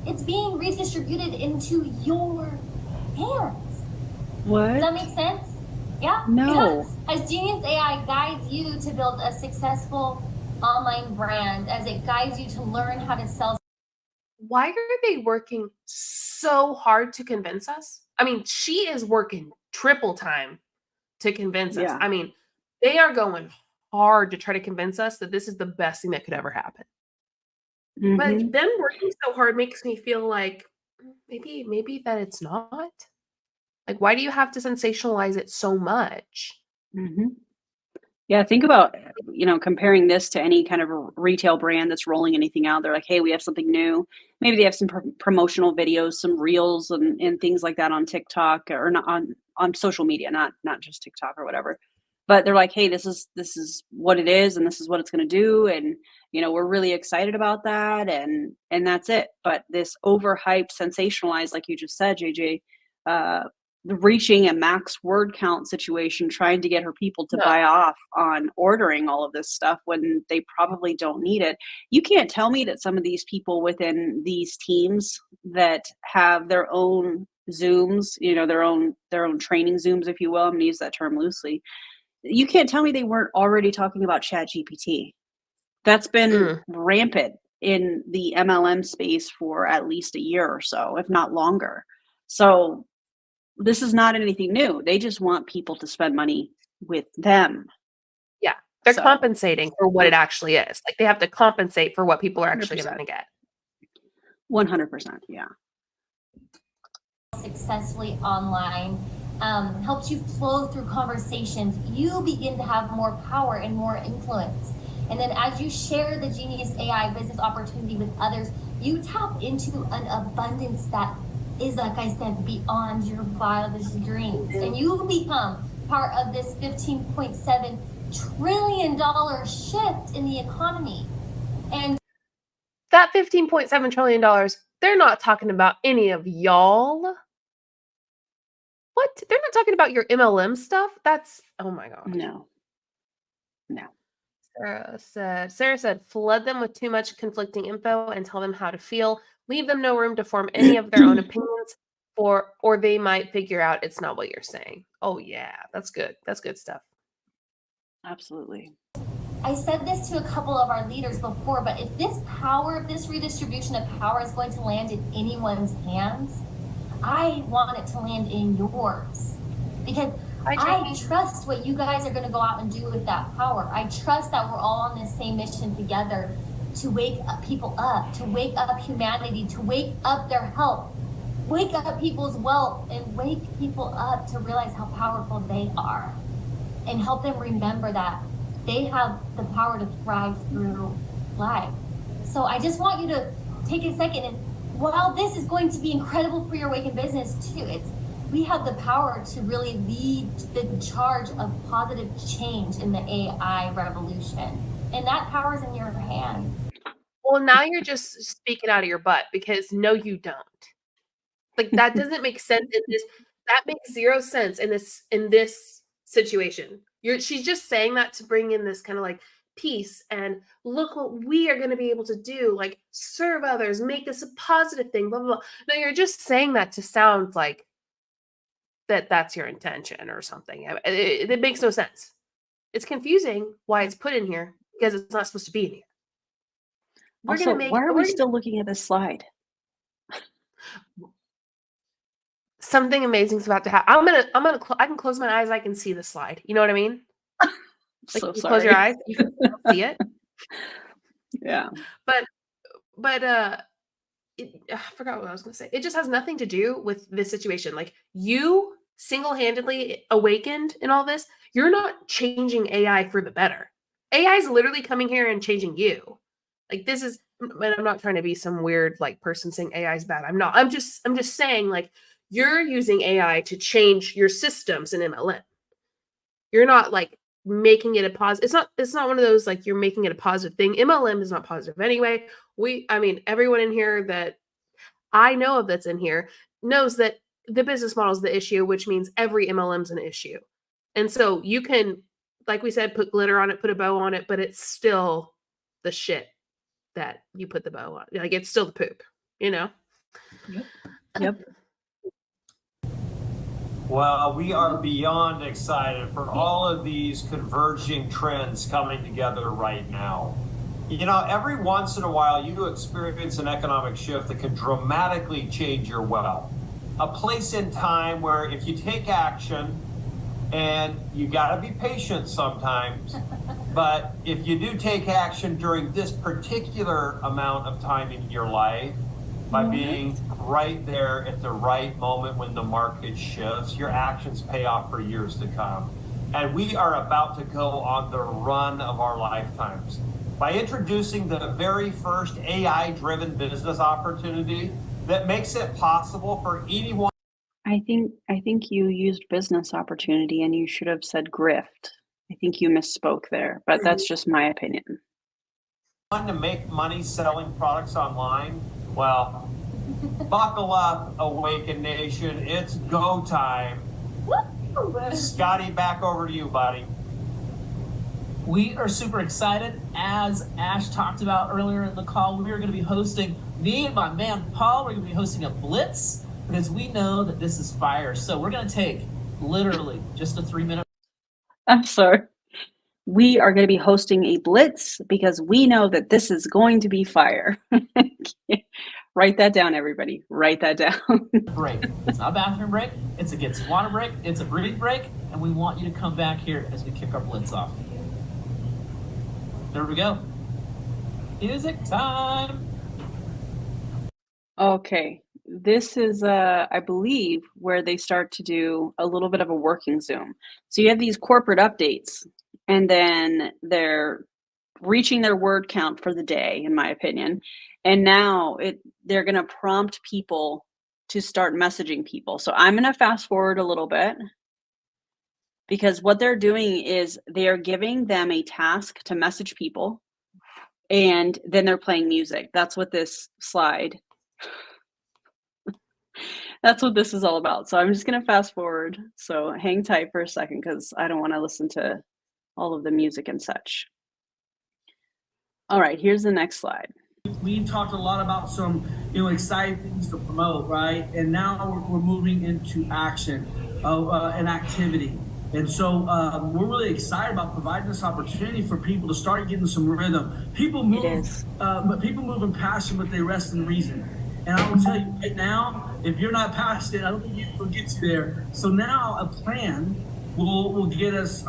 it's being redistributed into your hands. What? Does that make sense? Yeah? No. Yeah. As Genius AI guides you to build a successful online brand, as it guides you to learn how to sell. Why are they working so hard to convince us? I mean, she is working triple time to convince us. I mean, they are going hard to try to convince us that this is the best thing that could ever happen. But them working so hard makes me feel like maybe that it's not. Like, why do you have to sensationalize it so much? Yeah, think about, comparing this to any kind of a retail brand that's rolling anything out. They're like, hey, we have something new. Maybe they have some promotional videos, some reels and things like that on TikTok, or not on social media, not just TikTok or whatever. But they're like, hey, this is what it is, and this is what it's going to do, and we're really excited about that, and that's it. But this overhyped, sensationalized, like you just said, JJ, reaching a max word count situation, trying to get her people to buy off on ordering all of this stuff when they probably don't need it. You can't tell me that some of these people within these teams that have their own Zooms, their own training Zooms, if you will, I'm going to use that term loosely. You can't tell me they weren't already talking about ChatGPT. That's been rampant in the MLM space for at least a year or so, if not longer. So this is not anything new. They just want people to spend money with them. Yeah. They're compensating for what it actually is. Like, they have to compensate for what people are actually going to get. 100%. Yeah. Successfully online helps you flow through conversations. You begin to have more power and more influence. And then as you share the Genius AI business opportunity with others, you tap into an abundance that is, like I said, beyond your wildest dreams. And you become part of this $15.7 trillion shift in the economy. And that $15.7 trillion, they're not talking about any of y'all. What? They're not talking about your MLM stuff? That's, oh my gosh. No. Sarah said, flood them with too much conflicting info and tell them how to feel. Leave them no room to form any of their own opinions, or they might figure out it's not what you're saying. Oh yeah, that's good. That's good stuff. Absolutely. I said this to a couple of our leaders before, but if this redistribution of power is going to land in anyone's hands, I want it to land in yours. Because I trust what you guys are going to go out and do with that power. I trust that we're all on this same mission together to wake up people up, to wake up humanity, to wake up their health, wake up people's wealth, and wake people up to realize how powerful they are, and help them remember that they have the power to thrive through life. So I just want you to take a second, and while this is going to be incredible for your Awaken business too, we have the power to really lead the charge of positive change in the AI revolution. And that power is in your hands. Well, now you're just speaking out of your butt, because no, you don't. Like that doesn't make sense in this. That makes zero sense in this situation. She's just saying that to bring in this kind of like peace and look what we are going to be able to do, like serve others, make this a positive thing, blah, blah, blah. No, you're just saying that to sound like that's your intention or something. It makes no sense. It's confusing why it's put in here because it's not supposed to be in here. Also, why are we still looking at this slide? Something amazing is about to happen. I can close my eyes. I can see the slide. You know what I mean? Like So you close your sorry. eyes, you can see it. Yeah. But I forgot what I was going to say. It just has nothing to do with this situation. Like you single-handedly awakened in all this. You're not changing AI for the better. AI is literally coming here and changing you. Like this is, and I'm not trying to be some weird like person saying AI is bad. I'm not. I'm just saying like you're using AI to change your systems in MLM. You're not like making it a positive. It's not one of those like you're making it a positive thing. MLM is not positive anyway. I mean, everyone in here that I know of that's in here knows that the business model is the issue, which means every MLM is an issue. And so you can, like we said, put glitter on it, put a bow on it, but it's still the shit that you put the bow on. Like it's still the poop, you know? Yep. Well, we are beyond excited for all of these converging trends coming together right now. You know, every once in a while, you experience an economic shift that can dramatically change your wealth. A place in time where if you take action, and you got to be patient sometimes, but if you do take action during this particular amount of time in your life, by being right there at the right moment when the market shifts, your actions pay off for years to come. And we are about to go on the run of our lifetimes. By introducing the very first AI-driven business opportunity that makes it possible for anyone. I think you used business opportunity and you should have said grift. I think you misspoke there, but that's just my opinion. To make money selling products online, well, buckle up, Awaken Nation. It's go time. Scotty, back over to you, buddy. We are super excited. As Ash talked about earlier in the call, we are going to be hosting, me and my man Paul, we're going to be hosting a blitz because we know that this is fire. So we're going to take literally just a 3-minute. I'm sorry. We are going to be hosting a blitz because we know that this is going to be fire. Write that down, everybody. Write that down. Break. It's not a bathroom break. It's a get some water break. It's a breathe break. And we want you to come back here as we kick our blitz off. There we go. Music time. Okay. This is, I believe, where they start to do a little bit of a working Zoom. So you have these corporate updates, and then they're reaching their word count for the day, in my opinion. And now they're going to prompt people to start messaging people. So I'm going to fast forward a little bit because what they're doing is they are giving them a task to message people, and then they're playing music. That's what this slide. That's what this is all about. So I'm just going to fast forward. So hang tight for a second because I don't want to listen to all of the music and such. All right, here's the next slide. We've talked a lot about some, exciting things to promote, right? And now we're moving into action and activity. And so we're really excited about providing this opportunity for people to start getting some rhythm. People move, but people move in passion, but they rest in reason. And I will tell you right now, if you're not passionate, I don't think it will get you there. So now a plan will get us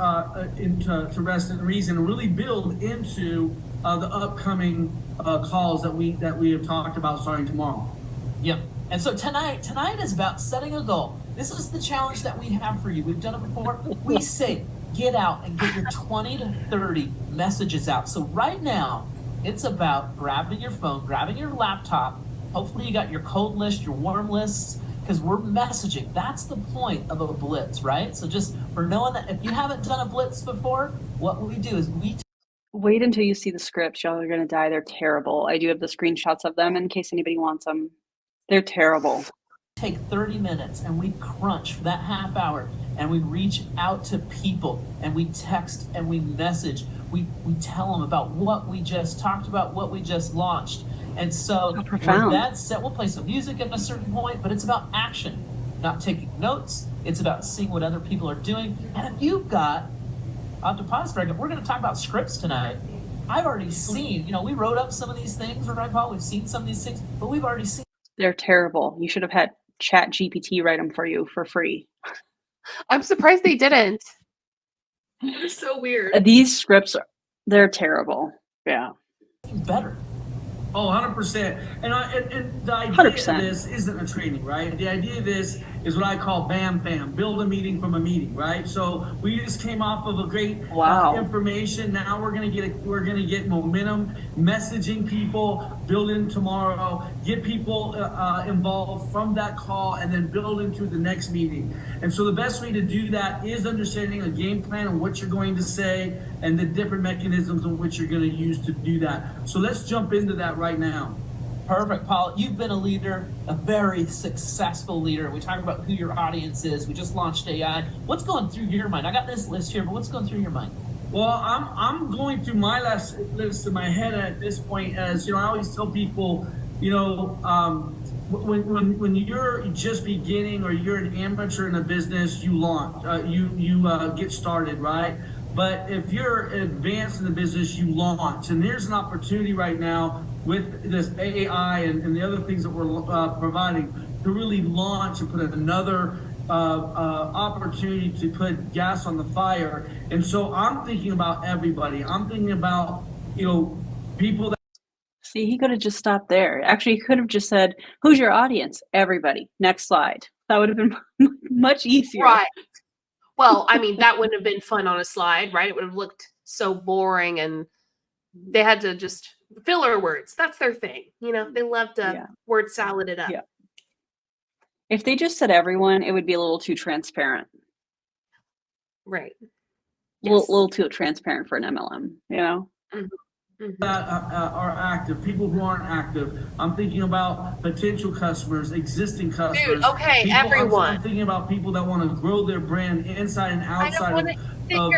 into rest and reason and really build into the upcoming calls that we have talked about starting tomorrow. Yep. And so tonight is about setting a goal. This is the challenge that we have for you. We've done it before. We say get out and get your 20 to 30 messages out. So right now, it's about grabbing your phone, grabbing your laptop. Hopefully you got your cold list, your warm lists, because we're messaging. That's the point of a blitz, right? So just for knowing that if you haven't done a blitz before, what we do is wait until you see the scripts. Y'all are going to die. They're terrible. I do have the screenshots of them in case anybody wants them. They're terrible. take 30 minutes and we crunch for that half hour and we reach out to people and we text and we message. We tell them about what we just talked about, what we just launched. And so with that set, we'll play some music at a certain point, but it's about action, not taking notes. It's about seeing what other people are doing. And if you've got, I'll deposit, we're going to talk about scripts tonight. I've already seen, we wrote up some of these things, right, Paul? We've seen some of these things, but we've already seen. They're terrible. You should have had Chat GPT write them for you for free. I'm surprised they didn't. They're so weird. These scripts, they're terrible. Yeah. Better. Oh, 100%. And the idea 100%. of this isn't a training, right? The idea of this is what I call BAM FAM, build a meeting from a meeting, right? So we just came off of a great information. Now we're gonna get momentum, messaging people, build in tomorrow, get people involved from that call, and then build into the next meeting. And so the best way to do that is understanding a game plan on what you're going to say and the different mechanisms in which you're going to use to do that. So let's jump into that right now. Perfect, Paul. You've been a leader, a very successful leader. We talked about who your audience is. We just launched AI. What's going through your mind? I got this list here, but what's going through your mind? Well, I'm going through my list in my head at this point. As I always tell people, when you're just beginning or you're an amateur in a business, you launch, you get started, right? But if you're advanced in the business, you launch. And there's an opportunity right now with this AI and the other things that we're providing to really launch and put another opportunity to put gas on the fire. And so I'm thinking about everybody. I'm thinking about, people that. See, he could have just stopped there. Actually, he could have just said, who's your audience? Everybody. Next slide. That would have been much easier. Right. Well, I mean, that wouldn't have been fun on a slide, right? It would have looked so boring, and they had to just filler words. That's their thing. They love to word salad it up. Yeah. If they just said everyone, it would be a little too transparent. Right. Little too transparent for an MLM, Mm-hmm. That are active, people who aren't active. I'm thinking about potential customers, existing customers. Dude, okay, everyone. I'm thinking about people that want to grow their brand inside and outside of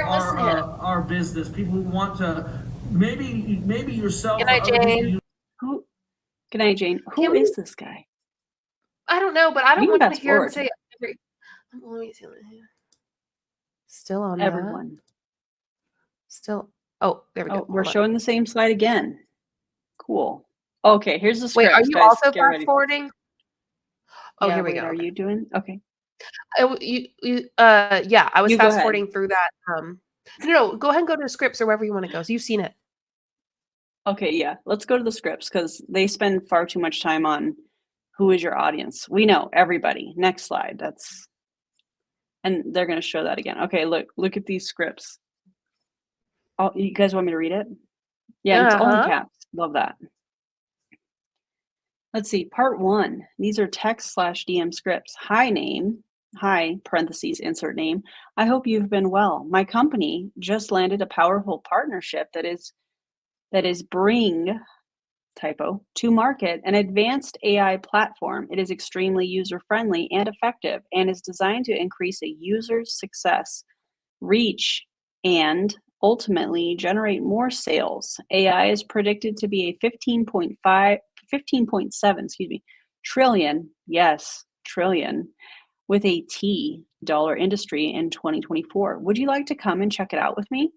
our business. People who want to, maybe yourself. Good night, Jane. Good night, Jane. Who is this guy? I don't know, but I don't want to hear him say every. Let me see. Still on everyone. That? Still. Oh, there we go. We're showing the same slide again. Cool. Okay, here's the Wait, script. are you also fast forwarding? Oh, here we go. Are you doing? Okay. I was fast forwarding through that. No, go ahead and go to the scripts or wherever you want to go. So you've seen it. Okay, yeah. Let's go to the scripts because they spend far too much time on who is your audience. We know everybody. Next slide. And they're going to show that again. Okay, look at these scripts. Oh, you guys want me to read it? Yeah, it's all in caps. Love that. Let's see. Part 1. These are text/DM scripts. Hi, name. Hi, parentheses, insert name. I hope you've been well. My company just landed a powerful partnership that is bring, typo, to market an advanced AI platform. It is extremely user-friendly and effective and is designed to increase a user's success, reach, and ultimately generate more sales. AI is predicted to be a 15.7 trillion, yes, trillion, with a T dollar industry in 2024. Would you like to come and check it out with me?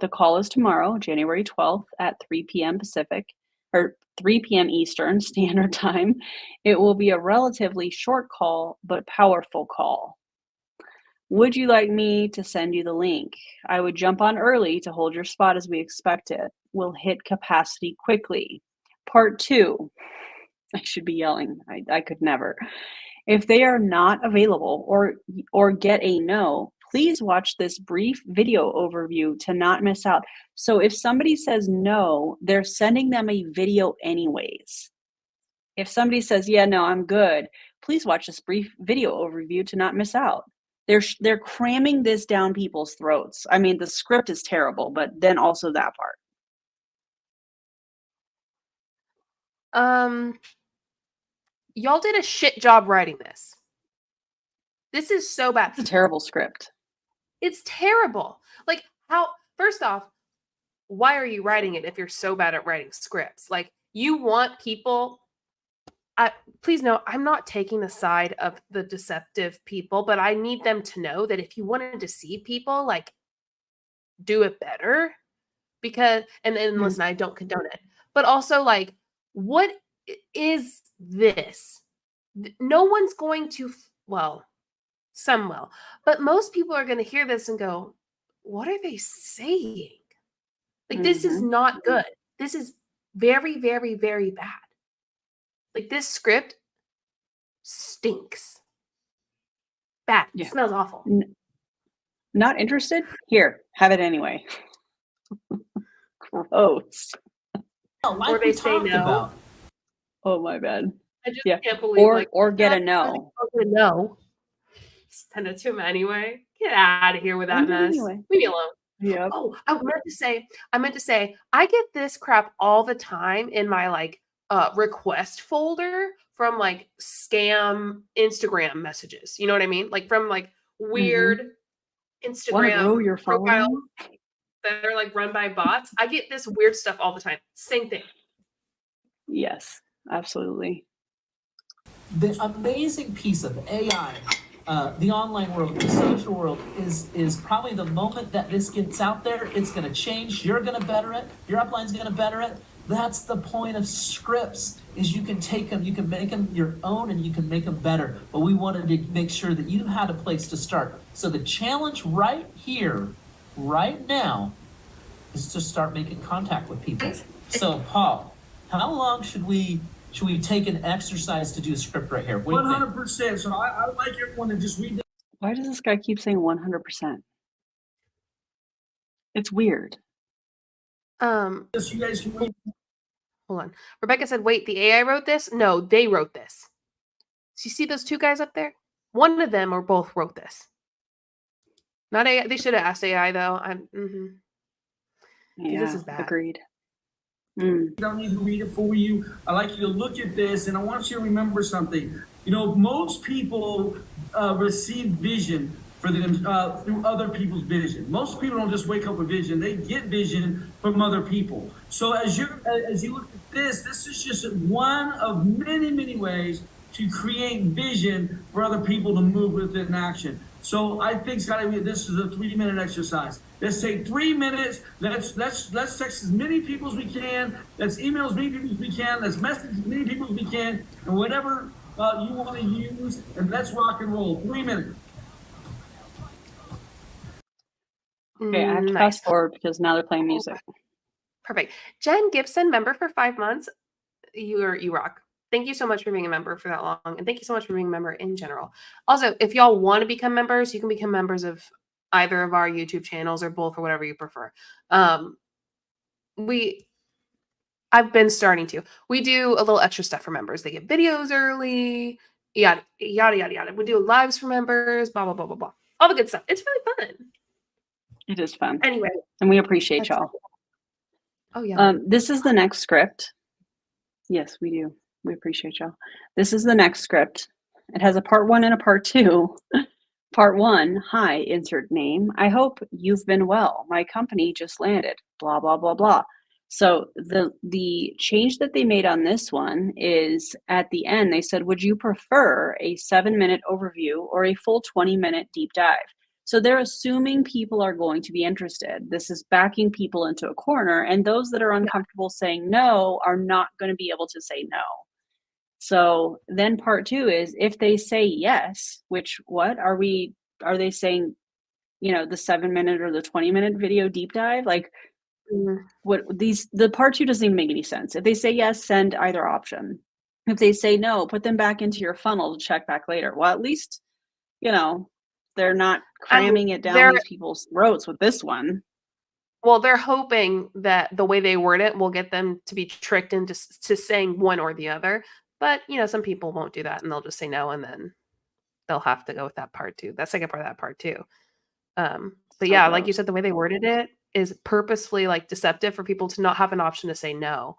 The call is tomorrow, January 12th at 3 p.m. Pacific, or 3 p.m. Eastern Standard Time. It will be a relatively short call, but powerful call. Would you like me to send you the link? I would jump on early to hold your spot as we expect it. We'll hit capacity quickly. Part 2. I should be yelling. I could never. If they are not available or get a no, please watch this brief video overview to not miss out. So if somebody says no, they're sending them a video anyways. If somebody says, yeah, no, I'm good, please watch this brief video overview to not miss out. They're cramming this down people's throats. I mean, the script is terrible, but then also that part. y'all did a shit job writing this. This is so bad. It's a terrible script. It's terrible. Like, how, first off, why are you writing it if you're so bad at writing scripts? Like, you want people, please know, I'm not taking the side of the deceptive people, but I need them to know that if you want to deceive people, like, do it better. Because, and listen, I don't condone it, but also, like, what is this? No one's going to, well, some will, but most people are going to hear this and go, what are they saying? Like, this is not good. This is very, very, very bad. Like, this script stinks. Bad. Yeah. It smells awful. Not interested? Here, have it anyway. Gross. Like Or they we say talked no. about. Oh my bad. I just Yeah. can't believe, like, Or get a no. No. Send it to him anyway. Get out of here with that Send it mess. anyway. Leave me alone. Yep. Oh, I meant to say, I get this crap all the time in my, like, request folder from, like, scam Instagram messages. You know what I mean? Like, from, like, weird What Instagram row you're profiles following? that are, like, run by bots. I get this weird stuff all the time. Same thing. Yes, absolutely. The amazing piece of AI, the online world, the social world, is probably the moment that this gets out there, it's going to change. You're going to better it. Your upline's going to better it. That's the point of scripts, is you can take them, you can make them your own, and you can make them better. But we wanted to make sure that you had a place to start. So the challenge right here, right now, is to start making contact with people. So Paul, how long should we take an exercise to do a script right here? What do you think? 100%. So I would like everyone to just read Why does this guy keep saying 100%? It's weird. this. You guys can read. Hold on. Rebecca said, wait, the AI wrote this? No, they wrote this. So you see those two guys up there? One of them or both wrote this. Not AI. They should have asked AI, though. Yeah, this is bad. Agreed. I don't need to read it for you. I'd like you to look at this, and I want you to remember something. You know, most people receive vision for them through other people's vision. Most people don't just wake up with vision; they get vision from other people. So as you look at this is just one of many, many ways to create vision for other people to move within action. So I think, Scotty, this is a 3-minute exercise. Let's take 3 minutes. Let's text as many people as we can. Let's email as many people as we can. Let's message as many people as we can. And whatever you want to use, and let's rock and roll. 3 minutes. Okay, I have to fast forward because now they're playing music. Perfect. Jen Gibson, member for 5 months. You rock. Thank you so much for being a member for that long. And thank you so much for being a member in general. Also, if y'all want to become members, you can become members of either of our YouTube channels or both, or whatever you prefer. I've been starting to. We do a little extra stuff for members. They get videos early, yada, yada, yada, yada. We do lives for members, blah, blah, blah, blah, blah. All the good stuff. It's really fun. It is fun. Anyway. And we appreciate y'all. Oh, yeah. This is the next script. Yes, we do. We appreciate y'all. This is the next script. It has a part 1 and a part 2. Part 1, hi, insert name. I hope you've been well. My company just landed. Blah, blah, blah, blah. So the change that they made on this one is at the end, they said, would you prefer a 7-minute overview or a full 20-minute deep dive? So they're assuming people are going to be interested. This is backing people into a corner, and those that are uncomfortable saying no are not going to be able to say no. So then part 2 is if they say yes, which are they saying, the 7-minute or the 20-minute video deep dive? Like the part 2 doesn't even make any sense. If they say yes, send either option. If they say no, put them back into your funnel to check back later. Well, at least, they're not cramming it down these people's throats with this one. Well, they're hoping that the way they word it will get them to be tricked into saying one or the other. But, some people won't do that, and they'll just say no, and then they'll have to go with that part 2. That second part of that part 2. But yeah, like you said, the way they worded it is purposefully, like, deceptive for people to not have an option to say no.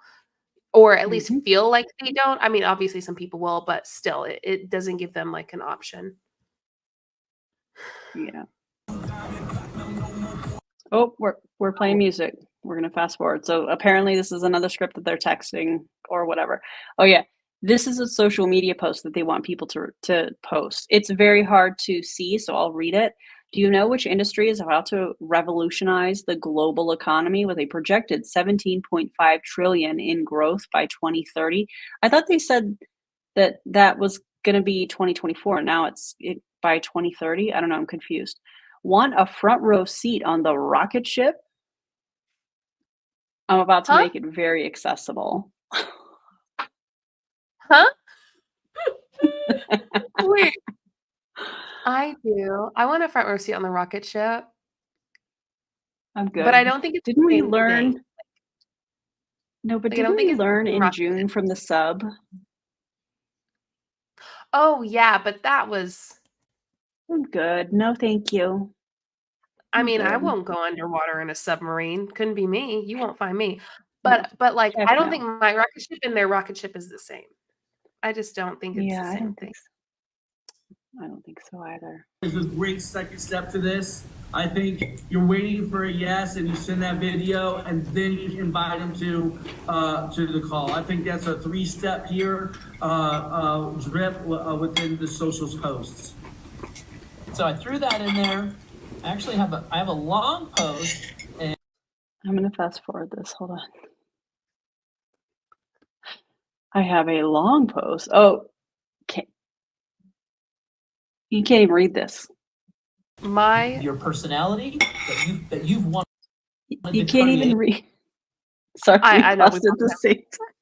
or at least Mm-hmm. feel like they don't. I mean, obviously some people will, but still, it doesn't give them like an option. Yeah. Oh, we're playing music. We're gonna fast forward. So apparently this is another script that they're texting or whatever. Oh yeah, this is a social media post that they want people to post. It's very hard to see, so I'll read it. Do you know which industry is about to revolutionize the global economy with a projected 17.5 trillion in growth by 2030? I thought they said that was going to be 2024. Now it's by 2030. I don't know. I'm confused. Want a front row seat on the rocket ship? I'm about to Huh? make it very accessible. Huh? Wait. I do. I want a front row seat on the rocket ship, I'm good. but I don't think it's Didn't the we same learn? thing. No, but Like, I don't didn't think we it's the learn same in rocket June ship. from the sub? Oh yeah, but that was. I'm good. No, thank you. I I'm mean, I good. won't go underwater in a submarine. Couldn't be me. You won't find me. No, But like, heck I don't no. think my rocket ship and their rocket ship is the same. I just don't think it's Yeah, the I same don't thing. think so. I don't think so either. There's a great second step to this. I think you're waiting for a yes, and you send that video, and then you invite them to the call. I think that's a 3-step here, drip within the socials posts. So I threw that in there. I actually have a long post. And I'm gonna fast forward this. Hold on. I have a long post. Oh, you can't even read this. Your personality that you've wanted You to can't even create. read. Sorry, I we know. paused at the same time.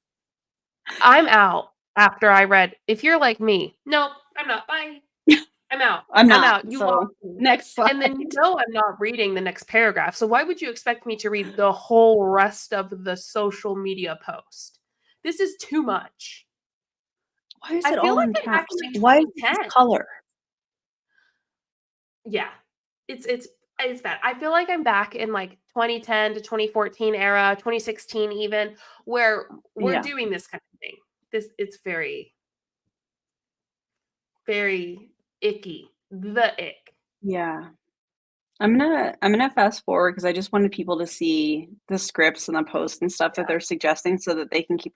I'm out after I read. If you're like me, nope, I'm not. Bye. I'm out. I'm not. out. You lost So me. next slide. And then I'm not reading the next paragraph. So why would you expect me to read the whole rest of the social media post? This is too much. Why is I it feel all like in I'm back caps? in like Why is this 2010. color? Yeah. It's bad. I feel like I'm back in like 2010 to 2014 era, 2016 even, where we're Yeah. doing this kind of thing. It's very, very icky. The ick. Yeah. I'm gonna fast forward because I just wanted people to see the scripts and the posts and stuff that they're suggesting so that they can keep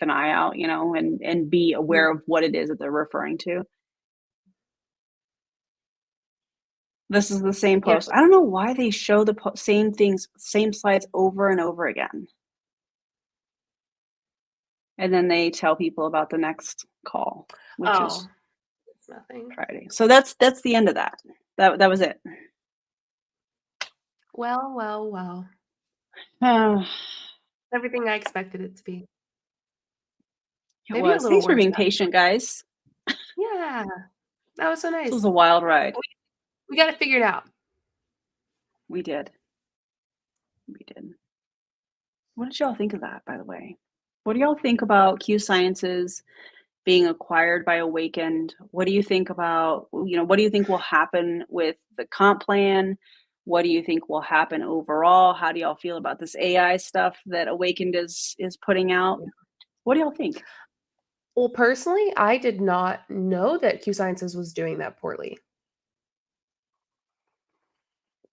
an eye out, you know, and be aware of what it is that they're referring to. This is the same Yeah. post. I don't know why they show the same things, same slides over and over again. And then they tell people about the next call, which is It's nothing. Friday. So that's the end of that. That was it. Well. Oh, Everything I expected it to be. it Maybe a was. little Thanks for worse. being patient, guys. Yeah. That was so nice. This was a wild ride. We got it figured out. We did. What did y'all think of that, by the way? What do y'all think about Q Sciences being acquired by Awakend? What do you think about, what do you think will happen with the comp plan? What do you think will happen overall? How do y'all feel about this AI stuff that Awakend is putting out? What do y'all think? Well, personally, I did not know that Q Sciences was doing that poorly.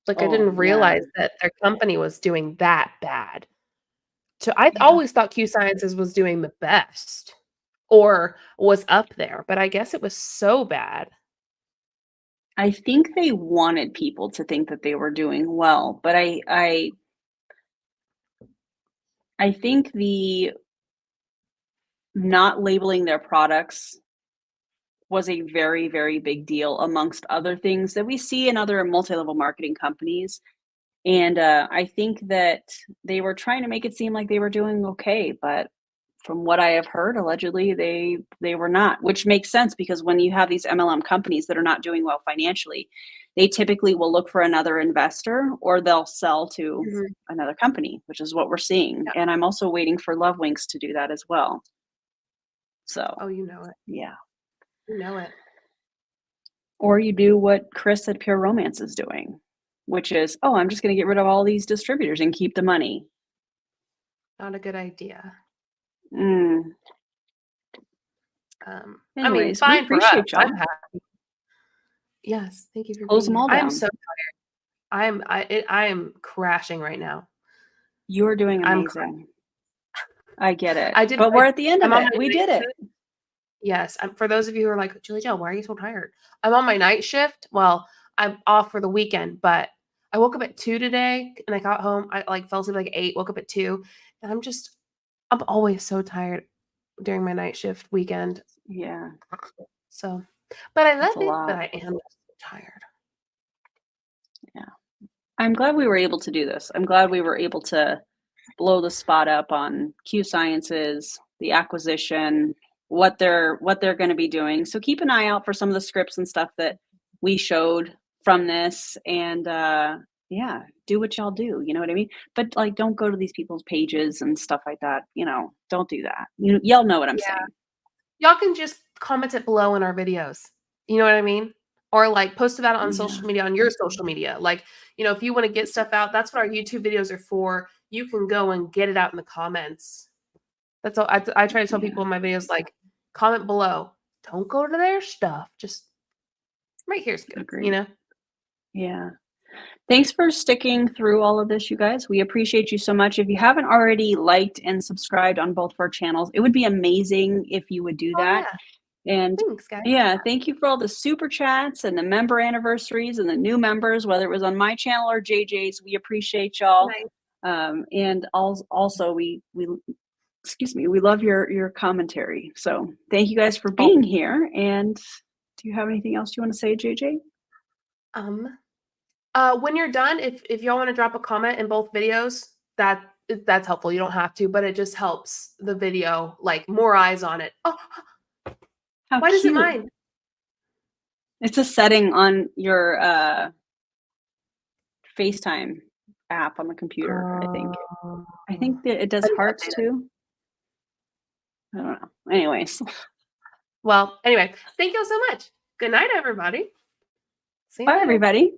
Like, I didn't realize that their company was doing that bad. So I always thought Q Sciences was doing the best or was up there, but I guess it was so bad. I think they wanted people to think that they were doing well, but I think the not labeling their products was a very, very big deal amongst other things that we see in other multi-level marketing companies. And I think that they were trying to make it seem like they were doing okay, but from what I have heard, allegedly they were not, which makes sense because when you have these MLM companies that are not doing well financially, they typically will look for another investor or they'll sell to another company, which is what we're seeing. Yeah. And I'm also waiting for Love Winks to do that as well. So, Oh, you know it. yeah. You know it. Or you do what Chris at Pure Romance is doing, which is, oh, I'm just going to get rid of all these distributors and keep the money. Not a good idea. I mean, Anyways, we fine for us. appreciate y'all. I'm happy. Yes, thank you for Close being them all here. I am down. so tired. I am crashing right now. You're doing I'm amazing. I get it. I did. But we're at the end of I'm on it. my We night did it. shift. Yes. For those of you who are like, Julie Jo, why are you so tired? I'm on my night shift. Well, I'm off for the weekend, but I woke up at 2 today and I got home. I like fell asleep like 8, woke up at 2. And I'm always so tired during my night shift weekend. Yeah. So, but I love That's a it, lot. but I am tired. Yeah. I'm glad we were able to do this. I'm glad we were able to blow the spot up on Q Sciences, the acquisition, what they're going to be doing. So keep an eye out for some of the scripts and stuff that we showed from this, and yeah, do what y'all do. You know what I mean? But like, don't go to these people's pages and stuff like that. You know, don't do that. Y'all know what I'm saying. Y'all can just comment it below in our videos. You know what I mean? Or like post about it on social media, on your social media. Like, you know, if you want to get stuff out, that's what our YouTube videos are for. You can go and get it out in the comments. That's all. I try to tell people in my videos, like, comment below. Don't go to their stuff. Just right here's good. Agreed. You know? Yeah. Thanks for sticking through all of this, you guys. We appreciate you so much. If you haven't already liked and subscribed on both of our channels, it would be amazing if you would do that. And thanks, guys. Yeah, thank you for all the super chats and the member anniversaries and the new members, whether it was on my channel or JJ's. We appreciate y'all. Nice. And also we love your commentary. So thank you guys for being here. And do you have anything else you want to say, JJ? When you're done, if y'all want to drop a comment in both videos, that's helpful. You don't have to, but it just helps the video, like more eyes on it. Oh, How why does it cute. mine? It's a setting on your FaceTime app on the computer, I think. I think that it does hearts too. I don't know. Anyways. Well, anyway, thank you all so much. Good night, everybody. See you Bye, later. everybody.